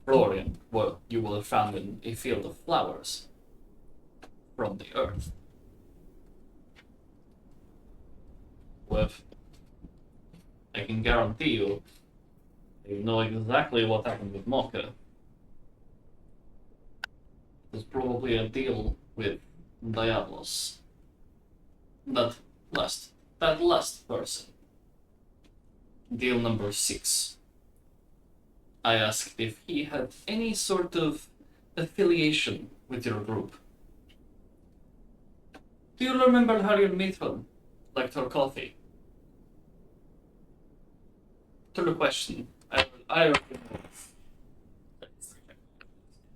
S1: Florian, well, you were found in a field of flowers from the earth. With, I can guarantee you know exactly what happened with Mocha. It was probably a deal with Diablos. That last person. Deal number 6. I asked if he had any sort of affiliation with your group. Do you remember how your matron liked her coffee? to the question, I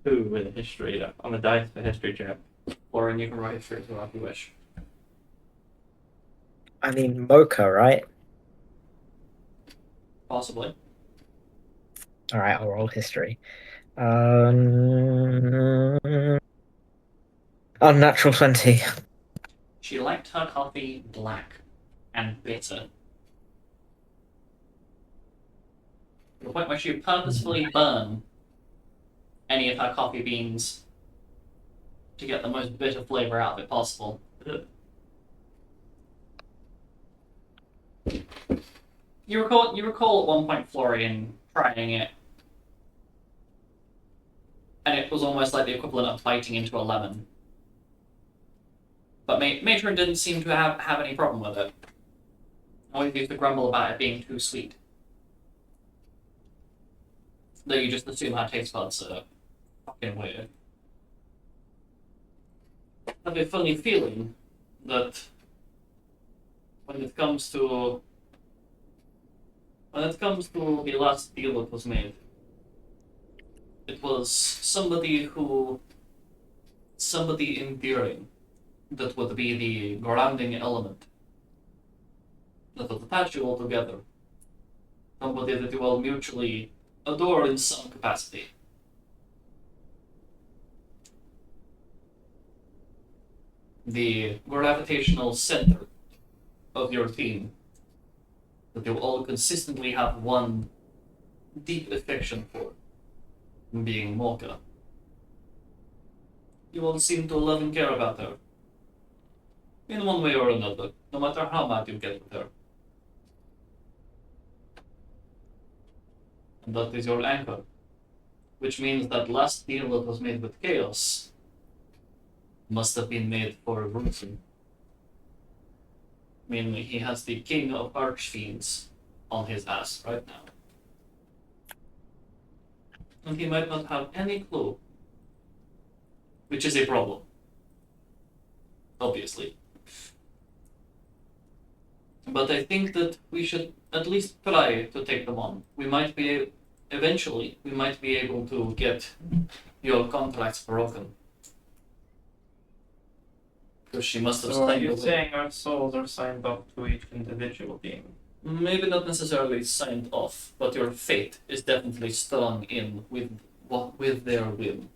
S2: Two with a history on the dice for history check.
S1: or and you can write history as well if you wish.
S3: I mean, Mocha, right?
S1: Possibly.
S3: All right, I'll roll history. Unnatural 20.
S1: She liked her coffee black and bitter. To the point where she would purposefully burn any of her coffee beans to get the most bitter flavor out of it possible. You recall at one point Florian trying it, and it was almost like the equivalent of biting into a lemon. But Matron didn't seem to have any problem with it. Always used to grumble about it being too sweet. Though you just assume her taste buds are fucking weird. I have a funny feeling that when it comes to the last deal that was made, it was somebody endearing that would be the grounding element that would attach you all together. Somebody that you will mutually adore in some capacity. The gravitational center of your team that you all consistently have one deep affection for, being Mocha. You all seem to love and care about her. In one way or another, no matter how mad you get with her. And that is your anchor. Which means that last deal that was made with Chaos must have been made for Brunson. Mainly, he has the King of Archfiends on his ass right now. And he might not have any clue. Which is a problem. Obviously. But I think that we should at least try to take them on. Eventually, we might be able to get your contracts broken. Because she must have
S2: So are
S1: signed
S2: you
S1: away.
S2: saying our souls are signed up to each individual being?
S1: Maybe not necessarily signed off, but your fate is definitely strung in with their will.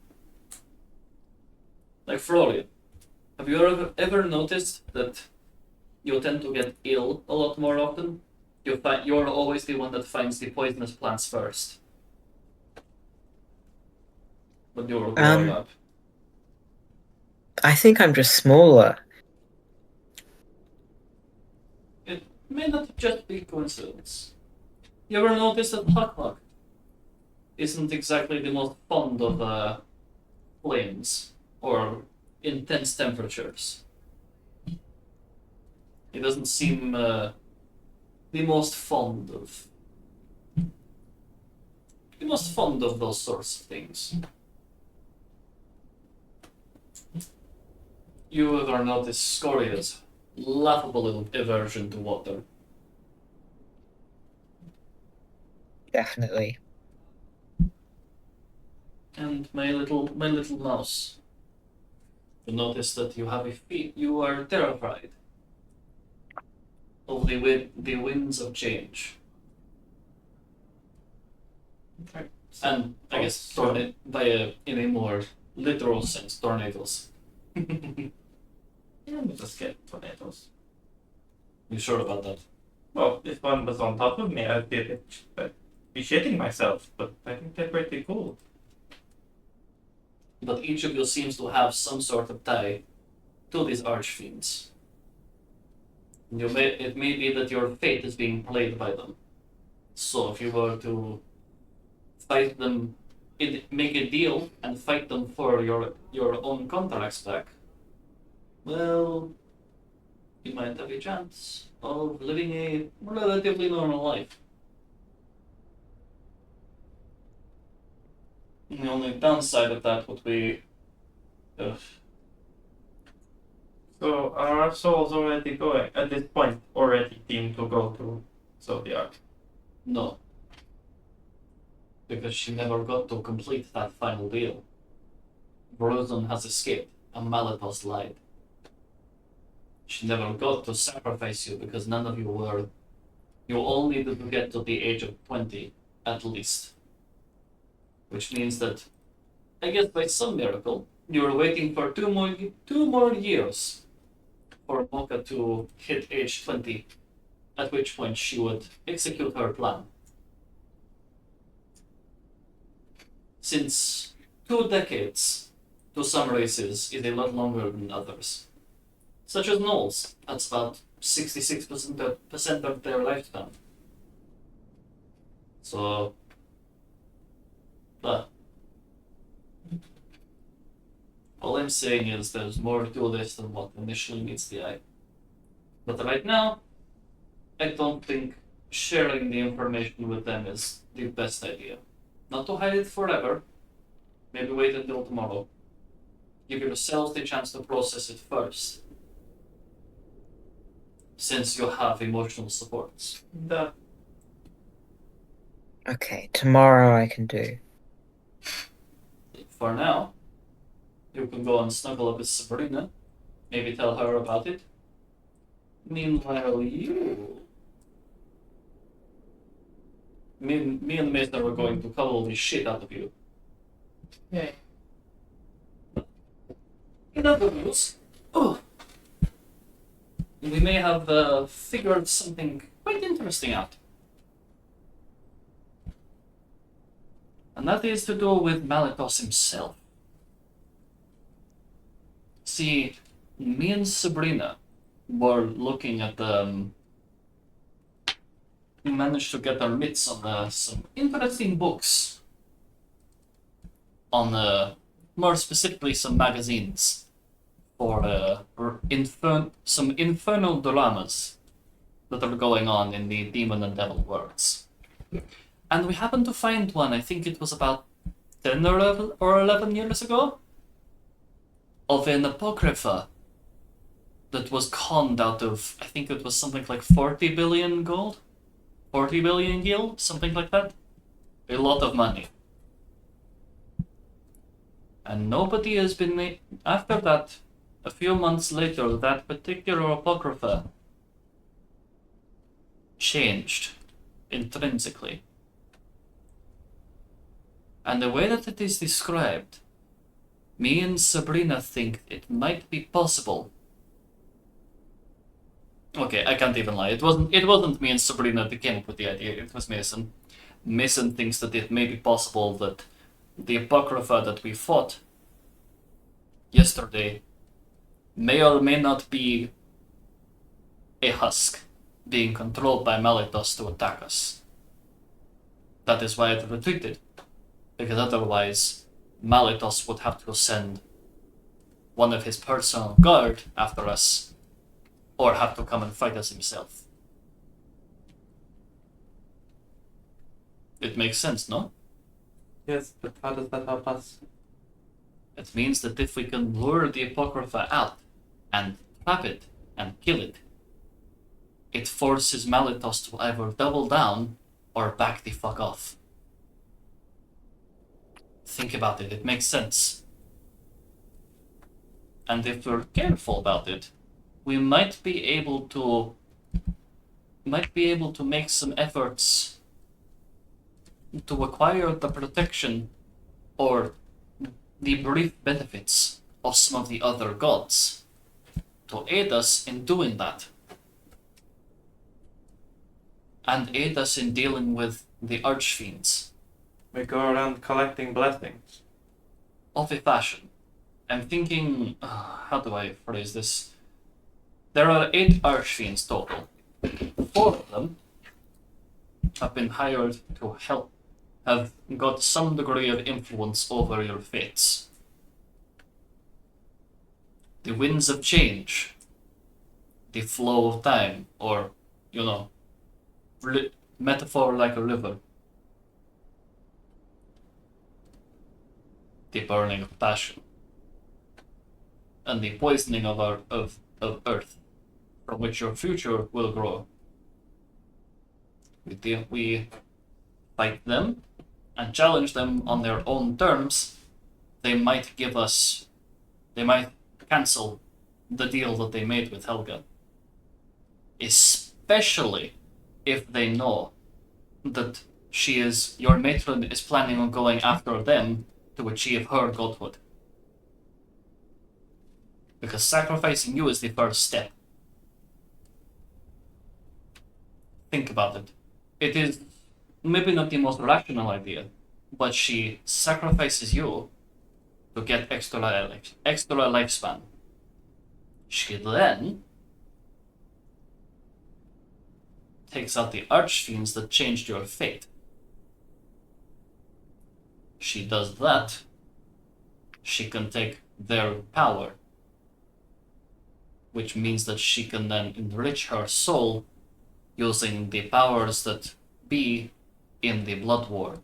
S1: Like Florian, have you ever noticed that you tend to get ill a lot more often? You're always the one that finds the poisonous plants first. When you were growing up.
S3: I think I'm just smaller.
S1: It may not just be coincidence. You ever notice that Huck isn't exactly the most fond of flames or intense temperatures? He doesn't seem the most fond of those sorts of things. You ever notice Scoria's laughable aversion to water?
S3: Definitely.
S1: And my little mouse. You notice that you are terrified of the winds of change.
S2: Okay.
S1: And I guess in a more literal sense, tornadoes.
S2: Yeah, we'll just get tornadoes.
S1: You sure about that?
S2: Well, if one was on top of me, I'd be shitting myself, but I think they're pretty cool.
S1: But each of you seems to have some sort of tie to these archfiends. It may be that your fate is being played by them. So if you were to fight them, make a deal and fight them for your own contracts back, well, you might have a chance of living a relatively normal life. The only downside of that would be
S2: So are our souls already going, at this point, already deemed to go to Zodiac?
S1: no. because she never got to complete that final deal. Brozon has escaped, and Malatos lied. She never got to sacrifice you because none of you were. You all needed to get to the age of 20, at least. Which means that, I guess by some miracle, you were waiting for two more years for Mocha to hit age 20, at which point she would execute her plan. Since 2 decades to some races is a lot longer than others, such as gnolls, that's about 66% of their lifespan. So, all I'm saying is there's more to this than what initially meets the eye. But right now, I don't think sharing the information with them is the best idea. Not to hide it forever. Maybe wait until tomorrow. Give yourselves the chance to process it first. Since you have emotional supports.
S3: Okay, tomorrow I can do.
S1: For now, you can go and snuggle up with Sabrina. Maybe tell her about it. Meanwhile, me and Mister are going to cuddle the shit out of you.
S4: Okay.
S1: In other news, we may have figured something quite interesting out. And that is to do with Malatos himself. See, me and Sabrina were looking at we managed to get our mitts on some interesting books. On more specifically some magazines for some infernal dramas that are going on in the demon and devil worlds. And we happened to find one, I think it was about 10 or 11 years ago, of an apocrypha that was conned out of, I think it was something like 40 billion gold? 40 billion gil? Something like that? A lot of money. And nobody has been made. After that, a few months later, that particular apocrypha changed intrinsically. And the way that it is described, me and Sabrina think it might be possible. Okay, I can't even lie. It wasn't me and Sabrina that came up with the idea, it was Mason. Mason thinks that it may be possible that the apocrypha that we fought yesterday may or may not be a husk being controlled by Malatos to attack us. That is why it retreated, because otherwise Malatos would have to send one of his personal guard after us, or have to come and fight us himself. It makes sense, no?
S2: Yes, but how does that help us?
S1: It means that if we can lure the Apocrypha out, and trap it, and kill it, it forces Malatos to either double down, or back the fuck off. Think about it, it makes sense. And if we're careful about it, we might be able to make some efforts to acquire the protection or the brief benefits of some of the other gods to aid us in doing that, and aid us in dealing with the archfiends.
S2: We go around collecting blessings.
S1: Of a fashion. I'm thinking, how do I phrase this? There are 8 archfiends total. 4 of them have been hired to help, have got some degree of influence over your fates. The winds of change, the flow of time, or, metaphor like a river. The burning of passion, and the poisoning of earth, from which your future will grow. We fight them, and challenge them on their own terms, they might cancel the deal that they made with Helga. Especially if they know that your matron is planning on going after them to achieve her godhood. Because sacrificing you is the first step. Think about it. It is maybe not the most rational idea, but she sacrifices you to get extra lifespan. She then takes out the archfiends that changed your fate. She does that, she can take their power, which means that she can then enrich her soul using the powers that be in the Blood War.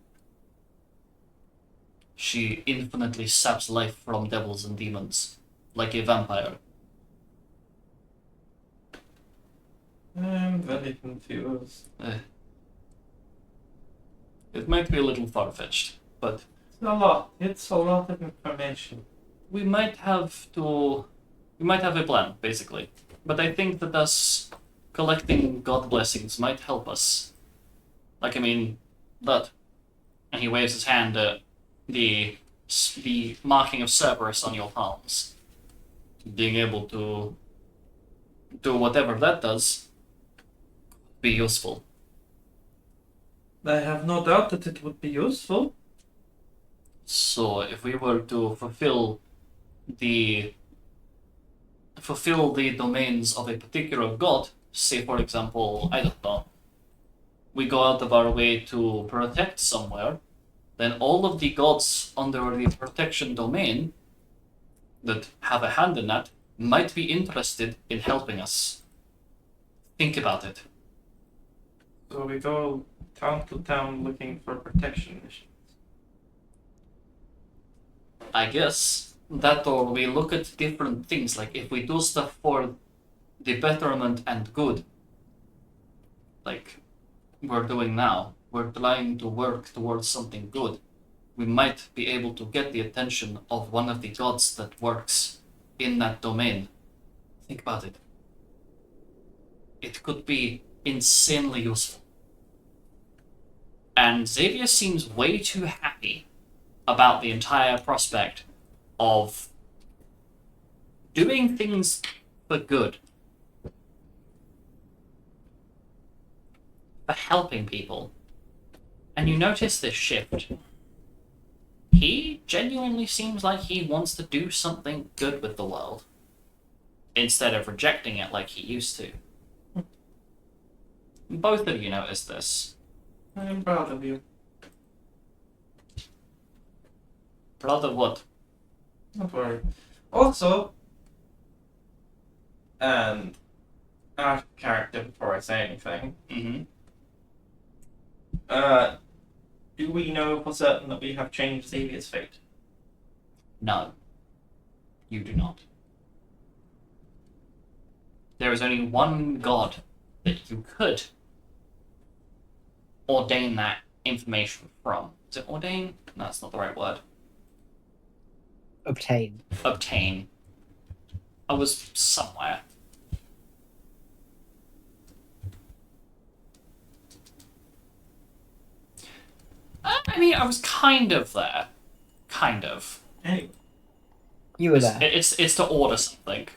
S1: She infinitely saps life from devils and demons, like a vampire.
S2: I'm very confused.
S1: It might be a little far-fetched, but
S2: It's a lot of information.
S1: we might have a plan, basically. But I think that us collecting god blessings might help us. Like, I mean, that. And he waves his hand at the marking of Cerberus on your palms. Being able to do whatever that does be useful.
S2: I have no doubt that it would be useful.
S1: So if we were to fulfill the domains of a particular god, say for example, I don't know, we go out of our way to protect somewhere, then all of the gods under the protection domain that have a hand in that might be interested in helping us. Think about it.
S2: So we go town to town looking for protection missions.
S1: I guess that, or we look at different things, like if we do stuff for the betterment and good, like we're doing now, we're trying to work towards something good, we might be able to get the attention of one of the gods that works in that domain. Think about it. It could be insanely useful. And Xavier seems way too happy about the entire prospect of doing things for good, for helping people. And you notice this shift. He genuinely seems like he wants to do something good with the world, instead of rejecting it like he used to. Both of you notice this.
S2: I am proud of you.
S1: Proud of what?
S2: Don't worry. Also, and out of character before I say anything,
S1: Mm-hmm.
S2: do we know for certain that we have changed Xavier's fate?
S1: No. You do not. There is only one god that you could ordain that information from. Is it ordain? No, that's not the right word.
S3: Obtain.
S1: Obtain. I was somewhere. I mean, I was kind of there. Kind of.
S2: Anyway,
S3: You were
S1: It's,
S3: there.
S1: it's to order something.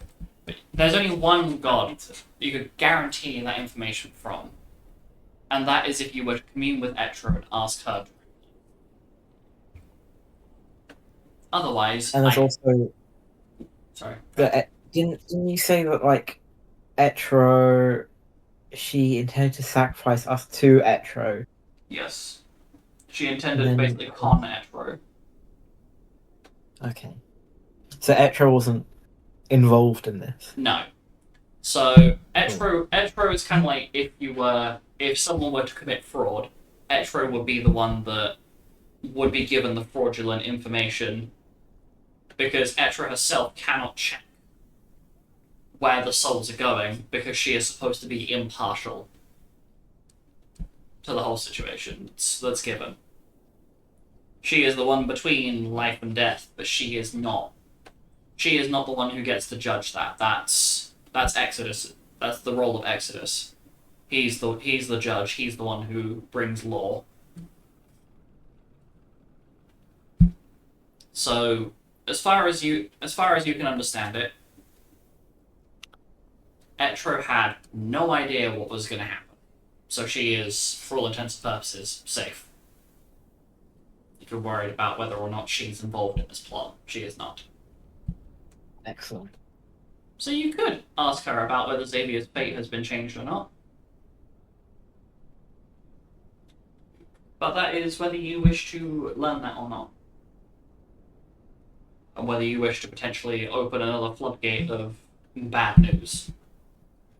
S1: But there's only one god you could guarantee that information from. And that is if you were to commune with Etra and ask her. Otherwise,
S3: And there's also
S1: sorry.
S3: didn't you say that like Etro, she intended to sacrifice us to Etro?
S1: Yes. She intended to
S3: Then-
S1: basically con Etro.
S3: Okay. So Etro wasn't involved in this.
S1: No. So Etro is kind of like if someone were to commit fraud, Etro would be the one that would be given the fraudulent information, because Etra herself cannot check where the souls are going because she is supposed to be impartial to the whole situation that's given. She is the one between life and death, but she is not. She is not the one who gets to judge that. That's Exodus. That's the role of Exodus. He's the judge. He's the one who brings law. So, as far as you can understand it, Etro had no idea what was going to happen. So she is, for all intents and purposes, safe. If you're worried about whether or not she's involved in this plot, she is not.
S3: Excellent.
S1: So you could ask her about whether Xavier's fate has been changed or not. But that is whether you wish to learn that or not. And whether you wish to potentially open another floodgate of bad news.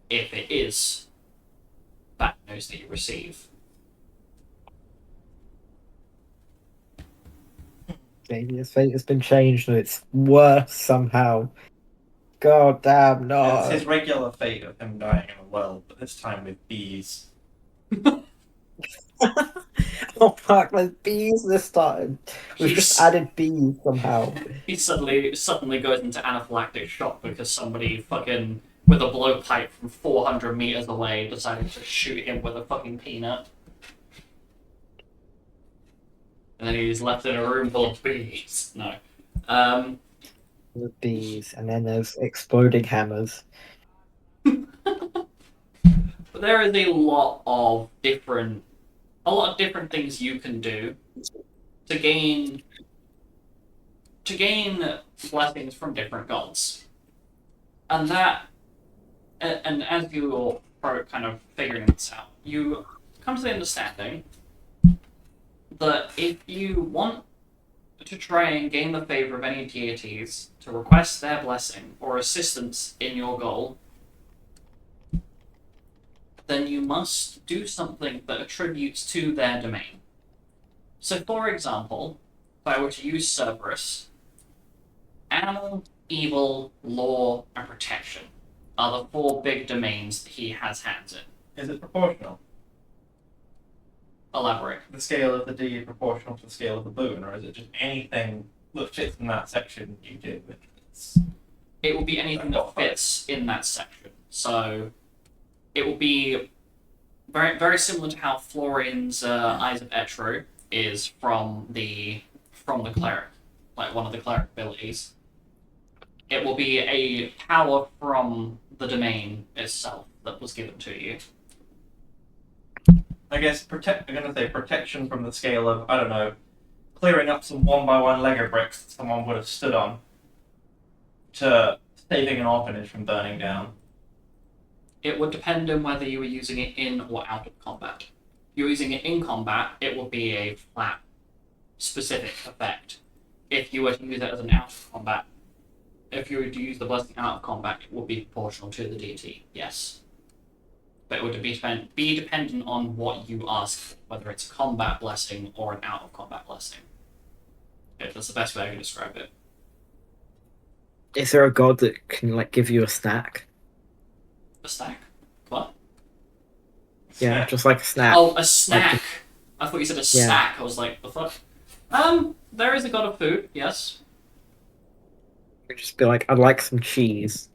S1: If it is bad news that you receive.
S3: Xavier's fate has been changed and it's worse somehow. God damn, no.
S2: It's his regular fate of him dying in a well, but this time with bees.
S3: Oh fuck, there's bees this time. We've just added bees somehow.
S1: He suddenly goes into anaphylactic shock because somebody fucking with a blowpipe from 400 meters away decided to shoot him with a fucking peanut. And then he's left in a room full of bees. No.
S3: The bees, and then there's exploding hammers.
S1: But there is a lot of different things you can do to gain blessings from different gods. And as you're kind of figuring this out, you come to the understanding that if you want to try and gain the favor of any deities, to request their blessing or assistance in your goal, then you must do something that attributes to their domain. So, for example, if I were to use Cerberus, animal, evil, law, and protection are the 4 big domains that he has hands in.
S2: Is it proportional?
S1: Elaborate.
S2: The scale of the D proportional to the scale of the boon, or is it just anything that fits in that section you do?
S1: It will be anything that fits in that section. So it will be very, very similar to how Florian's Eyes of Etro is from the cleric, like one of the cleric abilities. It will be a power from the domain itself that was given to you.
S2: I guess I'm going to say protection from the scale of, I don't know, clearing up some 1x1 Lego bricks that someone would have stood on, to saving an orphanage from burning down.
S1: It would depend on whether you were using it in or out of combat. If you're using it in combat, it will be a flat, specific effect. If you were to use it as an out of combat, if you were to use the blessing out of combat, it would be proportional to the deity, yes. But it would be dependent on what you ask for, whether it's a combat blessing or an out of combat blessing. Yeah, that's the best way I can describe it.
S3: Is there a god that can give you a snack?
S1: A snack? What?
S3: Yeah, just like a snack.
S1: Oh, a snack! I thought you said a sack. I was like, the fuck? There is a god of food, yes.
S3: You just be like, I'd like some cheese.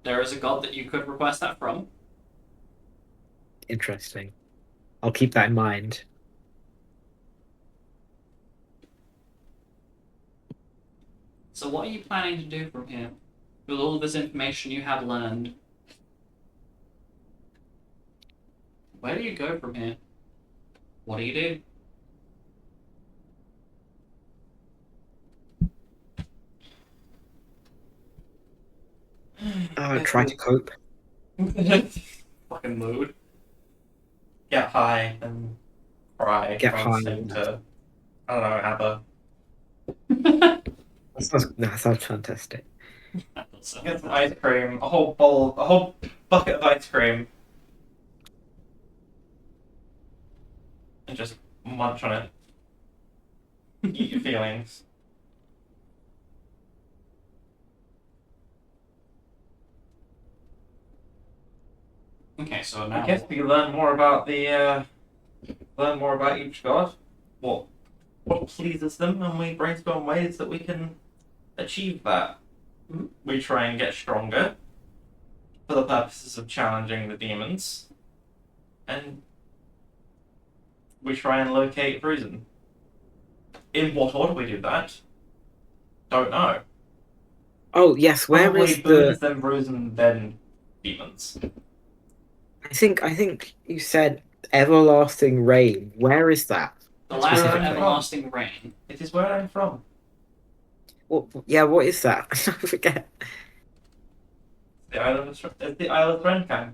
S1: There is a god that you could request that from.
S3: Interesting. I'll keep that in mind.
S1: So what are you planning to do from here? With all of this information you have learned, where do you go from here? What do you do?
S3: Try to cope.
S1: Fucking mood.
S2: Get high and cry.
S3: Get high.
S2: To, I don't know, ABBA.
S3: That sounds fantastic.
S2: Get some ice cream, a whole bucket of ice cream, and just munch on it. Eat your feelings.
S1: Okay, so now
S2: I guess we learn more about the learn more about each god, what pleases them, and we brainstorm ways that we can achieve that. We try and get stronger for the purposes of challenging the demons, and we try and locate Bruisen. In what order we do that, don't know.
S3: Oh yes, where
S2: Probably
S3: is
S2: boons,
S3: the?
S2: then Bruisen, then demons.
S3: I think you said everlasting rain. Where is that?
S1: The land of
S3: Specifically.
S1: everlasting rain.
S2: It is where I'm from.
S3: What? Yeah, what is that? I forget.
S2: The island of the Isle of Renkan.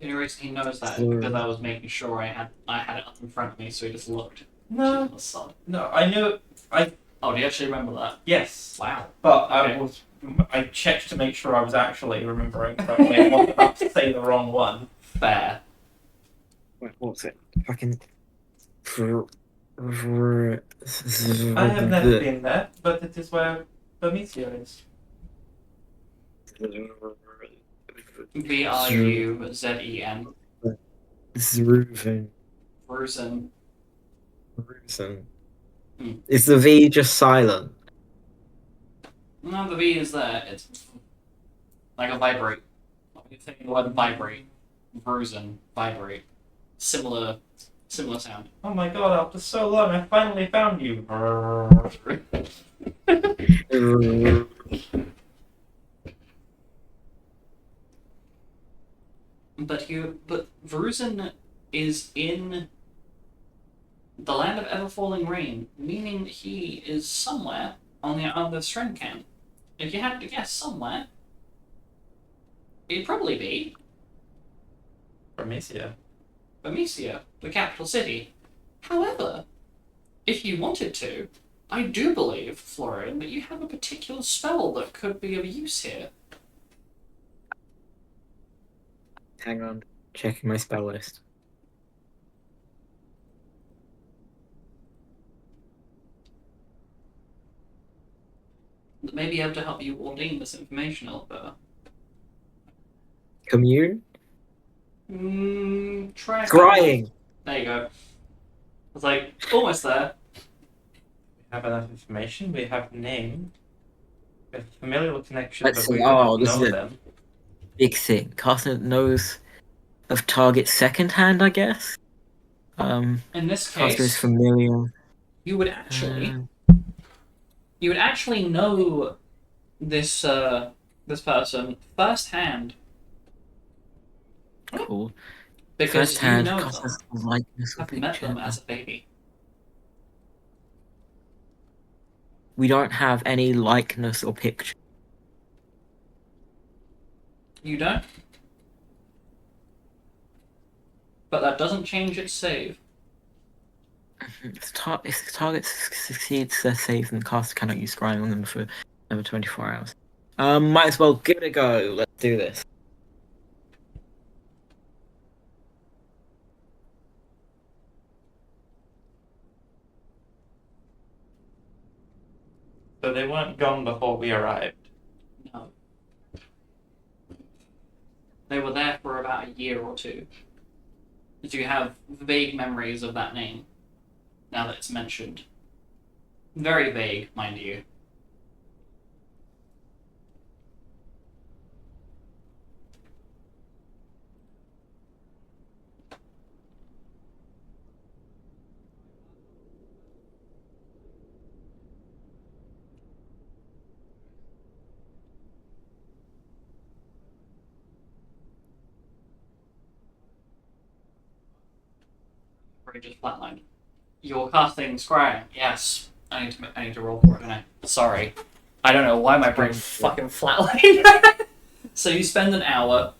S1: The only reason he knows that is because I was making sure I had it up in front of me, so he just looked.
S2: No,
S1: The sun.
S2: no, I knew.
S1: Oh, do you actually remember that?
S2: Yes,
S1: Wow.
S2: but
S1: Okay.
S2: I checked to make sure I was actually remembering correctly. I wasn't about to say the wrong one.
S1: Fair.
S3: Wait, what was it? Fucking.
S2: I have never been there, but it is where Bermesia is.
S1: Bruzen.
S3: Zruven.
S1: Bruzen.
S3: Bruisen.
S1: Hmm.
S3: Is the V just silent?
S1: No, the V is there. It's like a vibrate. When you think the word vibrate, Bruzen, vibrate. Similar sound.
S2: Oh my god, after so long, I finally found you.
S1: But Bruzen is in the land of ever falling rain, meaning he is somewhere on the island of Strencan. If you had to guess somewhere, it'd probably be
S2: Bermesia.
S1: Bermesia, the capital city. However, if you wanted to, I do believe, Florian, that you have a particular spell that could be of use here.
S3: Hang on, checking my spell list.
S1: That may be able to help you ordain this information a little better.
S3: Commune?
S1: Try.
S3: Scrying!
S1: There you go. It's like almost there.
S2: We have enough information, we have name, we have familial connection,
S3: Let's
S2: but we
S3: see.
S2: do not
S3: Oh, this
S2: know
S3: is it.
S2: them.
S3: Big thing. Caster knows of target second hand, I guess.
S1: In this
S3: Caster is
S1: case,
S3: familiar.
S1: you would actually know this this person firsthand
S3: Cool.
S1: because
S3: First
S1: you
S3: hand,
S1: know
S3: Caster's
S1: them.
S3: likeness or
S1: I've met
S3: picture.
S1: them as a baby.
S3: We don't have any likeness or picture.
S1: You don't? But that doesn't change its save.
S3: If the target succeeds their save, then the caster cannot use scrying on them for another 24 hours. Might as well give it a go. Let's do this.
S2: So they weren't gone before we arrived.
S1: No. They were there for about a year or two. Do you have vague memories of that name, now that it's mentioned? Very vague, mind you. Or just flatlined. You're casting scrying. Yes. I need to roll for it, don't I? Sorry. I don't know why my brain fucking flatlined. So you spend an hour,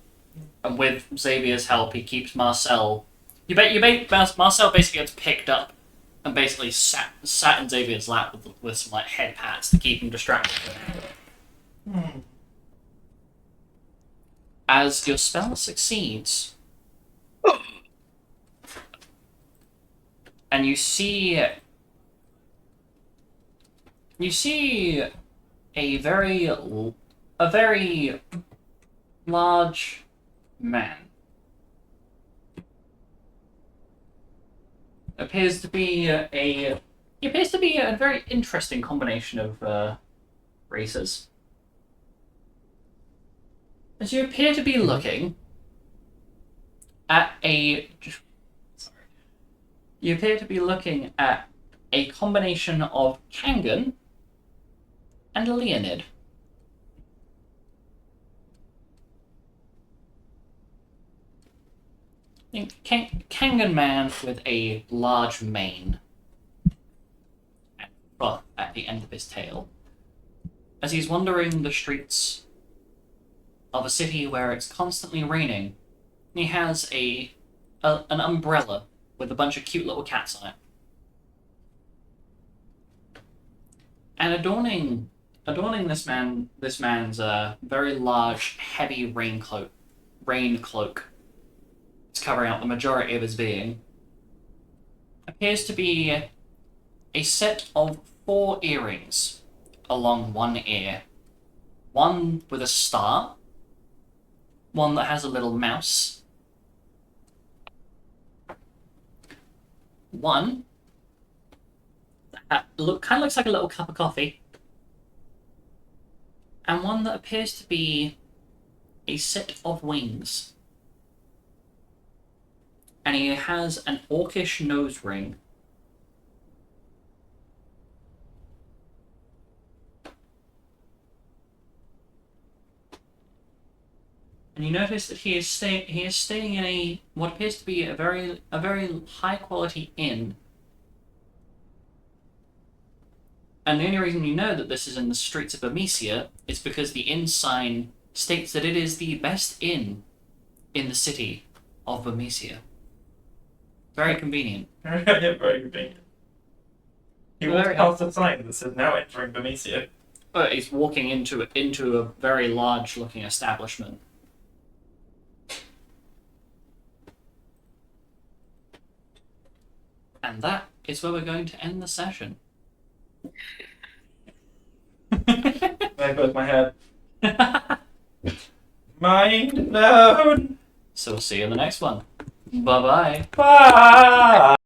S1: and with Xavier's help, he keeps Marcel. Marcel basically gets picked up and basically sat in Xavier's lap with some like head pats to keep him distracted. As your spell succeeds, and you see a very large man appears to be a very interesting combination of races. As you appear to be looking at you appear to be looking at a combination of Kangan and Leonid. Kangan man with a large mane and froth at the end of his tail. As he's wandering the streets of a city where it's constantly raining, he has an umbrella with a bunch of cute little cats on it. And adorning this man's very large, heavy rain cloak. It's covering out the majority of his being. Appears to be a set of 4 earrings along one ear. One with a star, one that has a little mouse, one that kind of looks like a little cup of coffee, and one that appears to be a set of wings. And he has an orcish nose ring. And you notice that he is staying in what appears to be a very high quality inn. And the only reason you know that this is in the streets of Bermesia is because the inn sign states that it is the best inn in the city of Bermesia. Very convenient.
S2: Yeah, very convenient. He walks
S1: Very
S2: past a sign that says now entering Bermesia.
S1: He's walking into a very large looking establishment. And that is where we're going to end the session.
S2: There goes my head. Mind blown.
S1: So we'll see you in the next one. Bye-bye.
S2: Bye.